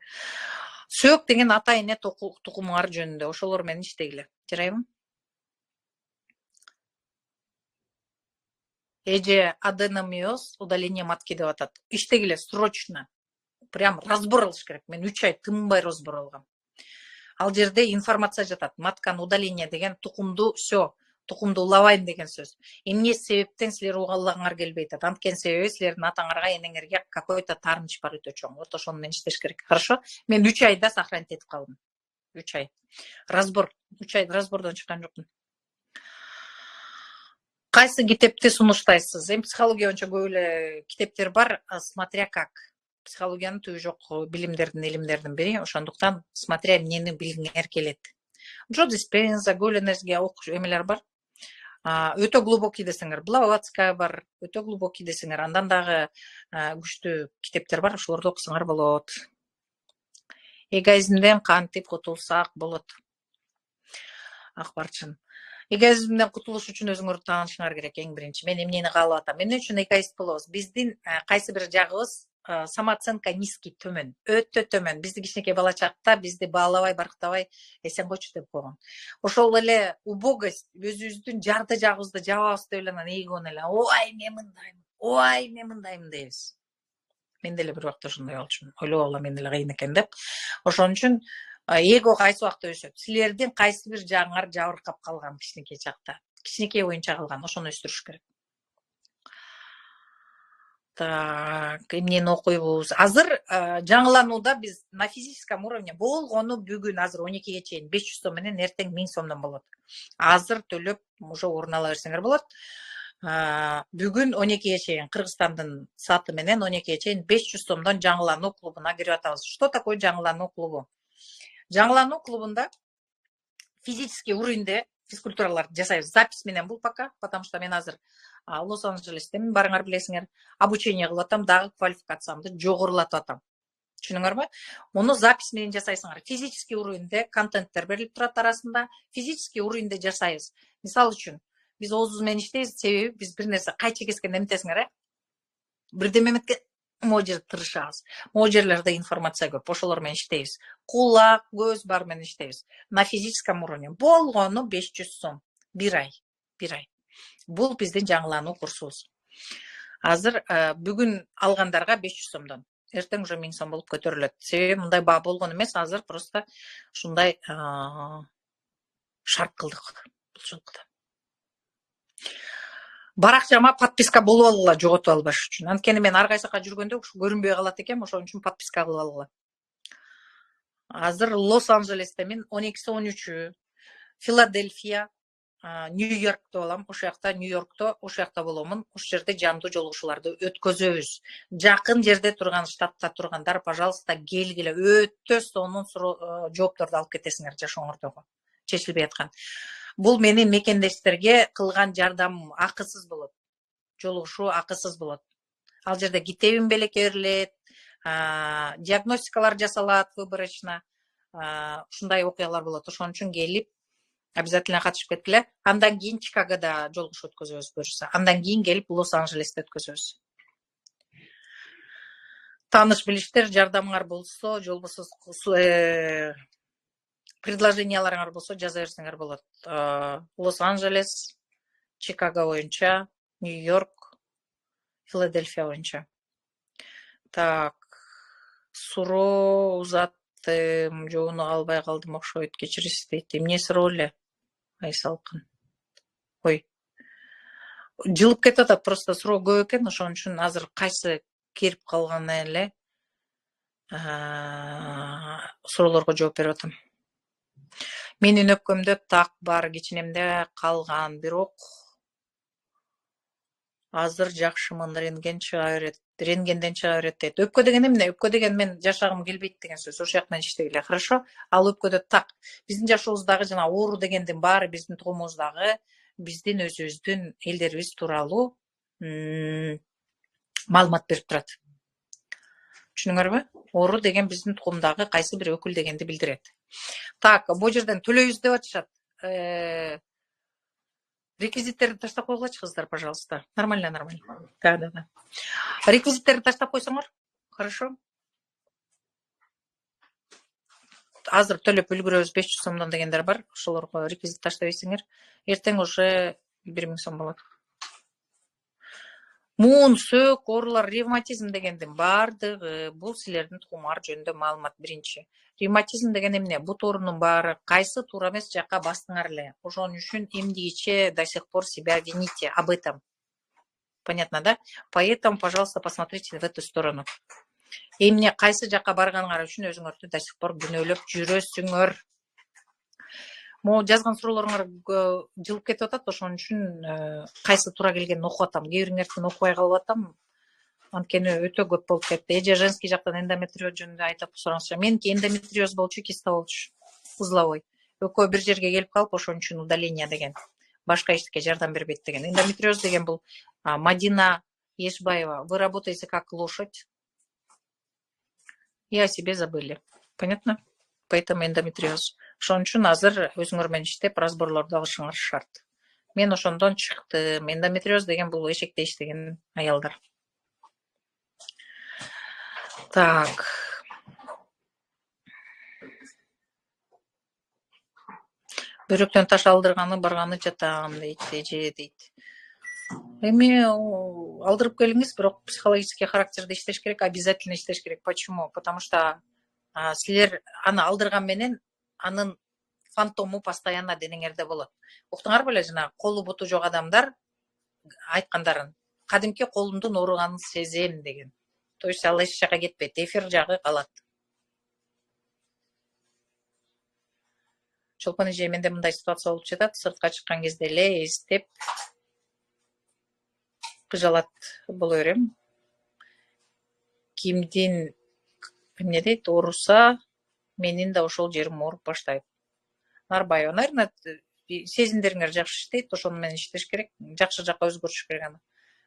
Сөөк деген ата эне тукумуңар жөнүндө. Ошолор менен иштегиле. Жарайбы? Эже аденомиоз, удаление матки деп атат. Иштегиле срочно. Прям разбор алыш керек. Мен 3 ай тынбай разбор алгам. Ал жерде информация жатат. Матканы удаление деген тукумду всё, тукумду улабайм деген сөз. Эмне себептен силер угаллагыңар келбей атат? Анткени себеби силердин атаңарга, энеңерге какой-то таарынч бар өтө чоң. Вот ошону менен иштеш керек. Хорошо? Мен 3 айда сохранить этип калдым. 3 ай. Разбор. 3 айда разбордон чыккан жокмун. Кайсы китепти сунуштайсыз? Психология боюнча көп эле китептер бар, смотря как. Психологиянын түбү жок билимдердин, илимдердин бири. Ошондуктан смотря эмнени билгиңер келет. Джо Диспенза, көп эле нерсеге эмелер бар. Өтө глубокий десеңер, Блаватская бар, өтө глубокий десеңер, андан дагы күчтүү китептер бар, ошолорду окусаңар болот. Эгоизмден кантип кутулсак болот? Акбарчын. Эгоизмден кутулуш үчүн өзүңөрдү таанышыңар керек эң биринчи. Мен эмнени каалап атам? Эмне үчүн эгоист болобуз? Биздин кайсы бир жагыбыз самооценка низкий, төмөн, өтө төмөн. Бизди кичинекей бала чакта бизди баалабай, барктабай, сен койчу деп койгон. Ошол эле убогость, өзүбүздүн жарды жагыбызды жабабыз деп эле анан эгону эле, ой, мен мындаймын, ой, мен мындаймын дейбиз. Мен деле бир убакта ошондой болчумун. Ойлоп алам, мен деле кыйын экен деп. Ошон үчүн эго кайсы убакта өсөт? Силердин кайсы бир жагыңар жабыркап калган кичинекей чакта. Кичинекей боюнча калган, ошону өстүрүш керек. Так, эмнени окуйбуз? Азыр жаңыланууда биз на физическом уровне болгону бүгүн азыр 12ге чейин 500 сом менен эртең 1000 сомдон болот. Азыр төлөп уже орун ала берсеңер болот. Бүгүн 12ге чейин Кыргызстандын сааты менен 12ге чейин 500 сомдон жаңылануу клубуна кирип атабыз. Что такое жаңылануу клубу? Жаңылануу клубунда физический уровеньде физкультураларды жасайбыз. Запись менен бул пока, потому что мен азыр Лос-Анджелестемин, барыңар билесиңер. Обучение кылып атам, дагы квалификациямды жогорулатып атам. Түшүнүңөрбү? Муну запись менен жасайсыңар. Физический уровеньде контенттер берилип турат арасында, физический уровеньде жасайбыз. Мисалы үчүн, биз оозубуз менен иштейбиз, себеби биз бир нерсе кайчы кескенде эмнетесиңер, бирдеме эметке могу жерде тырышабыз. Могу жерлерде информация көп, ошолор менен иштейбиз. Кулак, көз бар менен иштейбиз. На физическом уровне болгону 500 сом. Бир ай. Бул биздин жаңылануу курсубуз. Азыр бүгүн алгандарга 500 сомдон. Эртең уже 1000 сом болуп көтөрүлөт. Себеби мындай баа болгон эмес, азыр просто ушундай шарт кылдык бул жолкуда. Баракчама подписка болуп алгыла, жоготуп албаш үчүн. Анткени мен ар кайсыка жүргөндө ушу көрүнбөй калат экенмин, ошон үчүн подписка кылып алгыла. Азыр Лос-Анджелестемин 12-13, Филадельфия, Нью-Йоркто болом, ошол жакта боломун. Ошол жерде жандуу жолугушууларды өткөзөбүз. Жакын жерде турган, штатта тургандар, пожалуйста, келгиле. Өтө сонун жоопторду алып кетесиңер жашооңордогу. Чечилбей аткан. Бул менин мекендештерге кылган жардамым акысыз болот. Жолугушуу акысыз болот. Ал жерде китебим белекке берилет, диагностикалар жасалат выборочно. Ушундай окуялар болот. Ошон үчүн келип обязательно катышып кеткиле. Андан кийин Чикагода жолугушуу өткөзөбүз буюрса. Андан кийин келип Лос-Анджелесте өткөзөбүз. Тааныш билиштер жардамыңар болсо, же болбосо предложенияларыңар болсо жаза берсеңер болот. Лос-Анджелес, Чикаго боюнча, Нью-Йорк, Филадельфия боюнча. Так, суроо узаттым, жоону албай калдым окшойт, кечирисиз дейт. Эмне суроо эле? Айсалкын. Ой, жылып кетип атат, просто суроо көп экен, ошон үчүн азыр кайсы кирип калган эле суроолорго жооп берип атам. Менин өпкөмдө так бар, кичинемде калган, бирок азыр жакшымын, рентгенден чыга берет дейт. Өпкө деген эмне? Өпкө деген мен жашагым келбейт деген сөз. Ошол жак менен иштегиле, хорошо? Ал өпкөдө так. Биздин жашообуздагы жана оору дегендин баары биздин тугумубуздагы, биздин өзүбүздүн элдерибиз тууралуу маалымат берип турат. Түшүнүңөрбү? Оору деген биздин тукумдагы кайсы бир өкүл дегенди билдирет. Так, бул жерден төлөйбүз деп атышат. Реквизиттерди таштап койгулачы кыздар, пожалуйста. Нормально. Да. Реквизиттерди таштап койсоңор. Хорошо? Азыр төлөп үлгүрөбүз, 500 сомдон дегендер бар. Ошолорго реквизит таштап ийсеңер, эртең уже 1000 сом болот. Муун, сөк, оорулар, ревматизм дегендин баардыгы бул силердин тукумуңар жөнүндө маалымат. Биринчи. Ревматизм деген эмне? Бут оорунун баары кайсы туура эмес жакка бастыңар эле. Ошон үчүн эмдигиче до сих пор себя вините об этом. Понятно, да? Поэтому, пожалуйста, посмотрите в эту сторону. Эмне кайсы жакка барганыңар үчүн өзүңөрдү до сих пор күнөөлөп жүрөсүңөр. Могу жазган суроолоруңар жылып кетип атат, ошон үчүн кайсы туура келгенин окуп атам. Кээ бириңердикин окубай калып атам. Анткени өтө көп болуп кетти. Эже женский жактан эндометриоз жөнүндө айтып сураңызчы. Меники эндометриоз болчу, киста болчу, узловой. Экөө бир жерге келип калып, ошон үчүн удаление деген. Башка эчтеке жардам бербейт деген. Эндометриоз деген бул Мадина Ешбаева. Вы работаете как лошадь. И о себе забыли. Понятно? Поэтому эндометриоз. Ошон үчүн азыр өзүңөр менен иштеп, разборлорду алышыңар шарт. Мен ошондон чыктым. Эндометриоз деген бул эшекте иштеген аялдар. Так. Бөйрөктөн таш алдырганы барганы жатам дейт, эже дейт. Эми алдырып келиңиз, бирок психологический характерде иштеш керек, обязательно иштеш керек. Почему? Потому что силер аны алдырган менен анын фантому постоянно денеңерде болот. Уктуңар беле, жана колу буту жок адамдар айткандарын. Кадимки колумдун ооруганын сезем деген. То есть ал эч жака кетпейт, эфир жагы калат. Чолпон эже, менде мындай ситуация болуп жатат, сыртка чыккан кезде эле эстеп кыжалат боло берем. Кимдин эмне дейт, ооруса, менин да ошол жерим ооруп баштайт. Нарбаева, наверное, сезимдериңер жакшы иштейт, ошону менен иштеш керек. Жакшы жакка өзгөртүш керек аны.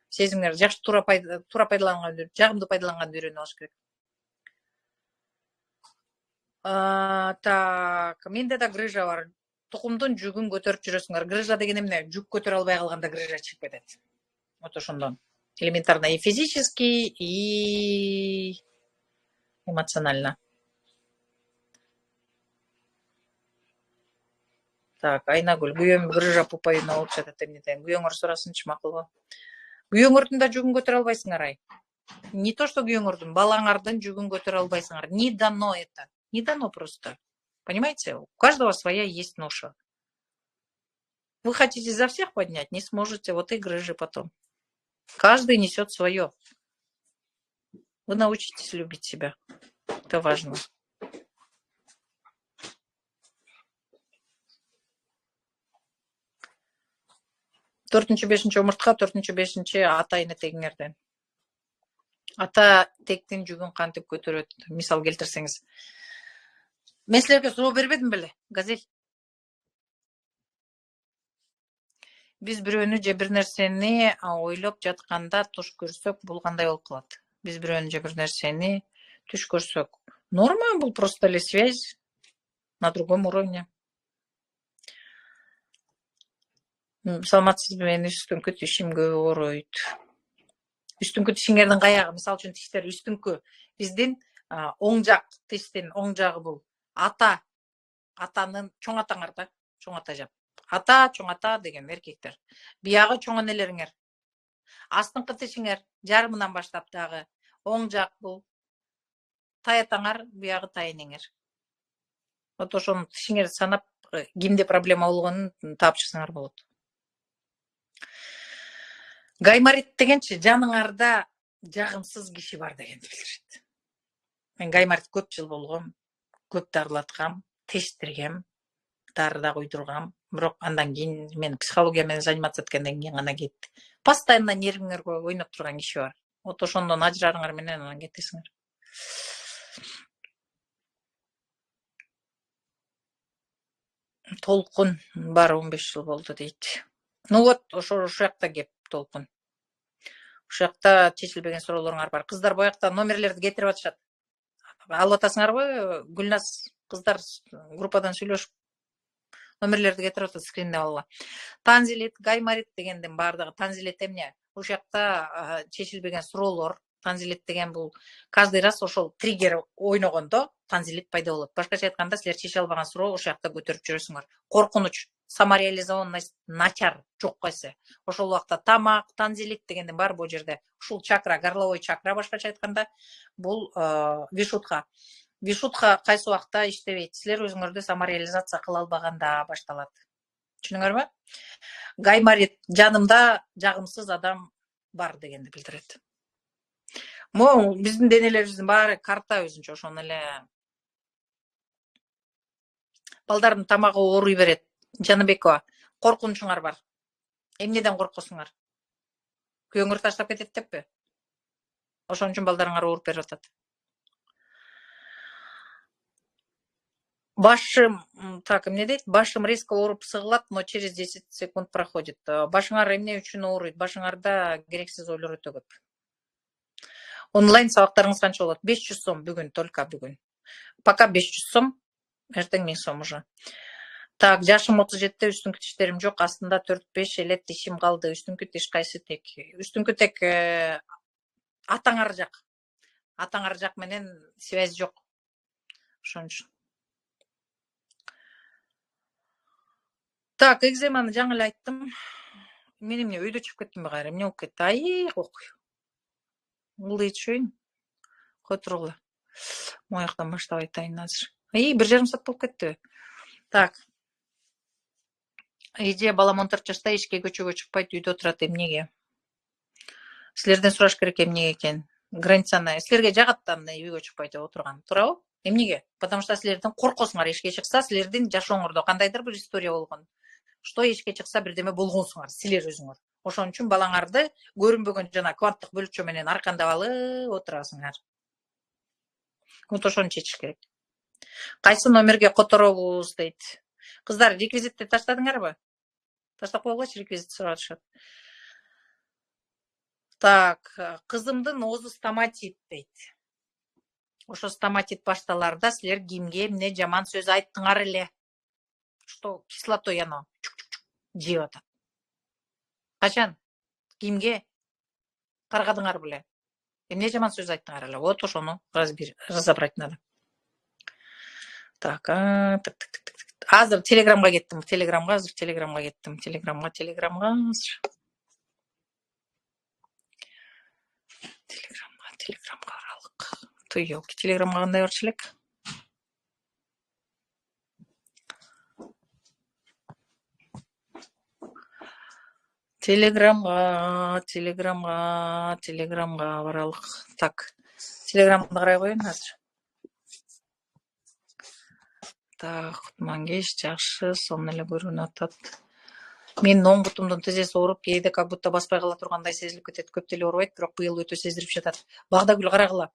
Сезимдер жакшы туура пайдаланганды, жагымдуу пайдаланганды үйрөнүп алыш керек. Так, менде да грыжа бар. Тукумдун жүгүн көтөрүп жүрөсүңөр. Грыжа деген эмне? Жүк көтөрө албай калганда грыжа чыгып кетет. Вот ошондон. Элементарно и физически, и эмоционально. Так, Айнагүл, күйөөм грыжа пупайына болуп жатат эмнеден. Күйөөңөр сурасынчы, макулбу? Күйөөңөрдүн да жүгүн көтөрө албайсыңар, ай. Не то, что күйөөңөрдүн, балаңардын жүгүн көтөрө албайсыңар. Не дано это. Не дано просто. Понимаете? У каждого своя есть ноша. Вы хотите за всех поднять, не сможете, вот и грыжи потом. Каждый несет свое. Вы научитесь любить себя. Это важно. Төртүнчү, бешинчи омуртка, төртүнчү, бешинчи ата эне тегиңерден. Ата тектин жүгүн кантип көтөрөт? Мисал келтирсеңиз. Мен силерге суроо бербедим беле, Газель? Биз бирөөнү же бир нерсени ойлоп жатканда туш көрсөк, бул кандай болуп калат? Биз бирөөнү же бир нерсени туш көрсөк. Норма, бул просто эле связь на другом уровне. Саламатсызбы, менин үстүңкү тишим көп ооруйт. Үстүңкү тишиңердин каягы, мисалы үчүн тиштер үстүңкү биздин оң жак тиштин оң жагы бул атанын чоң атаңар да, чоң ата жап. Ата, чоң ата деген эркектер. Биягы чоң энелериңер. Астыңкы тишиңер жарымынан баштап дагы оң жак бул тай атаңар, биягы тай энеңер. Вот ошону тишиңерди санап, кимде проблема болгонун таап чыксаңар болот. Гайморит дегенчи жаныңарда жагымсыз киши бар дегенди билдирет. Мен гайморит көп жыл болгом, көп дарылаткам, тештиргем, дары да куйдургам, бирок андан кийин мен психология менен заниматься эткенден кийин гана кетти. Постоянно нервиңерге ойноп турган киши бар. Вот ошондон ажырарыңар менен анан кетесиңер. Толкун бар 15 жыл болду дейт. Ну вот ошо жакта кеп толкун. Ошол жакта чечилбеген суроолоруңар бар. Кыздар боякта номерлерди кетирип атышат. Алып атасыңарбы? Гүлназ кыздар группадан сүйлөшүп номерлерди кетирип атат, скриндеп алгыла. Танзилит, гайморит дегендин баардыгы. Танзилит эмне? Ошол жакта чечилбеген суроолор. Танзилит деген бул каждый раз ошол триггер ойногондо танзилит пайда болот. Башкача айтканда силер чече албаган суроо ошол жакта көтөрүп жүрөсүңөр. Коркунуч, самореализованность начар, жок кайсы. Ошол убакта тамак, танзилит дегендин баары бул жерде. Ушул чакра, горловой чакра башкача айтканда бул вишутха. Вишутха кайсы убакта иштебейт? Силер өзүңөрдү самореализация кыла албаганда башталат. Түшүнүңөрбү? Гайморит жанымда жагымсыз адам бар дегенди билдирет. Могу биздин денелерибиздин баары карта өзүнчө ошону эле. Балдардын тамагы ооруй берет. Жаныбекова, коркунучуңар бар. Эмнеден коркосуңар? Күйөөңөр таштап кетет деппи? Ошон үчүн балдарыңар ооруп берип атат. Башым, так, эмне дейт? Башым резко ооруп сыгылат, но через 10 секунд проходит. Башыңар эмне үчүн ооруйт? Башыңарда керексиз ойлор өтө көп. Онлайн сабактарыңыз канча болот? 500 сом бүгүн, только бүгүн. Пока 500 сом, эртең 1000 сом уже. Так, жашым 37-те, үстүңкү тиштерим жок, астында 4-5 эле тишим калды. Үстүңкү тиш кайсы тек? Үстүңкү тек атаңар жак. Атаңар жак менен связь жок. Ошон үчүн. Так, экземаны жаңы эле айттым. Мен эмне өйдө чыгып кеттимби кайра? Эмне болуп кетти? Ай, окуй. Ылдый түшөйүн. Кой тургула. Мояктан баштап айтайын азыр. Ай, 1,5 саат болуп кетти. Так. Эже балам 14 жашта, ишке көчөгө чыкпайт, үйдө турат, эмнеге? Силерден сураш керек эмнеге экен. Границаны силерге жагат да мындай үйгө чыкпайт деп отурган. Туурабы? Эмнеге? Потому что силерден коркосуңар, эшикке чыкса, силердин жашооңордо кандайдыр бир история болгон. Что эшикке чыкса бирдеме болгонсуңар, силер өзүңөр. Ошон үчүн балаңарды көрүнбөгөн жана кванттык бөлүкчө менен аркандап алып отурасыңар. Вот ошону чечиш керек. Кайсы номерге которобуз дейт. Кыздар, реквизитти таштадыңарбы? Таштап койгулачы, реквизит сурап атышат. Так, кызымдын оозу стоматит дейт. Ошо стоматит башталарда силер кимге эмне жаман сөз айттыңар эле? Что кислотой оно жеп атат. Качан? Кимге? Каргадыңар беле? Эмне жаман сөз айттыңар эле? Вот ошону разобрать надо. Так, азыр телеграмга кеттим. Телеграмга кеттим. Телеграмга азыр. Телеграмга аралык. Той ёлки, телеграмга кандай барчу элек? Телеграмга баралык. Так, телеграмды карай коеюн азыр. Так, мангеш жакшы, сонун эле көрүнүп атат. Менин оң бутумдун тизеси ооруп, кээде как будто баспай кала тургандай сезилип кетет. Көп деле оорубайт, бирок быйыл өтө сездирип жатат. Багдагүл карагыла.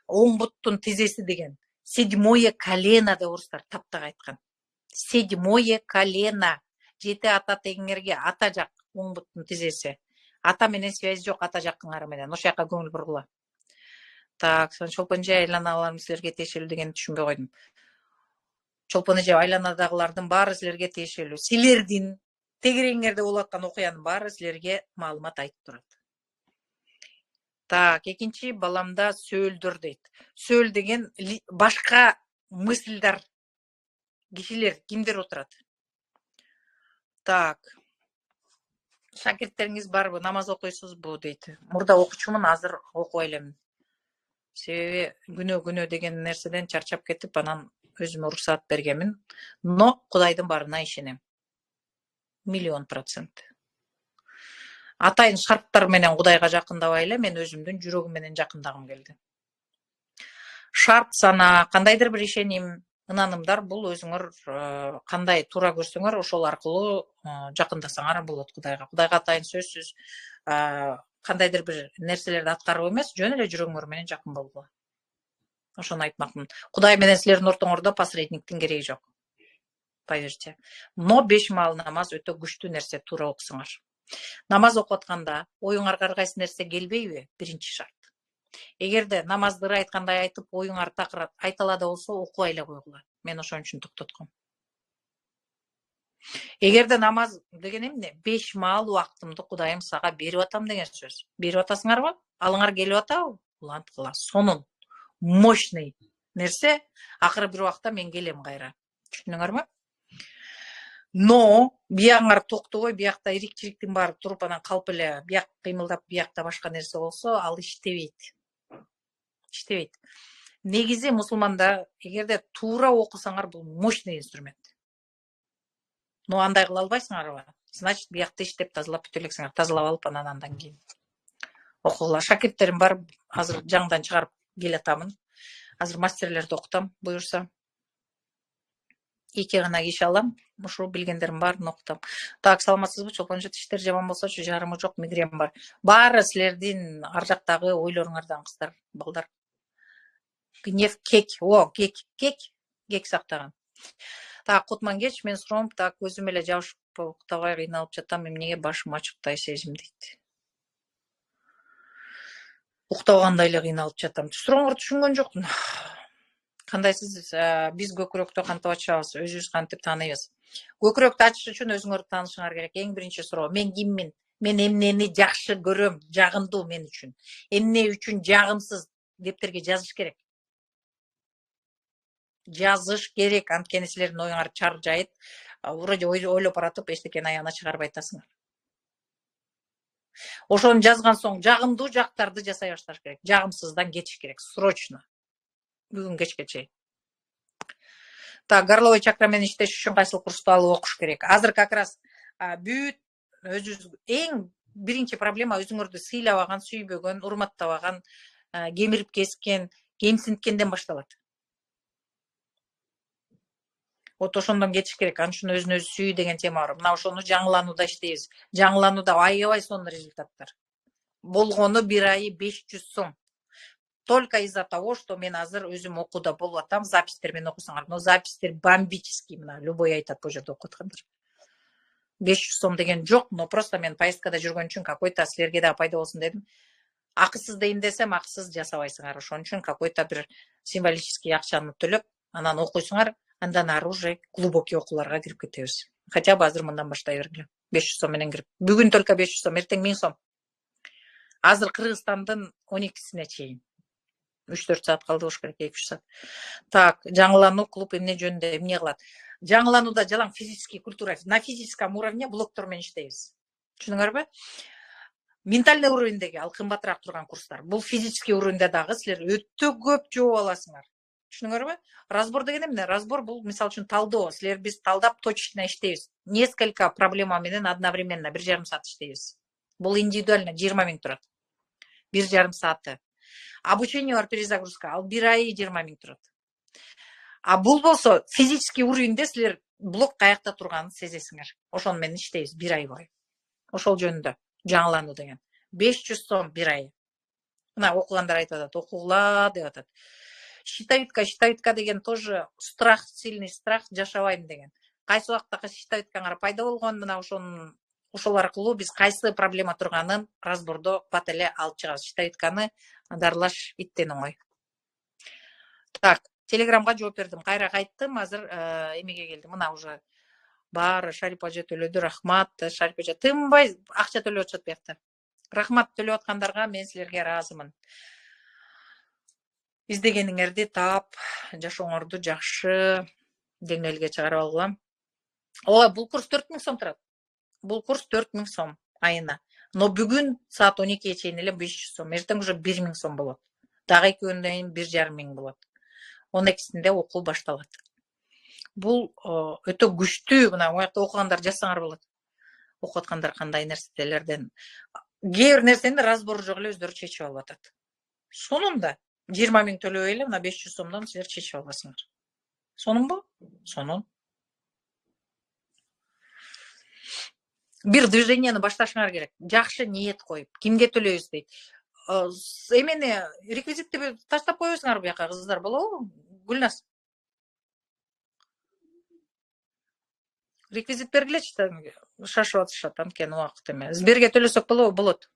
Оң буттун тизеси деген 7-е колено деп орустар таптак айткан. 7-е колено. 7 ата тегиңерге ата жак оң буттун тизеси. Ата менен связь жок, ата жакыңар менен. Ошол жака көңүл бургула. Так, чолпон эже айланаларым силерге тиешелүү дегенди түшүнбөй койдум. Чолпон эже айланадагылардын баары силерге тиешелүү. Силердин тегереңерде болуп аткан окуянын баары силерге маалымат айтып турат. Так, экинчи баламда сөөлдөр дейт. Сөөл деген башка мысльдар, кишилер, кимдер отурат? Так, шакирттериңиз барбы, намаз окуйсузбу дейт. Мурда окучумун, азыр окубай элемин. Себеби күнөө деген нерседен чарчап кетип, анан өзүмө уруксаат бергенмин. Но Кудайдын барына ишенем. 1,000,000%. Атайын шарттар менен Кудайга жакындабай эле, мен өзүмдүн жүрөгүм менен жакындагым келди. Шарт сана, кандайдыр бир ишеним, ынанымдар бул өзүңөр кандай туура көрсөңөр, ошол аркылуу жакындасаңар болот Кудайга. Кудайга атайын сөзсүз кандайдыр бир нерселерди аткарып эмес, жөн эле жүрөгүңөр менен жакын болгула. Ошону айтмакмын. Кудай менен силердин ортоңордо посредниктин кереги жок. Поверьте. Но 5 маал намаз өтө күчтүү нерсе, туура окусуңар. Намаз окуп атканда оюңарга ар кайсы нерсе келбейби? Биринчи шарт. Эгерде намаздыр айткандай айтып, оюңар такыр айтала да болсо, окубай эле койгула. Мен ошон үчүн токтотком. Эгерде намаз деген эмне? 5 маал убактымды Кудайым сага берип атам деген сөз. Берип атасыңарбы? Алыңар келип атабы? Улант кыла. Сонун мощный нерсе, акыры бир убакта мен келем кайра. Түшүнүңөрбү? Но биягыңар токтобой, биякта ирик-чириктин баары туруп, анан калп эле бияк кыймылдап, биякта башка нерсе болсо, ал иштебейт. Иштебейт. Негизи мусулманда эгерде туура окусаңар, бул мощный инструмент. Но андай кыла албайсыңарбы? Значит, биякты иштеп тазалап бүтө элексиңер. Тазалап алып, андан кийин окугула. Шакирттерим бар, азыр жаңдан чыгарып келатамын. Азыр мастерлерди окутам, буюрса. 2 гана киши алам. Ушул билгендерим баарын окутам. Так, саламатсызбы? Чолпонжо, иштер жаман болсочу, жарымы жок, мигрен бар. Баары силердин ар жактагы ойлоруңардан, кыздар, балдар. Гнев, кек, кек сактаган. Так, Кутман кеч, мен суроом, так, өзүм эле жабышып уктабай кыйналып жатам, эмнеге башым ачыктай сезим дейт. Уктабагандай эле кыйналып жатам. Сурооңорду түшүнгөн жокмун. Кандайсыз? Биз көкүрөктү кантип ачабыз, өзүбүз кантип тааныйбыз? Көкүрөктү ачыш үчүн өзүңөрдү таанышыңар керек. Эң биринчи суроо, мен киммин? Мен эмнени жакшы көрөм, жагымдуу мен үчүн? Эмне үчүн жагымсыз? Дептерге жазыш керек. Жазыш керек, анткени силердин оюңар чаржайт. Вроде ойлоп баратып, эчтекени аягына чыгарып айтасыңар. Ошону жазган соң жагымдуу жактарды жасай башташ керек. Жагымсыздан кетиш керек, срочно. Бүгүн кечке чейин. Так, горловой чакра менен иштеш үчүн кайсыл курсту алып окуш керек? Азыр как раз бүт өзүңүз эң биринчи проблема өзүңөрдү сыйлабаган, сүйбөгөн, урматтабаган, кемирип кескен, кемсинткенден башталат. Вот ошондон кетиш керек. Анын үчүн өзүн өзү сүйүү деген тема бар. Мына ошону жаңыланууда иштейбиз. Жаңыланууда аябай сонун результаттар. Болгону 1 айы 500 сом. Только из-за того, что мен азыр өзүм окууда болуп атам, запистер менен окусаңар. Но запистер бомбический, мына любой айтат бул жерде окуп аткандар. 500 сом деген жок, но просто мен поездкада жүргөн үчүн какой-то силерге да пайда болсун дедим. Акысыз дейин десем, акысыз жасабайсыңар. Ошон үчүн какой-то бир символический акчаны төлөп, анан окуйсуңар, андан ары уже глубокий окууларга кирип кетебиз. Хотя бы азыр мындан баштай бергиле. 500 сом менен кирип. Бүгүн только 500 сом, эртең 1000 сом. Азыр Кыргызстандын 12-сине чейин. 3-4 саат калды болуш керек, 2-3 саат. Так, жаңылануу клуб эмне жөнүндө эмне кылат? Жаңыланууда жалаң физический культура, на физическом уровне блоктор менен иштейбиз. Түшүнүңөрбү? Ментальный уровендеги ал кымбатыраак турган курстар. Бул физический уровенде дагы силер өтө көп жооп аласыңар. Түшүнүңөрбү? Разбор деген эмне? Разбор бул мисалы үчүн талдоо. Силер биз талдап точечно иштейбиз. Несколько проблема менен одновременно 1,5 саат иштейбиз. Бул индивидуально 20 000 турат. 1,5 сааты. Обучение бар, перезагрузка. Ал 1 айы 20 000 турат. А бул болсо физический уровенде силер блок каякта турганын сезесиңер. Ошону менен иштейбиз 1 ай бою. Ошол жөнүндө жаңылануу деген. 500 сом 1 ай. Мына окугандар айтып атат, окугула деп атат. Щитовидка деген тоже страх, сильный страх, жашабайм деген. Кайсы убакта щитовидкаңар пайда болгон, мына ошол аркылуу биз кайсы проблема турганын разбордо бат эле алып чыгабыз. Щитовидканы дарылаш иттен оңой. Так, телеграмга жооп бердим. Кайра кайттым, азыр эмеге келдим. Мына уже баары Шарипа эже төлөдү, рахмат. Шарипа эже тынбай акча төлөп атышат буякта. Рахмат төлеп аткандарга мен силерге ыраазымын. Издегениңерди таап, жашооңорду жакшы деңгээлге чыгарып алгыла. Ооба, бул курс 4000 сом турат. Бул курс 4000 сом айына. Но бүгүн саат 12-ге чейин эле 500 сом, эртең уже 1000 сом болот. Дагы 2 күндөн кийин 1500 болот. 12-синде окуу башталат. Бул өтө күчтүү, мына буякта окугандар жазсаңар болот. Окуп аткандар кандай нерселерден. Кээ бир нерсени разбору жок эле өздөрү чечип алып атат. Сонун да 20 000 төлөбөй эле мына 500 сомдон силер чечип албасыңар. Сонунбу? Сонун. Бир движениени башташыңар керек. Жакшы ниет коюп, кимге төлөйбүз дейт. Эмени реквизитти таштап коебузуңар буяка кыздар, болобу? Гүлназ. Реквизит бергилечи, шашып атышат, анткени убакыт эме. Сберге төлөсөк болобу? Болот.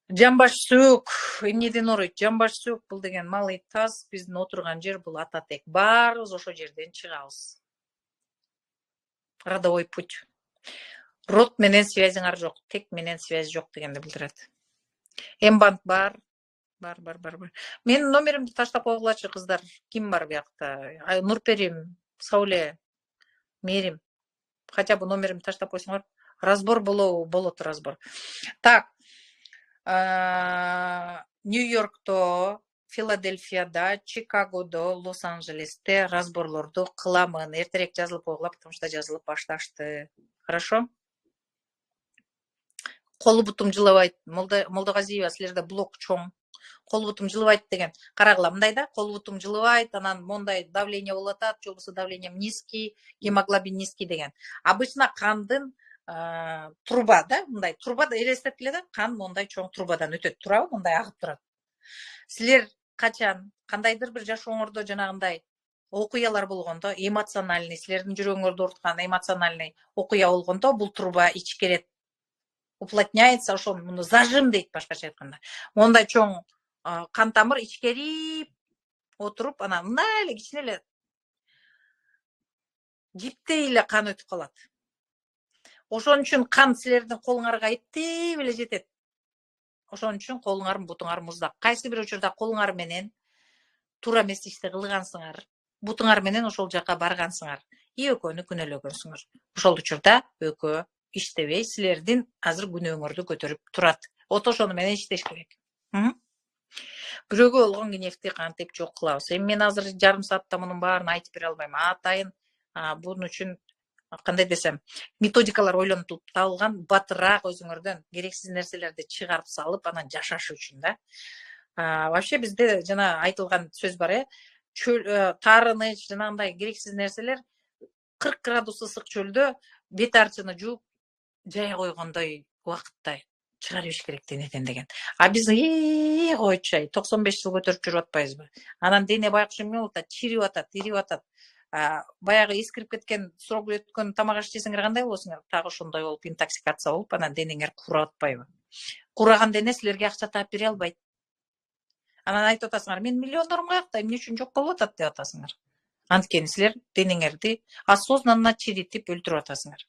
Жамбаш сөөк, эмнеден ооруйт? Жамбаш сөөк бул деген малый таз, биздин отурган жер бул Ататек. Баарыбыз ошо жерден чыгабыз. Родовой путь. Род менен связиңар жок, тек менен связь жок дегенди билдирет. Мбанк бар. Менин номеримди таштап койгулачы кыздар. Ким бар буякта? Нурперим, Сауле, Мерим. Хотя бы номеримди таштап койсоңор. Разбор болот разбор. Так. Нью-Йоркто, Филадельфияда, Чикагодо, Лос-Анджелесте разборлорду кыламын. Эртерээк жазылып койгула, потому что жазылып башташты. Хорошо? Колу бутум жылабайт. Молдогазиева, силерде блок чоң. Колу бутум жылабайт деген. Карагыла, мындай да, колу бутум жылабайт, анан мондай давление болуп атат, же болбосо давлением низкий, гемоглобин низкий деген. Обычно кандын труба, да, мындай трубада элестеткиле да, кан мондай чоң трубадан өтөт, турабы, мындай агып турат. Силер качан кандайдыр бир жашооңордо жанагындай окуялар болгондо, эмоциональный, силердин жүрөгүңөрдү ооруткан эмоциональный окуя болгондо бул труба ичкерет, уплотняется, ошо муну зажим дейт башкача айтканда. Мондай чоң кан тамыр ичкерип отуруп, анан мындай эле кичине эле жиптей эле кан өтүп калат. Ошон үчүн кан силердин колуңарга эптеп эле жетет. Ошон үчүн колуңар, бутуңар муздак. Кайсы бир учурда колуңар менен туура эмес ишти кылгансыңар, бутуңар менен ошол жака баргансыңар, и экөөнү күнөөлөгөнсүңөр. Ошол учурда экөө иштебей силердин азыр күнөөңөрдү көтөрүп турат. Вот ошону менен иштеш керек. Бирөөгө болгон гневди кантип жок кылабыз? Эми мен азыр жарым саатта мунун баарын айтып бере албайм. Атайын бунун үчүн кандай десем, методикалар ойлонуп табылган, батыраак өзүңөрдөн керексиз нерселерди чыгарып салып, анан жашаш үчүн да. Вообще бизде жана айтылган сөз бар, тарыныч, жанагындай керексиз нерселер 40 градус ысык чөлдө бет арчыны жууп жая койгондой убакытта чыгарып иш керек денеден деген. Биз койчу 95 жыл көтөрүп жүрүп атпайбызбы? Анан дене байкуш эмне болуп атат? Чирип атат, ирип атат. Баягы эскирип кеткен, срок өткөн тамак аш жесеңер кандай болосуңар? Так ошондой болуп, интоксикация болуп, анан денеңер курап атпайбы? Кураган дене силерге акча таап бере албайт. Анан айтып атасыңар, мен миллиондорум каякта, эмне үчүн жок болуп атат деп атасыңар. Анткени силер денеңерди осознанно чиритип өлтүрүп атасыңар.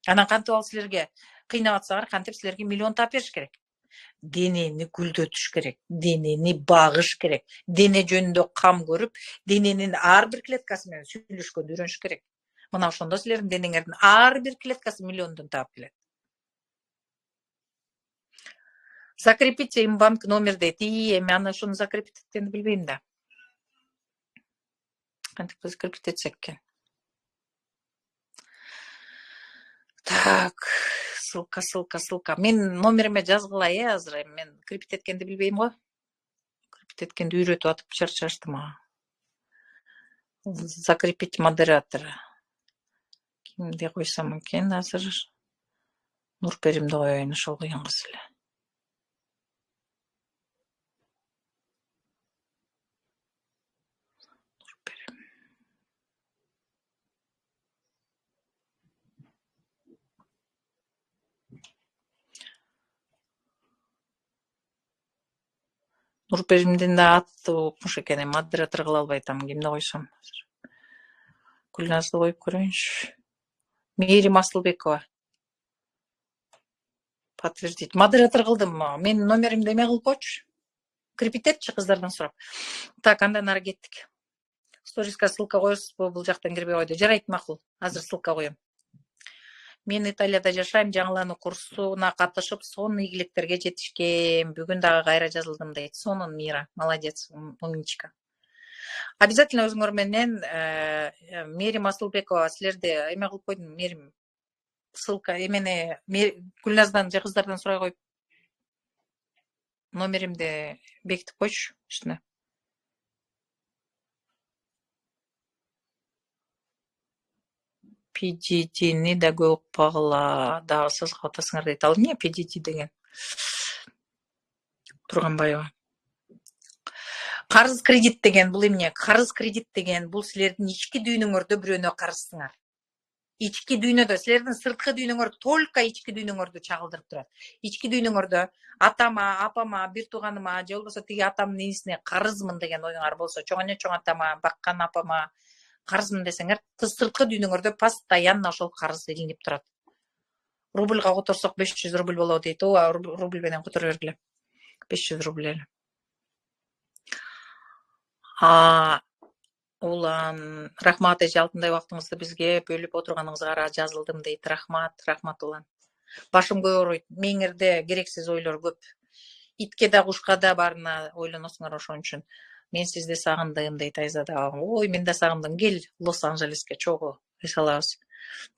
Анан кантип алып силерге кыйнап атсаңар, кантип силерге миллион таап бериш керек? Денени гүлдөтүш керек, денени багыш керек, дене жөнүндө кам көрүп, дененин ар бир клеткасы менен сүйлөшкөндү үйрөнүш керек. Мына ошондо силердин денеңердин ар бир клеткасы миллиондон таап келет. Закрепите имбанк номер дейт. Эми аны ошону закрепить эткенди билбейм да. Кантип закрепить этсек экен? Так, ссылка. Мен номериме жазгыла, азыр мен крепит эткенди билбейм го. Крепит эткенди үйрөтүп атып чарчаштым. Закрепить модератора. Кимди койсом экен азыр? Нурперимди коеюн, ошол кыйын кыз эле. Нурперимдин да аты окмуш экен, модератор кыла албай атам, кимди койсом азыр. Гүлназды коюп көрөйүнчү. Мээрим Асылбекова. подтвердить. Модератор кылдым. Менин номеримди эме кылып койчу. Крепить этчи кыздардан сурап. Так, андан ары кеттик. Сториска ссылка коесузбу? Бул жактан кирбей койду. Жарайт, макул. Азыр ссылка коем. Мен Италияда жашайм, жаңылануу курсуна катышып, сонун ийгиликтерге жетишкем. Бүгүн дагы кайра жазылдым дейт. Сонун Мира. Молодец, умничка. Обязательно өзүңөр менен Мерим Асылбекова силерди эме кылып койдум. Мерим ссылка эмени Гүлназдан же кыздардан сурай коюп номеримди бекитип койчу үстүнө. PDD-ни да көп укпагыла, дагы сызга атасыңар дейт. Ал эмне PDD деген? Турганбаева. Карыз кредит деген бул эмне? Карыз кредит деген бул силердин ички дүйнөңөрдө бирөөнө карызсыңар. Ички дүйнөдө силердин сырткы дүйнөңөр только ички дүйнөңөрдү чагылдырып турат. Ички дүйнөңөрдө атама, апама, бир тууганыма же болбосо тиги атамдын инисине карызмын деген оюңар болсо, чоң атама, баккан апама карызмын десеңер, сырткы дүйнөңөрдө постоянно ошол карыз илинип турат. Рубльга которсок 500 рубль болот дейт. Ооба, рубль менен которо бергиле. 500 рубль эле. Улан, рахмат эже, алтындай убактыңызды бизге бөлүп отурганыңызга жазылдым дейт. Рахмат Улан. Башым көп ооруйт. Мээңерде керексиз ойлор көп. Итке да, кушка да баарына ойлоносуңар, ошон үчүн. Мен сизди сагындым дейт Айзада. Ой, мен да сагындым. Кел Лос-Анджелеске чогуу эс алабыз.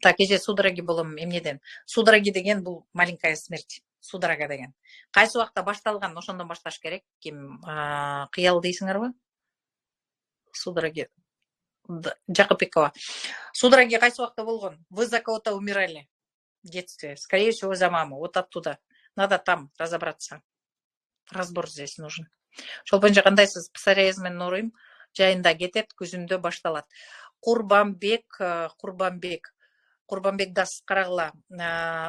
Так, эже судороги болом эмнеден. Судороги деген бул маленькая смерть. Судорога деген. Кайсы убакта башталган, ошондон башташ керек. Ким кыял дейсиңерби? Судороги. Жакыпбекова. Судороги кайсы убакта болгон? Вы за кого-то умирали в детстве. Скорее всего, за маму. Вот оттуда. Надо там разобраться. Разбор здесь нужен. Ошол боюнча кандайсыз? Псориаз менен ооруйм. Жайында кетет, күзүндө башталат. Курбанбек Дас, карагыла.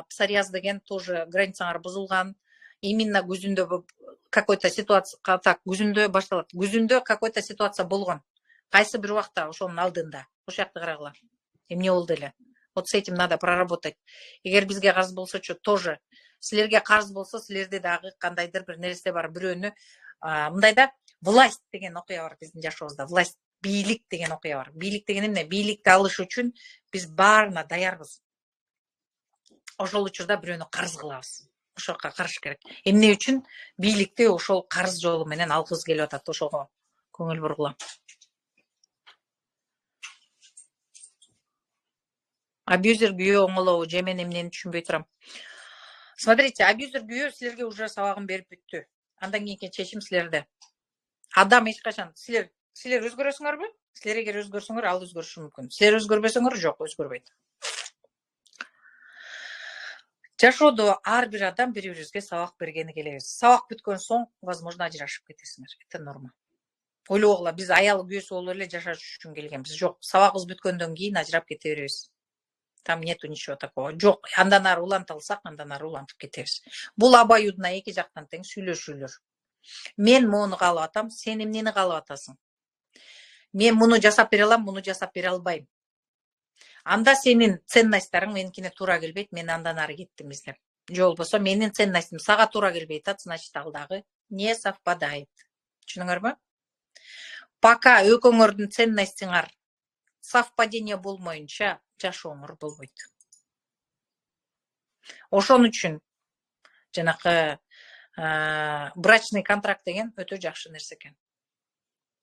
Псориаз деген тоже границаңар бузулган. Именно күзүндө какой-то ситуация, так, күзүндө башталат. Күзүндө какой-то ситуация болгон. Кайсы бир убакта ошонун алдында. Ошол жакты карагыла. Эмне болду эле? Вот с этим надо проработать. Эгер бизге карыз болсочу, тоже силерге карыз болсо, силерде дагы кандайдыр бир нерсе бар. Бирөөнү мындайда власть деген окуя бар биздин жашообузда. Власть, бийлик деген окуя бар. Бийлик деген эмне? Бийликти алыш үчүн биз баарына даярбыз. Ошол учурда бирөөнү карыз кылабыз. Ошого караш керек. Эмне үчүн? Бийликти ошол карыз жолу менен алгыбыз келип атат. Ошого көңүл бургула. Абьюзер күйөө оңолобу же мен эмнени түшүнбөй турам. Смотрите, абьюзер күйөө силерге уже сабагын берип бүттү. Андан кийинки чечим силерде. Адам эч качан силер өзгөрөсүңөрбү? Силер эгер өзгөрсөңөр, ал өзгөрүшү мүмкүн. Силер өзгөрбөсөңөр, жок, өзгөрбөйт. Жашоодо ар бир адам бири-бирибизге сабак бергени келебиз. Сабак бүткөн соң, возможно, ажырашып кетесиңер. Это норма. Ойлогула, биз аял күйөөсү болуп эле жашаш үчүн келгенбиз. Жок, сабагыбыз бүткөндөн кийин ажырап кете беребиз. Там нету ничего такого. Жок, андан ары уланта алсак, андан ары улантып кетебиз. Бул обоюдно эки жактан тең сүйлөшүүлөр. Мен муну каалап атам, сен эмнени каалап атасың? Мен муну жасап бере алам, муну жасап бере албайм. Анда сенин ценностьтарың меникине туура келбейт, мен андан ары кеттим издеп. Же болбосо менин ценностьтим сага туура келбейт, значит ал дагы не совпадает. Түшүнүңөрбү? Пока экөөңөрдүн ценностьиңар совпадение болмоюнча жашооңор болбойт. Ошон үчүн жанакы брачный контракт деген өтө жакшы нерсе экен.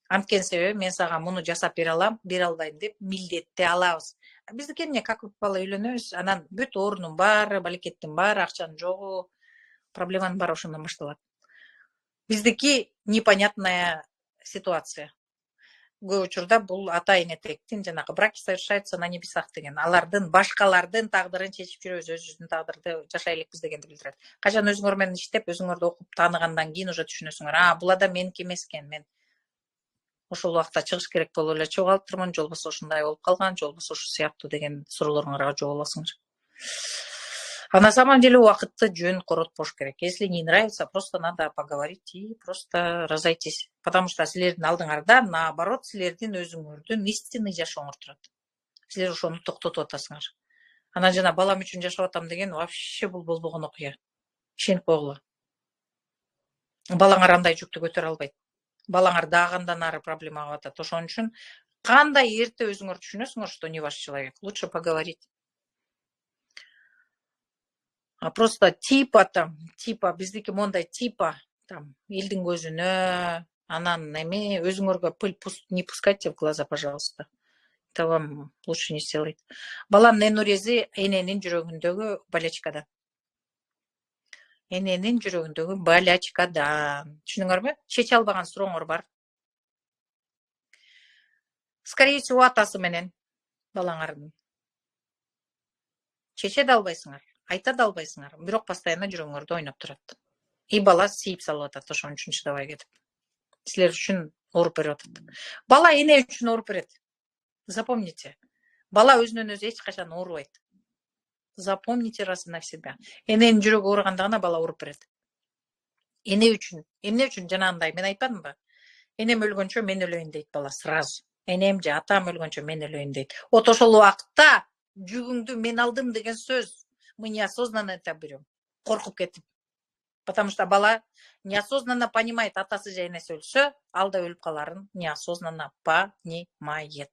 Анткени себеби мен сага муну жасап бере алам, бере албайм деп милдетти алабыз. Биздики эмне, как бала үйлөнөбүз, анан бүт ордунун баары, балекеттин баары, акчанын жогу, проблеманын баары ошондон башталат. Биздики непонятная ситуация. Көп учурда бул ата энетектин жанагы браки совершаются на небесах деген. Алардын башкалардын тагдырын чечип жүрөбүз, өзүбүздүн тагдырды жашай элекпиз дегенди билдирет. Качан өзүңөр менен иштеп, өзүңөрдү окуп тааныгандан кийин уже түшүнөсүңөр. Бул адам меники эмес экен, мен ошол убакта чыгыш керек болуп эле чогалтырмын, же болбосо ушундай болуп калган, же болбосо ушул сыяктуу деген суроолоруңарга жооп аласыңар. А на самом деле убакытты жөн коротпош керек. Если не нравится, просто надо поговорить и просто разойтись. Потому что силердин алдыңарда, наоборот, силердин өзүңөрдүн истинный жашооңор турат. Силер ошону токтотуп атасыңар. Анан жана балам үчүн жашап атам деген вообще бул болбогон окуя. ишенип койгула. Балаңар андай жүктү көтөрө албайт. Балаңар дагы ары проблема кылып атат. Ошон үчүн кандай эрте өзүңөр түшүнөсүңөр, что не ваш человек. Лучше поговорить. А просто типа биздики мондай типа там элдин көзүнө, анан эме өзүңөргө пыль не пускайте в глаза, пожалуйста. Это вам лучше не сделает. Баламдын энурези эненин жүрөгүндөгү болячкадан. Эненин жүрөгүндөгү болячкадан. Түшүнүңөрбү? Чече албаган сурооңор бар. Скорее всего, атасы менен балаңардын. Чече да албайсыңар, айта да албайсыңар, бирок постоянно жүрөгүңөрдө ойноп турат. И бала siiп салып атат, ошон үчүн чыдабай кетип. Силер үчүн ооруп берип атат. Бала эне үчүн ооруп берет. Запомните. Бала өзүнөн өзү эч качан оорубайт. Запомните раз и навсегда. Эненин жүрөгү ооруганда бала ооруп берет. Эне үчүн. Эмне үчүн жанагындай мен айтпадымбы? Энем өлгөнчө мен өлөйүн дейт бала сразу. Энем же атам өлгөнчө мен өлөйүн дейт. Вот ошол убакытта жүгүңдү мен алдым деген сөз. Мы неосознанно это берем. Коркуп кетип. Потому что бала неосознанно понимает, атасы же энеси өлсө, алда өлүп каларын неосознанно понимает.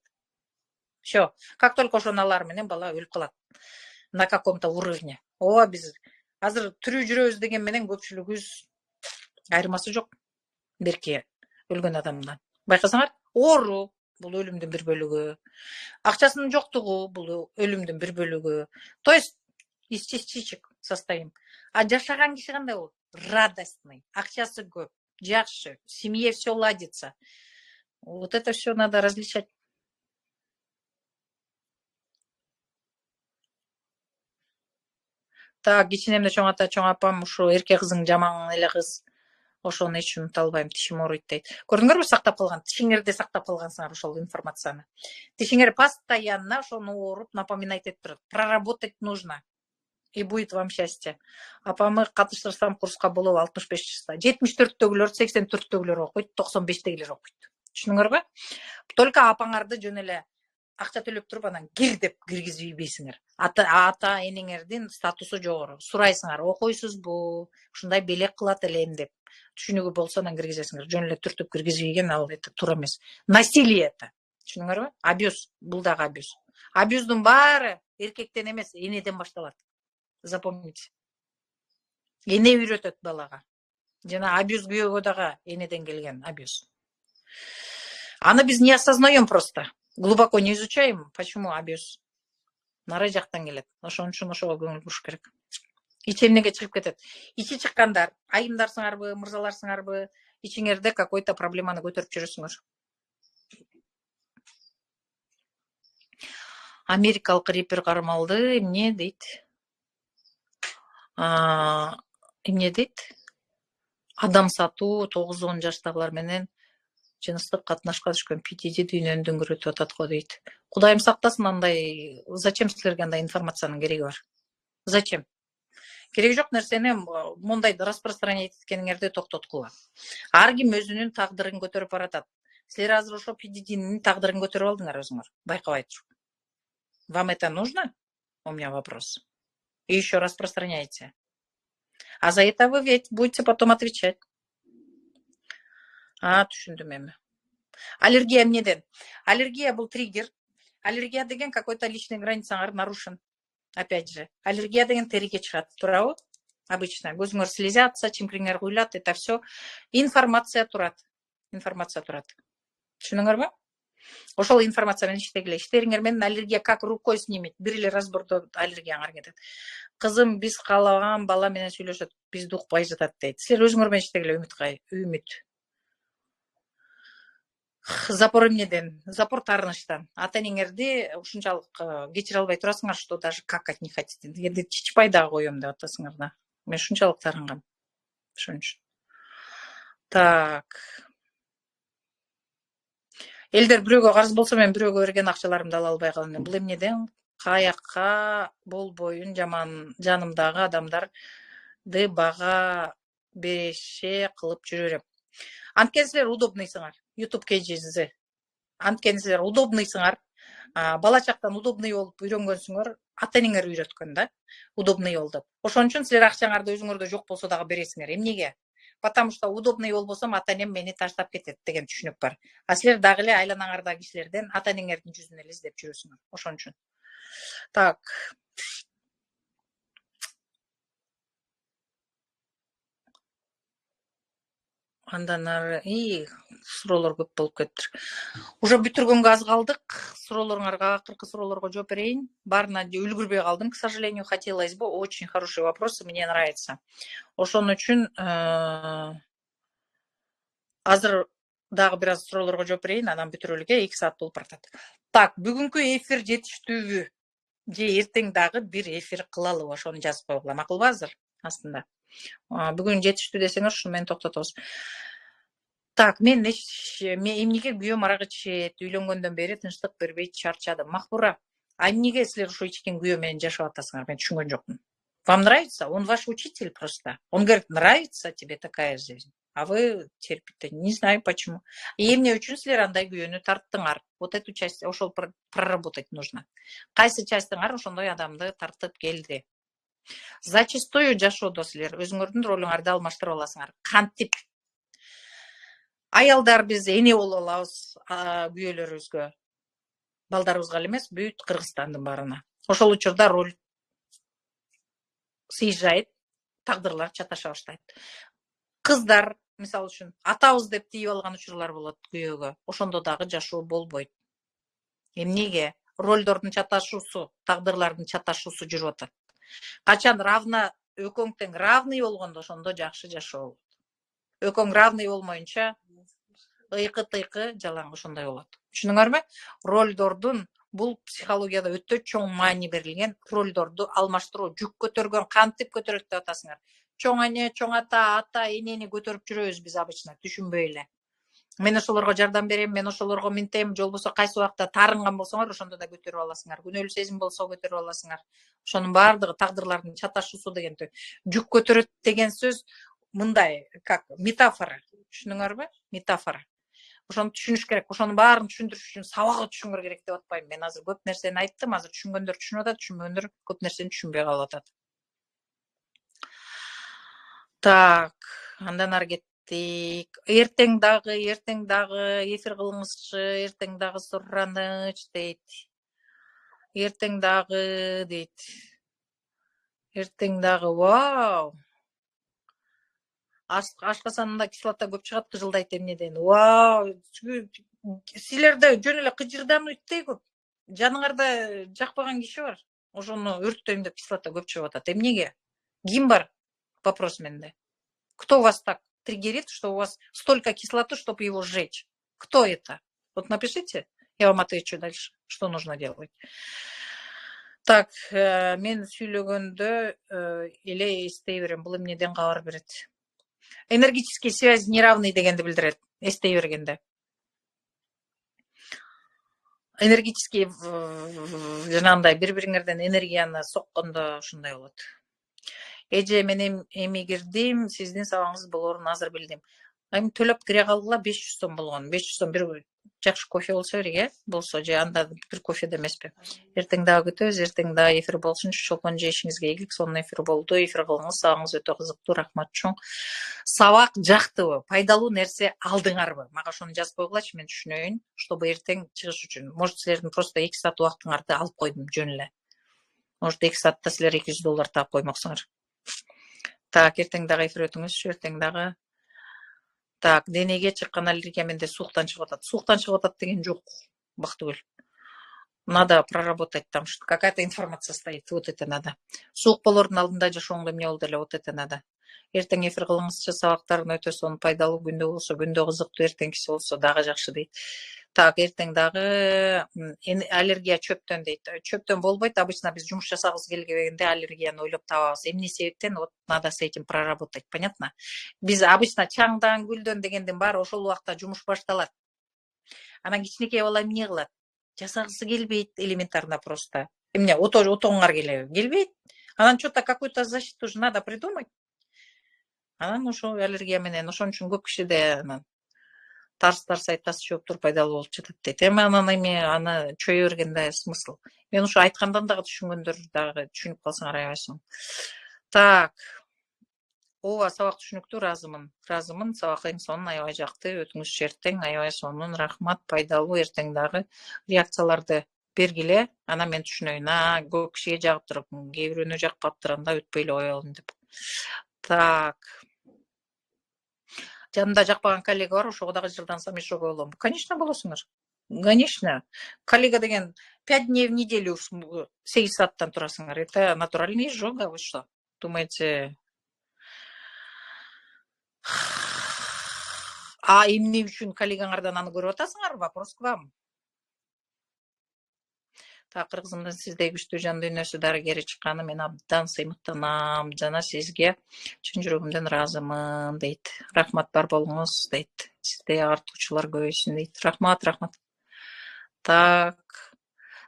Все. Как только ошону алар менен бала өлүп калат. На каком-то уровне. Ооба биз азыр тирүү жүрөбүз деген менен көпчүлүгүбүз айырмасы жок. Берки өлгөн адамдан. Байкасаңар, оору бул өлүмдүн бир бөлүгү. Акчасынын жоктугу бул өлүмдүн бир бөлүгү. То есть из частичек состоим. А жашаган киши кандай болот? Радостный, акчасы көп, жакшы, в семье все ладится. Вот это все надо различать. Так, кичинемде чоң ата, чоң апам, ушу эрке кызың жаман эле кыз. Ошону эч унута албайм, тишим ооруйт дейт. Көрдүңөрбү сактап калган? Тишиңерде сактап калгансыңар ошол информацияны. Тишиңер постоянно ошону ооруп, напоминать этип турат. Проработать нужно. И будет вам счастье. Апамы катыштырсам курска болобу 65 жашта. 74-төгүлөр, 84-төгүлөр окуйт, 95-тегилер окуйт. Түшүнүңөрбү? Только апаңарды жөн эле акча төлөп туруп анан кир деп киргизбейсиңер. Ата энеңердин статусу жогору. Сурайсыңар, окуйсузбу? Ушундай белек кылат элем деп. Түшүнүгү болсо анан киргизесиңер. Жөн эле түртүп киргизбеген ал это туура эмес. Насилие это. Түшүнүңөрбү? Абьюз, бул дагы абьюз. Абьюздун баары эркектен эмес, энеден башталат. Запомните. Эне үйрөтөт балага. Жана абьюз күйөөгө дагы энеден келген абьюз. Аны биз не осознаем просто. Глубоко не изучаем, почему абьюз. Нары жактан келет. Ошон үчүн ошого көңүл буруш керек. Ичемнеге чыгып кетет. Ичи чыккандар, айымдарсыңарбы, мырзаларсыңарбы, ичиңерде какой-то проблеманы көтөрүп жүрөсүңөр. Америкалык репер кармалды, эмне дейт? Эмне дейт? Адам сатуу 9-10 жаштагылар менен жыныстык катнашка түшкөн PTD дүйнөнү дөңгөрөтүп атат го дейт. Кудайым сактасын, андай зачем силерге андай информациянын кереги бар? Зачем? Кереги жок нерсени мондай распространять эткениңерди токтоткула. Ар ким өзүнүн тагдырын көтөрүп баратат. Силер азыр ошо PTDнин тагдырын көтөрүп алдыңар өзүңөр. Байкабайчы. Вам это нужно? У меня вопрос. И еще распространяйте. А за это вы ведь будете потом отвечать. Түшүндүм эми. Аллергия эмнеден? Аллергия бул триггер. Аллергия деген какой-то личный границаңар нарушен. Опять же, аллергия деген териге чыгат, туурабы? Обычно көзүңөр слезятся, чимкириңер куйлат, это все информация турат. Информация турат. Түшүнүңөрбү? Ошол информация менен иштегиле. Иштериңер менен аллергия как рукой снимет. Бир эле разбордо аллергияңар кетет. Кызым биз каалаган бала менен сүйлөшөт, бизди укпай жатат дейт. Силер өзүңөр менен иштегиле, Үмүт. Запор эмнеден? Запор таарынычтан. Ата-энеңерди ушунчалык кечире албай турасыңар, что даже какать не хотите. Энди чичпай дагы коем деп атасыңар да. Мен ушунчалык таарынгам. Ошон үчүн. Так. Элдер бирөөгө карыз болсо, мен бирөөгө берген акчаларымды ала албай калдым. Бул эмнеден? Каякка болбоюн жанымдагы адамдарды бага береше кылып жүрө берем. Анткени силер удобныйсыңар. YouTube KGZ. Анткени силер удобныйсыңар. Бала чактан удобный болуп үйрөнгөнсүңөр, ата энеңер үйрөткөн да, удобный бол деп. Ошон үчүн силер акчаңарды өзүңөрдө жок болсо дагы бересиңер. Эмнеге? Потому что удобный болбосом ата энем мени таштап кетет деген түшүнүк бар. А силер дагы эле айланаңардагы кишилерден ата энеңердин жүзүн эле издеп жүрөсүңөр. Ошон үчүн. Так, андан ары суроолор көп болуп кетиптир. Уже бүтүргөнгө аз калдык. Суроолоруңарга, акыркы суроолорго жооп берейин. Баарына үлгүрбөй калдым, к сожалению. Хотелось бы, очень хорошие вопросы, мне нравится. Ошон үчүн азыр дагы бир аз суроолорго жооп берейин, анан бүтүрөлүккө 2 саат болуп баратат. Так, бүгүнкү эфир жетиштүүбү? Же эртең дагы бир эфир кылалыбы? Ошону жазып койгула. Макулбу азыр? Астында. Бүгүн жетиштүү десеңер, ушу менен токтотобуз. Так, мен эмнеге күйөөм арак ичет, үйлөнгөндөн бери тынчтык бербейт, чарчадым. Махбура, а эмнеге силер ушо ичкен күйөө менен жашап атасыңар? Мен түшүнгөн жокмун. Вам нравится? Он ваш учитель просто. Он говорит, нравится тебе такая жизнь, а вы терпите. Не знаю почему. И эмне үчүн силер андай күйөөнү тарттыңар? Вот эту часть ошол проработать нужно. Кайсы частьыңар ошондой адамды тартып келди? Зачастую жашоодо силер өзүңөрдүн ролуңарды алмаштырып аласыңар. Кантип? Аялдар биз эне болуп алабыз күйөөлөрүбүзгө. Балдарыбызга эле эмес, бүт Кыргызстандын баарына. Ошол учурда роль съезжает, тагдырлар чаташа баштайт. Кыздар, мисалы үчүн, атабыз деп тийип алган учурлар болот күйөөгө. Ошондо дагы жашоо болбойт. Эмнеге? Ролдордун чаташуусу, тагдырлардын чаташуусу жүрүп атат. Качан экөөң тең равный болгондо ошондо жакшы жашоо болот. Экөөң равный болмоюнча ыйкы-тыйкы жалаң ошондой болот. Түшүнүңөрбү? Ролдордун бул психологияда өтө чоң маани берилген. Ролдорду алмаштыруу, жүк көтөргөн, кантип көтөрөт деп атасыңар. Чоң эне, чоң ата энени көтөрүп жүрөбүз биз обычно, түшүнбөй эле. Мен ошолорго жардам берем, мен ошолорго минтем, же болбосо кайсы убакта таарынган болсоңор, ошондо да көтөрүп аласыңар. Күнөөлүү сезим болсо көтөрүп аласыңар. Ошонун баардыгы тагдырлардын чаташуусу дегенди. Жүк көтөрөт деген сөз мындай, как метафора. Түшүнүңөрбү? Метафора. Ошону түшүнүш керек. Ошонун баарын түшүндүрүш үчүн сабагы түшүнгөр керек деп атпайм. Мен азыр көп нерсени айттым. Азыр түшүнгөндөр түшүнүп атат, түшүнбөгөндөр көп нерсени түшүнбөй калып атат. Так, андан ары кеттик. Эртең дагы эфир кылыңызчы, эртең дагы сураныч дейт. Эртең дагы дейт. Эртең дагы, вау. Ашкасанында кислота көп чыгат, кыжылдайт эмнеден. Вау. Силерде жөн эле кыжырдануу итей көп. Жаныңарда жакпаган киши бар. Ошону өрттөйм деп кислота көп чыгып атат. Эмнеге? Ким бар? Вопрос менде. Кто вас так триггерит, что у вас столько кислоты, чтобы его сжечь? Кто это? Вот напишите, я вам отвечу дальше, что нужно делать. Так, мен сүйлөгөндө эле эстей берем. Бул эмнеден кабар берет? Энергетические связи неравный дегенди билдирет. Эстей бергенде. Энергетический жанагындай бири-бириңерден энергияны соккондо ушундай болот. Эже мен эми кирдим, сиздин сабагыңыз болоорун азыр билдим. Эми төлөп кире калгыла 500 сом болгон. 500 сом бир жакшы кофе болсо керек, болсо же анда бир кофе да эмеспи. Эртең дагы күтөбүз, эртең дагы эфир болсунчу. Чолпон жешиңизге ийгилик. Сонун эфир болду. Эфир кылыңыз, сабагыңыз өтө кызыктуу. Рахмат чоң. Сабак жактыбы? Пайдалуу нерсе алдыңарбы? Мага ошону жазып койгулачы, мен түшүнөйүн, чтобы эртең чыгыш үчүн. Может, силердин просто 2 саат убактыңарды алып койдум жөн эле. Может, 2 саатта силер $200 таап коймоксуңар. Так, эртең дагы эфир өтүңүзчү, эртең дагы. Так, денеге чыккан аллергия менде сууктан чыгып атат. Сууктан чыгып атат деген жок, Бактыгүл. Надо проработать там, что какая-то информация стоит, вот это надо. Суук болоордун алдында жашооңдо эмне болду эле, вот это надо. Эртең эфир кылыңызчы, сабактарын өтө сонун пайдалуу, күндө болсо күндө кызыктуу, эртеңкиси болсо дагы жакшы дейт. Так, эртең дагы аллергия чөптөн дейт. Чөптөн болбойт, обычно биз жумуш жасагыбыз келгенде аллергияны ойлоп табабыз. Эмне себептен? Вот надо с этим проработать, понятно? Биз обычно чаңдан, гүлдөн дегендин баары ошол убакта жумуш башталат. Анан кичинекей бала эмне кылат? Жасагысы келбейт, элементарно просто. Эмне, отоңуңар келбейт. Анан что-то какую-то защиту же надо придумать. Анан ошо аллергия менен, ошон үчүн көп кишиде анан тарс айтасы жооп туруп пайдалуу болуп жатат дейт. Эми анан эми аны чөйө бергенде смысл. Мен ушу айткандан дагы түшүнгөндөр дагы түшүнүп калсаңар аябай соң. Так. Ооба, сабак түшүнүктүү, ыраазымын. Ыраазымын, сабак эң сонун аябай жакты. Өтүңүзчү эртең аябай сонун, рахмат, пайдалуу. Эртең дагы реакцияларды бергиле. Анан мен түшүнөйүн. Көп кишиге жагып туруп, кээ бирөөнө жакпаптыр, анда өтпөй эле кое алдым деп. Так. Жанымда жакпаган коллега бар, ошого дагы жырдансам еще болом. Конечно, болосуңар. Конечно. Коллега деген 5 дней в неделю 8 сааттан турасыңар. Это натуральная изжога, вы что? Думаете... А эмне үчүн коллегаңардан аны көрүп атасыңар? Вопрос к вам. Так, кыргызымдын сиздей күчтүү жан дүйнөсү дарыгери чыкканы мен абдан сыймыктанам жана сизге чын жүрөгүмдөн ыраазымын дейт. Рахмат, бар болуңуз дейт. Сиздей артуучулар көбөйсүн дейт. Рахмат. Так,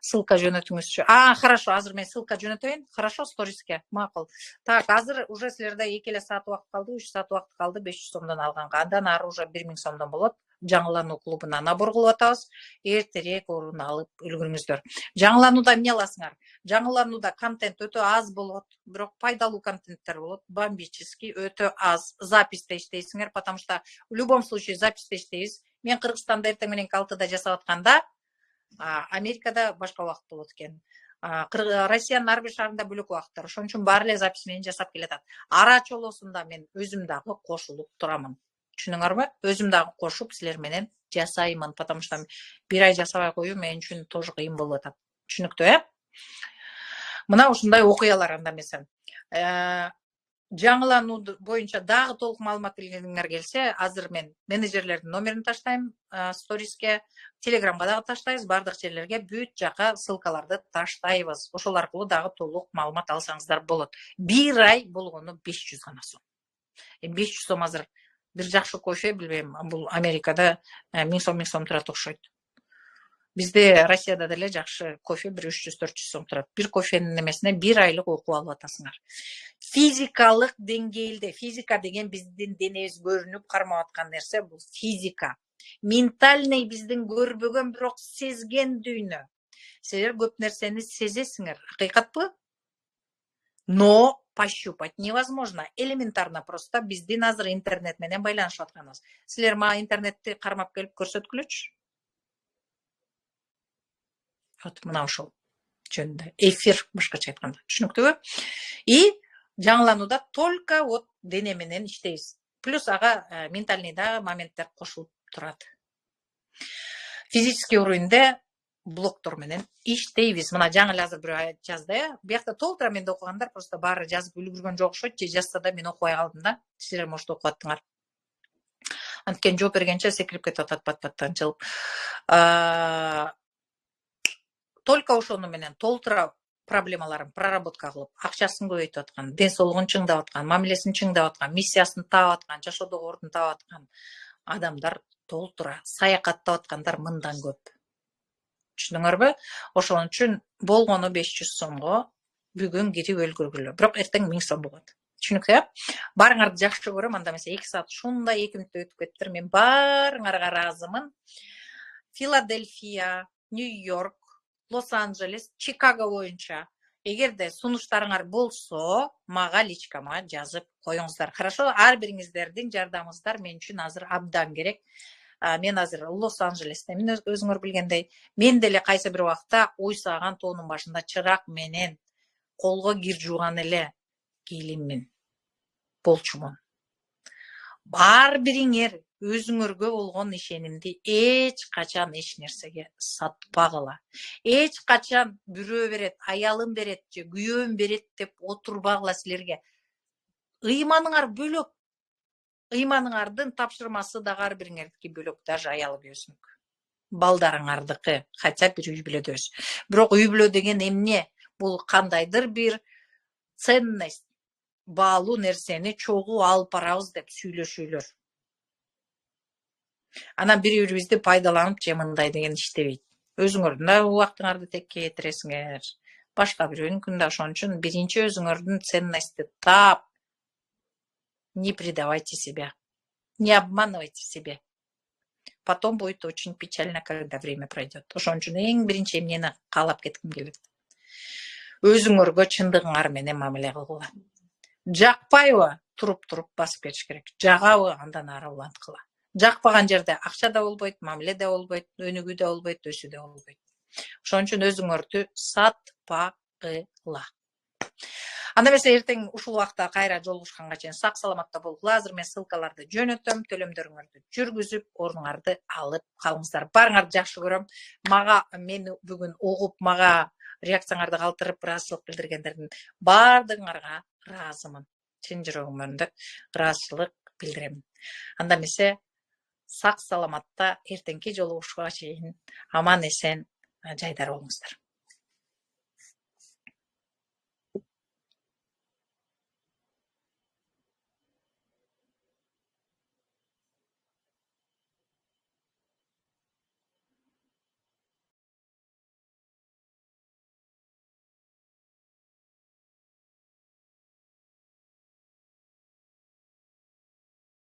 ссылка жөнөтүңүзчү. Хорошо, азыр мен ссылка жөнөтөйүн. Хорошо, сториске. Макул. Так, азыр уже силерде 2 эле саат убакыт калды, 3 саат убакыт калды 500 сомдон алганга. Андан ары уже 1000 сомдон болот. Жаңылануу клубуна набор кылып атабыз. Эртерээк орун алып үлгүрүңүздөр. Жаңыланууда эмне аласыңар? Жаңыланууда контент өтө аз болот, бирок пайдалуу контенттер болот. Бомбический өтө аз. Записьте иштейсиңер, потому что в любом случае записьте иштейбиз. Мен Кыргызстанда эртең мененки 6-да жасап атканда, Америкада башка убакыт болот экен. Россиянын ар бир шаарында бөлөк убакыттар. Ошон үчүн баары эле запись менен жасап келатат. Ара чолоосунда мен өзүм дагы кошулуп турамын. Түшүнүңөрбү? Өзүм дагы кошуп силер менен жасаймын, потому что 1 ай жасабай коюу мен үчүн тоже кыйын болуп атат. Түшүнүктүү, Мына ушундай окуялар анда эмесе. Жаңылануу боюнча дагы толук маалымат билгиңер келсе, азыр мен менеджерлердин номерин таштайм сториске, телеграмга дагы таштайбыз, бардык жерлерге бүт жака ссылкаларды таштайбыз. Ошол аркылуу дагы толук маалымат алсаңыздар болот. 1 ай болгону 500 гана сом. 500 сом азыр бир жакшы кофе, билбейм, бул Америкада 1000 сом турат окшойт. Бизде Россияда деле жакшы кофе 300-400 сом турат. Бир кофенин немесине 1 айлык окуп алып атасыңар. Физикалык деңгээлде, физика деген биздин денебиз көрүнүп кармап аткан нерсе, бул физика. Ментальный биздин көрбөгөн, бирок сезген дүйнө. Силер көп нерсени сезесиңер, акыйкатпы? Но пощупать невозможно. Элементарно просто биздин азыр интернет менен байланышып атканыбыз. Силер мага интернетти кармап келип көрсөткүлөчү. Вот мына ошол жөнүндө эфир, башкача айтканда. Түшүнүктүүбү? И жаңыланууда только вот дене менен иштейбиз. Плюс ага ментальный да моменттер кошулуп турат. Физический уровеньде блоктор менен иштейбиз. Мына жаңы эле азыр бирөө жазды, биякта толтура менде окугандар просто баары жазып үлгүргөн жок окшойт, же жазса да мен окубай калдым да. Силер может окуп аттыңар. Анткени жооп бергенче секирип кетип атат пат-паттан жылып. Только ошону менен толтура проблемаларын проработка кылып, акчасын көбөйтүп аткан, ден соолугун чыңдап аткан, мамилесин чыңдап аткан, миссиясын таап аткан, жашоодогу ордун таап аткан адамдар толтура, саякаттап аткандар мындан көп. Түшүнүңөрбү? Ошон үчүн болгону 500 сомго бүгүн кирип өлгүргүлө. Бирок эртең 1000 сом болот. Түшүнүктүү? Барыңарды жакшы көрөм, анда эмесе 2 саат ушундай 2 мүнөттө өтүп кетиптир. Мен барыңарга ыраазымын. Филадельфия, Нью-Йорк, Лос-Анджелес, Чикаго боюнча эгерде сунуштарыңар болсо, мага личкама жазып коюңуздар. Хорошо? Ар бириңиздердин жардамыңыздар мен үчүн азыр абдан керек. Мен азыр Лос-Анджелестемин, өзүңөр билгендей. Мен деле кайсы бир убакта ойсаган тоонун башында чырак менен колго кир жууган эле келинмин. Болчумун. Бар бириңер өзүңөргө болгон ишенимди эч качан эч нерсеге сатпагыла. Эч качан бирөө берет, аялым берет же күйөөм берет деп отурбагыла силерге. Ыйманыңар бөлөк. Ыйманыңардын тапшырмасы дагы ар бириңердики бөлөк, даже аялы күйөөсүнүкү. Балдарыңардыкы, хотя бир үй бүлөдөбүз. Бирок үй бүлө деген эмне? Бул кандайдыр бир ценность, баалуу нерсени чогуу алып барабыз деп сүйлөшүүлөр. Анан бири-бирибизди пайдаланып же мындай деген иштебейт. Өзүңөрдүн да убактыңарды текке кетиресиңер. Башка бирөөнүкүн да. Ошон үчүн биринчи өзүңөрдүн ценностьти таап, не предавайте себя. Не обманывайте себя. потом будет очень печально, когда время пройдет. Ошон үчүн эң биринчи эмнени каалап кетким келет. Өзүңөргө чындыгыңар менен мамиле кылгыла. Жакпайбы, туруп басып кетиш керек. Жагабы, андан ары уланткыла. Жакпаган жерде акча да болбойт, мамиле да болбойт, өнүгүү да болбойт, өсүү да болбойт. Ошон үчүн өзүңөрдү сатпагыла. Анда эмесе эртең ушул убакта кайра жолугушканга чейин сак саламатта болгула. Азыр мен ссылкаларды жөнөтөм, төлөмдөрүңөрдү жүргүзүп, ордуңарды алып калыңыздар. Баарыңарды жакшы көрөм. Мага мени бүгүн угуп, мага реакцияңарды калтырып, ыраазычылык билдиргендердин баардыгыңарга ыраазымын. Чын жүрөгүмөн ыраазычылык билдирем. Анда эмесе сак саламатта эртеңки жолугушууга чейин аман эсен жайдар болуңуздар.